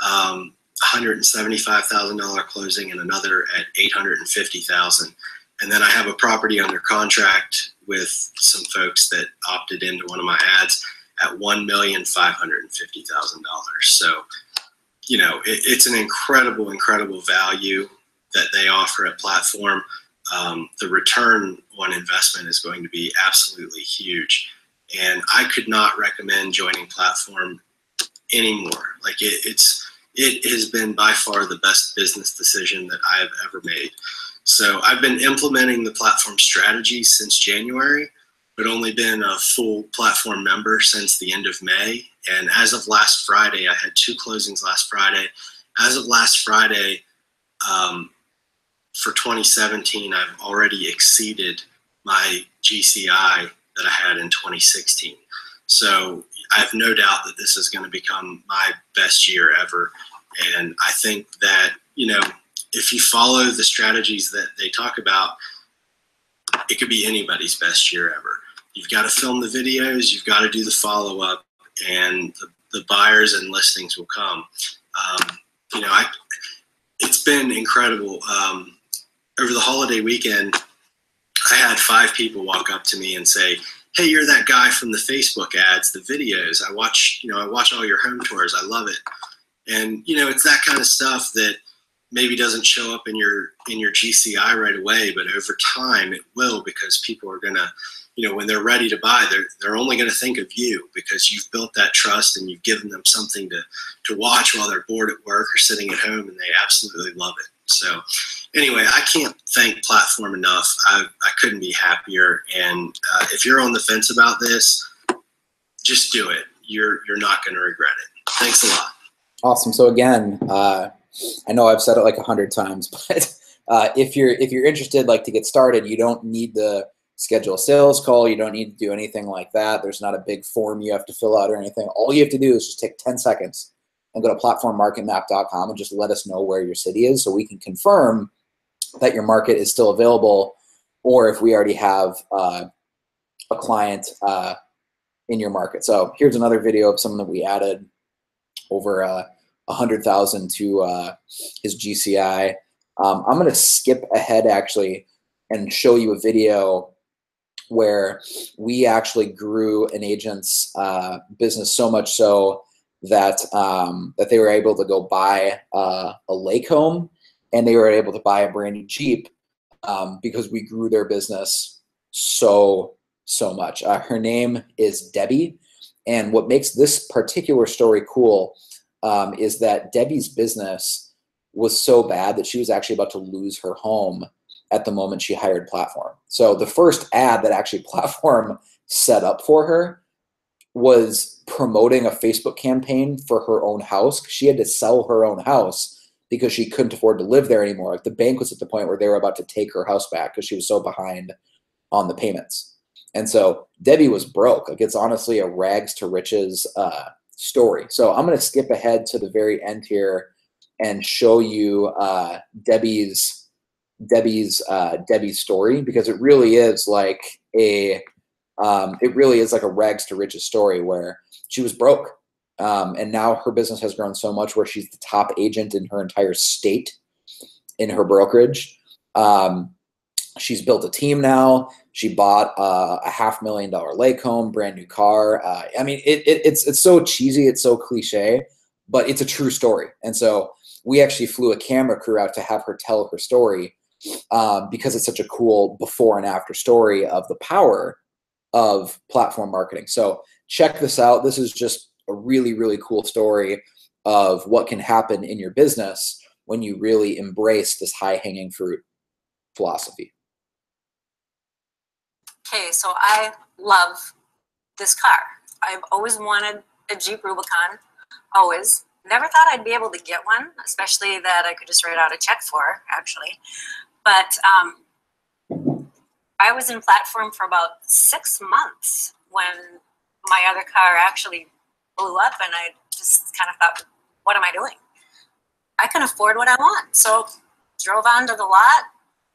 [SPEAKER 12] $175,000 closing and another at $850,000. And then I have a property under contract with some folks that opted into one of my ads at $1,550,000. So, you know, it's an incredible, incredible value that they offer at Platform. The return on investment is going to be absolutely huge. And I could not recommend joining Platform anymore. Like it has been by far the best business decision that I have ever made. So I've been implementing the Platform strategy since January, but only been a full Platform member since the end of May. And as of last Friday, I had 2 closings last Friday. As of last Friday, for 2017, I've already exceeded my GCI that I had in 2016. So I have no doubt that this is going to become my best year ever. And I think that, you know, if you follow the strategies that they talk about, it could be anybody's best year ever. You've got to film the videos, you've got to do the follow-up, and the buyers and listings will come. You know, it's been incredible. Over the holiday weekend, I had 5 people walk up to me and say, "Hey, you're that guy from the Facebook ads, the videos. I watch all your home tours. I love it." And, you know, it's that kind of stuff that maybe doesn't show up in your GCI right away, but over time it will, because people are gonna, you know, when they're ready to buy, they're only gonna think of you because you've built that trust and you've given them something to watch while they're bored at work or sitting at home, and they absolutely love it. So anyway, I can't thank Platform enough. I couldn't be happier. And if you're on the fence about this, just do it. You're not going to regret it. Thanks a lot.
[SPEAKER 2] Awesome. So again, I know I've said it like 100 times, but if you're interested, like to get started, you don't need to schedule a sales call. You don't need to do anything like that. There's not a big form you have to fill out or anything. All you have to do is just take 10 seconds and go to platformmarketmap.com and just let us know where your city is, so we can confirm that your market is still available, or if we already have a client in your market. So here's another video of someone that we added over 100,000 to his GCI. I'm going to skip ahead actually and show you a video where we actually grew an agent's business so much so that that they were able to go buy a lake home, and they were able to buy a brand new Jeep because we grew their business so much. Her name is Debbie, and what makes this particular story cool is that Debbie's business was so bad that she was actually about to lose her home at the moment she hired Platform. So the first ad that actually Platform set up for her was promoting a Facebook campaign for her own house. She had to sell her own house because she couldn't afford to live there anymore. Like the bank was at the point where they were about to take her house back because she was so behind on the payments. And so Debbie was broke. Like it's honestly a rags to riches story. So I'm going to skip ahead to the very end here and show you Debbie's story, because it really is like a rags to riches story where she was broke. And now her business has grown so much where she's the top agent in her entire state in her brokerage. She's built a team now. She bought a $500,000 lake home, brand new car. I mean, it's so cheesy, it's so cliche, but it's a true story. And so we actually flew a camera crew out to have her tell her story because it's such a cool before and after story of the power of platform marketing. So check this out. This is just a really, really cool story of what can happen in your business when you really embrace this high-hanging fruit philosophy.
[SPEAKER 13] Okay, so I love this car. I've always wanted a Jeep Rubicon, always. Never thought I'd be able to get one, especially that I could just write out a check for, actually. But I was in Platform for about 6 months when my other car actually blew up, and I just kind of thought, what am I doing? I can afford what I want. So drove onto the lot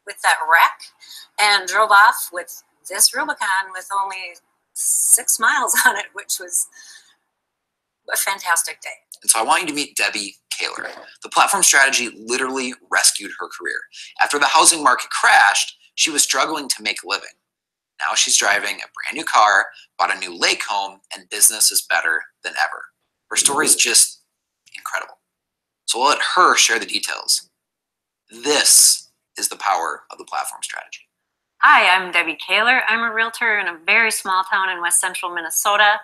[SPEAKER 13] with that wreck and drove off with this Rubicon with only 6 miles on it, which was a fantastic day.
[SPEAKER 14] And so I want you to meet Debbie Kaler. The platform strategy literally rescued her career. After the housing market crashed, she was struggling to make a living. Now she's driving a brand new car, bought a new lake home, and business is better than ever. Her story is just incredible. So we'll let her share the details. This is the power of the platform strategy.
[SPEAKER 13] Hi, I'm Debbie Kaler. I'm a realtor in a very small town in west central Minnesota.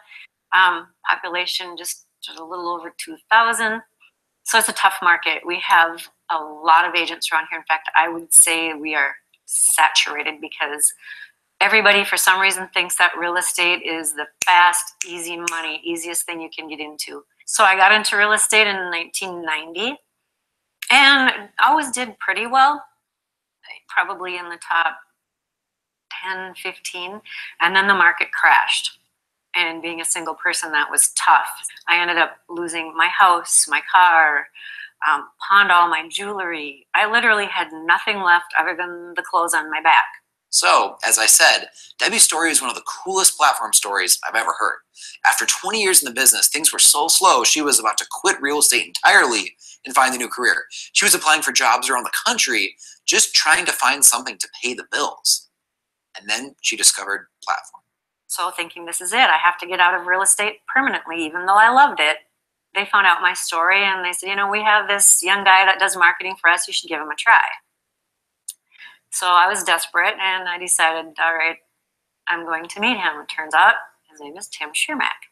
[SPEAKER 13] Population just a little over 2,000. So it's a tough market. We have a lot of agents around here. In fact, I would say we are saturated because everybody for some reason thinks that real estate is the fast, easy money, easiest thing you can get into. So I got into real estate in 1990 and always did pretty well, probably in the top 10, 15, and then the market crashed. And being a single person, that was tough. I ended up losing my house, my car, pawned all my jewelry. I literally had nothing left other than the clothes on my back.
[SPEAKER 14] So, as I said, Debbie's story is one of the coolest platform stories I've ever heard. After 20 years in the business, things were so slow, she was about to quit real estate entirely and find a new career. She was applying for jobs around the country, just trying to find something to pay the bills. And then she discovered platform.
[SPEAKER 13] So thinking this is it, I have to get out of real estate permanently, even though I loved it. They found out my story and they said, you know, we have this young guy that does marketing for us, you should give him a try. So I was desperate and I decided, all right, I'm going to meet him. It turns out his name is Tim Schermack.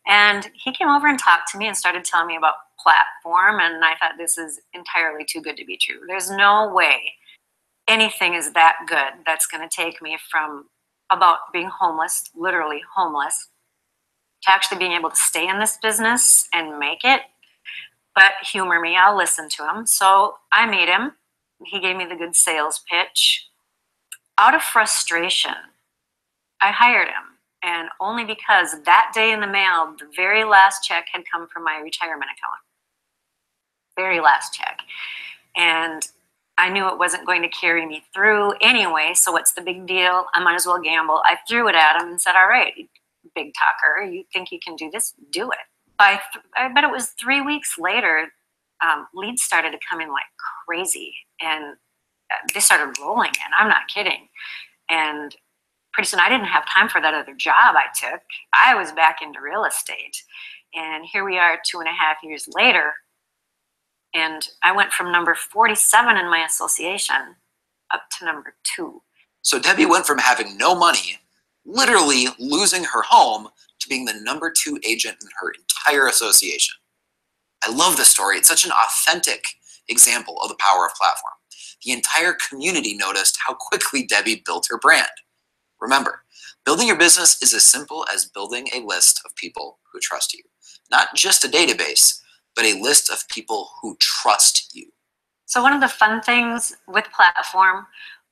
[SPEAKER 13] And he came over and talked to me and started telling me about platform, and I thought this is entirely too good to be true. There's no way anything is that good that's going to take me from about being homeless, literally homeless, to actually being able to stay in this business and make it. But humor me, I'll listen to him. So I made him. He gave me the good sales pitch. Out of frustration, I hired him. And only because that day in the mail, the very last check had come from my retirement account. Very last check. And I knew it wasn't going to carry me through anyway, so what's the big deal? I might as well gamble. I threw it at him and said, all right, big talker, you think you can do this? Do it. I bet it was 3 weeks later, leads started to come in like crazy, and they started rolling in. I'm not kidding. And pretty soon I didn't have time for that other job I took. I was back into real estate. And here we are 2.5 years later. And I went from number 47 in my association up to number 2.
[SPEAKER 14] So Debbie went from having no money, literally losing her home, to being the number 2 agent in her entire association. I love this story. It's such an authentic example of the power of platform. The entire community noticed how quickly Debbie built her brand. Remember, building your business is as simple as building a list of people who trust you. Not just a database, but a list of people who trust you.
[SPEAKER 13] So one of the fun things with Platform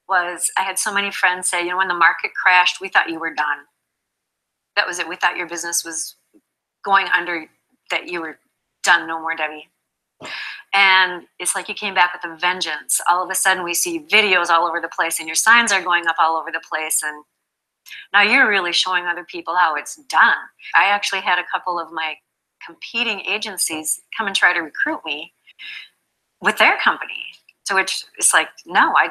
[SPEAKER 13] was I had so many friends say, you know, when the market crashed, we thought you were done. That was it. We thought your business was going under, that you were done, no more Debbie. And it's like you came back with a vengeance. All of a sudden we see videos all over the place and your signs are going up all over the place. And now you're really showing other people how it's done. I actually had a couple of my competing agencies come and try to recruit me with their company. To which it's like, no, I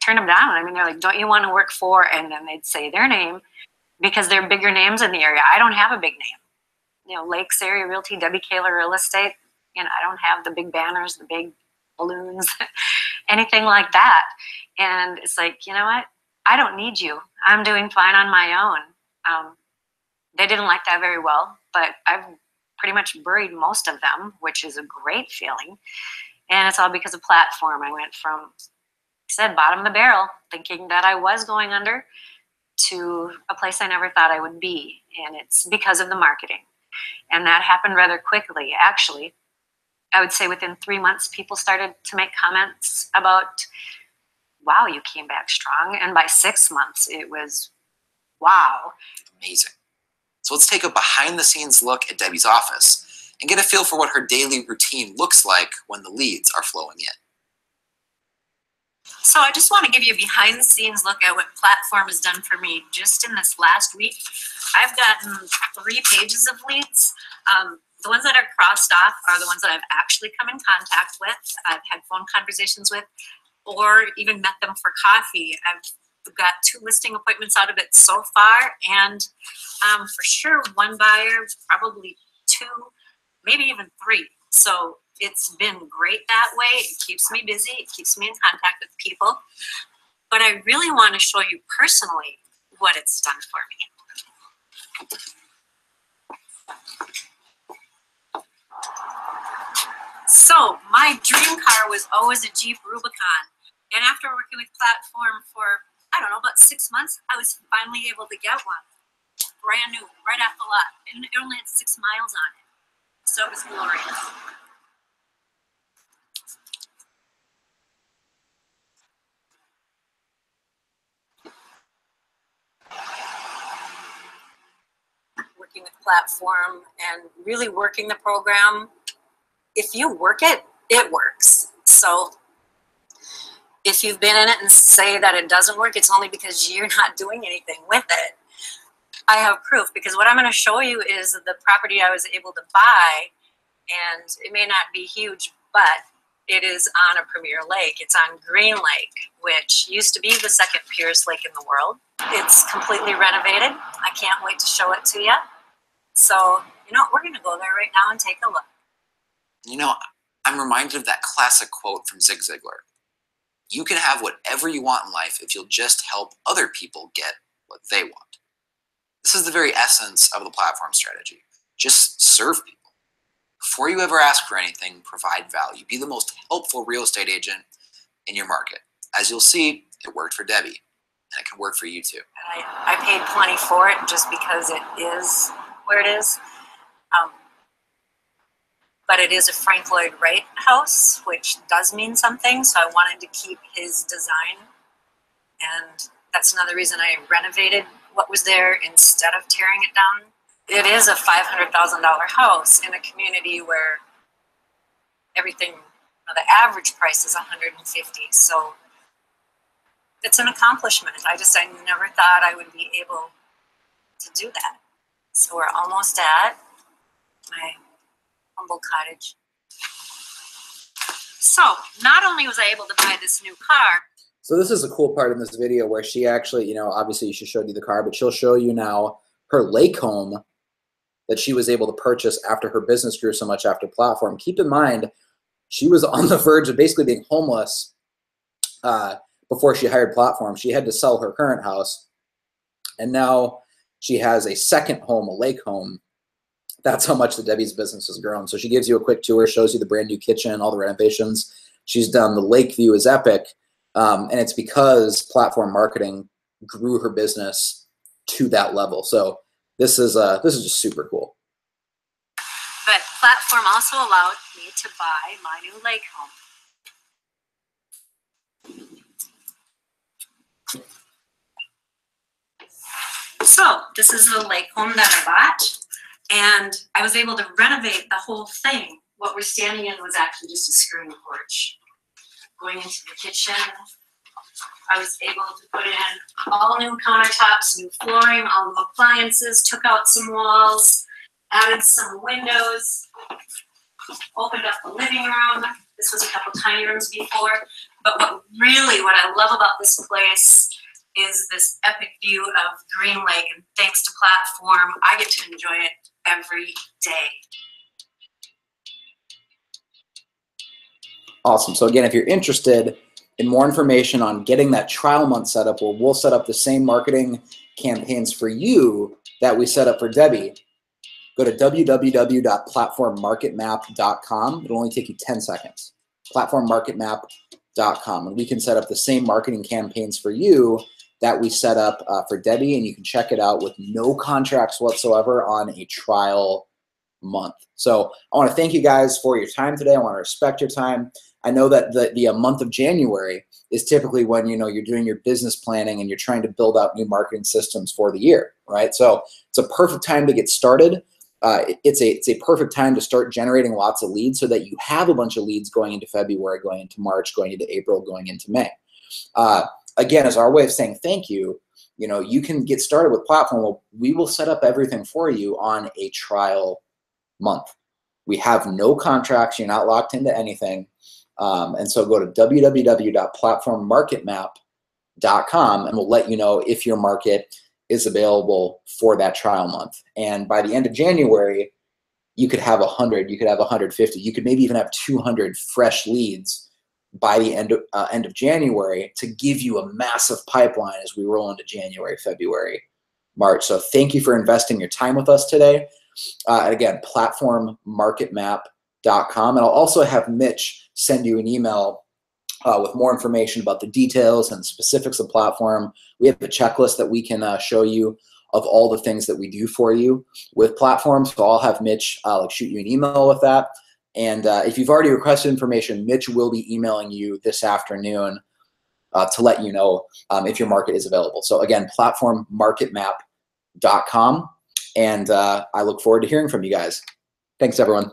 [SPEAKER 13] turned them down. I mean, they're like, don't you want to work for, and then they'd say their name because they're bigger names in the area. I don't have a big name. You know, Lakes Area Realty, Debbie Kaler Real Estate. You know, I don't have the big banners, the big balloons, anything like that. And it's like, you know what? I don't need you. I'm doing fine on my own. They didn't like that very well, but I've pretty much buried most of them, which is a great feeling. And it's all because of Platform. I went from, like I said, bottom of the barrel, thinking that I was going under, to a place I never thought I would be. And it's because of the marketing. And that happened rather quickly. Actually, I would say within 3 months, people started to make comments about, wow, you came back strong. And by 6 months, it was, wow.
[SPEAKER 14] Amazing. So let's take a behind the scenes look at Debbie's office and get a feel for what her daily routine looks like when the leads are flowing in.
[SPEAKER 13] So I just want to give you a behind the scenes look at what Platform has done for me just in this last week. I've gotten 3 pages of leads. The ones that are crossed off are the ones that I've actually come in contact with, I've had phone conversations with, or even met them for coffee. I've got 2 listing appointments out of it so far, and for sure 1 buyer, probably 2, maybe even 3. So it's been great that way. It keeps me busy. It keeps me in contact with people. But I really want to show you personally what it's done for me. So my dream car was always a Jeep Rubicon. And after working with Platform for, I don't know, about 6 months, I was finally able to get one. Brand new, right off the lot. And it only had 6 miles on it. So it was glorious. Working with Platform and really working the program. If you work it, it works. So if you've been in it and say that it doesn't work, it's only because you're not doing anything with it. I have proof, because what I'm going to show you is the property I was able to buy, and it may not be huge, but it is on a premier lake. It's on Green Lake, which used to be the second purest lake in the world. It's completely renovated. I can't wait to show it to you. So, you know, we're going to go there right now and take a look.
[SPEAKER 14] You know, I'm reminded of that classic quote from Zig Ziglar. You can have whatever you want in life if you'll just help other people get what they want. This is the very essence of the Platform strategy. Just serve people. Before you ever ask for anything, provide value. Be the most helpful real estate agent in your market. As you'll see, it worked for Debbie, and it can work for you too.
[SPEAKER 13] I paid plenty for it just because it is where it is. But it is a Frank Lloyd Wright house, which does mean something, so I wanted to keep his design. And that's another reason I renovated what was there instead of tearing it down. It is a $500,000 house in a community where everything, the average price is $150,000. So it's an accomplishment. I never thought I would be able to do that. So we're almost at my humble cottage. So not only was I able to buy this new car.
[SPEAKER 2] So this is a cool part in this video where she actually, you know, obviously she showed you the car, but she'll show you now her lake home that she was able to purchase after her business grew so much after Platform. Keep in mind, she was on the verge of basically being homeless before she hired Platform. She had to sell her current house, and now she has a second home, a lake home. That's how much the Debbie's business has grown. So she gives you a quick tour, shows you the brand new kitchen, all the renovations she's done. The lake view is epic. And it's because platform marketing grew her business to that level. So this is just super cool.
[SPEAKER 13] But platform also allowed me to buy my new lake home. So this is the lake home that I bought, and I was able to renovate the whole thing. What we're standing in was actually just a screen porch. Going into the kitchen, I was able to put in all new countertops, new flooring, all new appliances, took out some walls, added some windows, opened up the living room. This was a couple tiny rooms before. But what I love about this place is this epic view of Green Lake, and thanks to Platform, I get to enjoy it every day.
[SPEAKER 2] Awesome. So again, if you're interested in more information on getting that trial month set up, where we'll set up the same marketing campaigns for you that we set up for Debbie, go to www.platformmarketmap.com. It'll only take you 10 seconds. Platformmarketmap.com. And we can set up the same marketing campaigns for you that we set up for Debbie, and you can check it out with no contracts whatsoever on a trial month. So I want to thank you guys for your time today. I want to respect your time. I know that the month of January is typically when you're doing your business planning and you're trying to build out new marketing systems for the year, right? So it's a perfect time to get started. It's a perfect time to start generating lots of leads so that you have a bunch of leads going into February, going into March, going into April, going into May. Again, as our way of saying thank you, you can get started with Platform. We will set up everything for you on a trial month. We have no contracts. You're not locked into anything. And so go to www.platformmarketmap.com, and we'll let you know if your market is available for that trial month. And by the end of January, you could have 100, you could have 150, you could maybe even have 200 fresh leads by the end of January to give you a massive pipeline as we roll into January, February, March. So thank you for investing your time with us today. And again, platformmarketmap.com. And I'll also have Mitch send you an email with more information about the details and specifics of Platform. We have a checklist that we can show you of all the things that we do for you with Platform. So I'll have Mitch shoot you an email with that. And if you've already requested information, Mitch will be emailing you this afternoon to let you know if your market is available. So again, platformmarketmap.com. And I look forward to hearing from you guys. Thanks, everyone.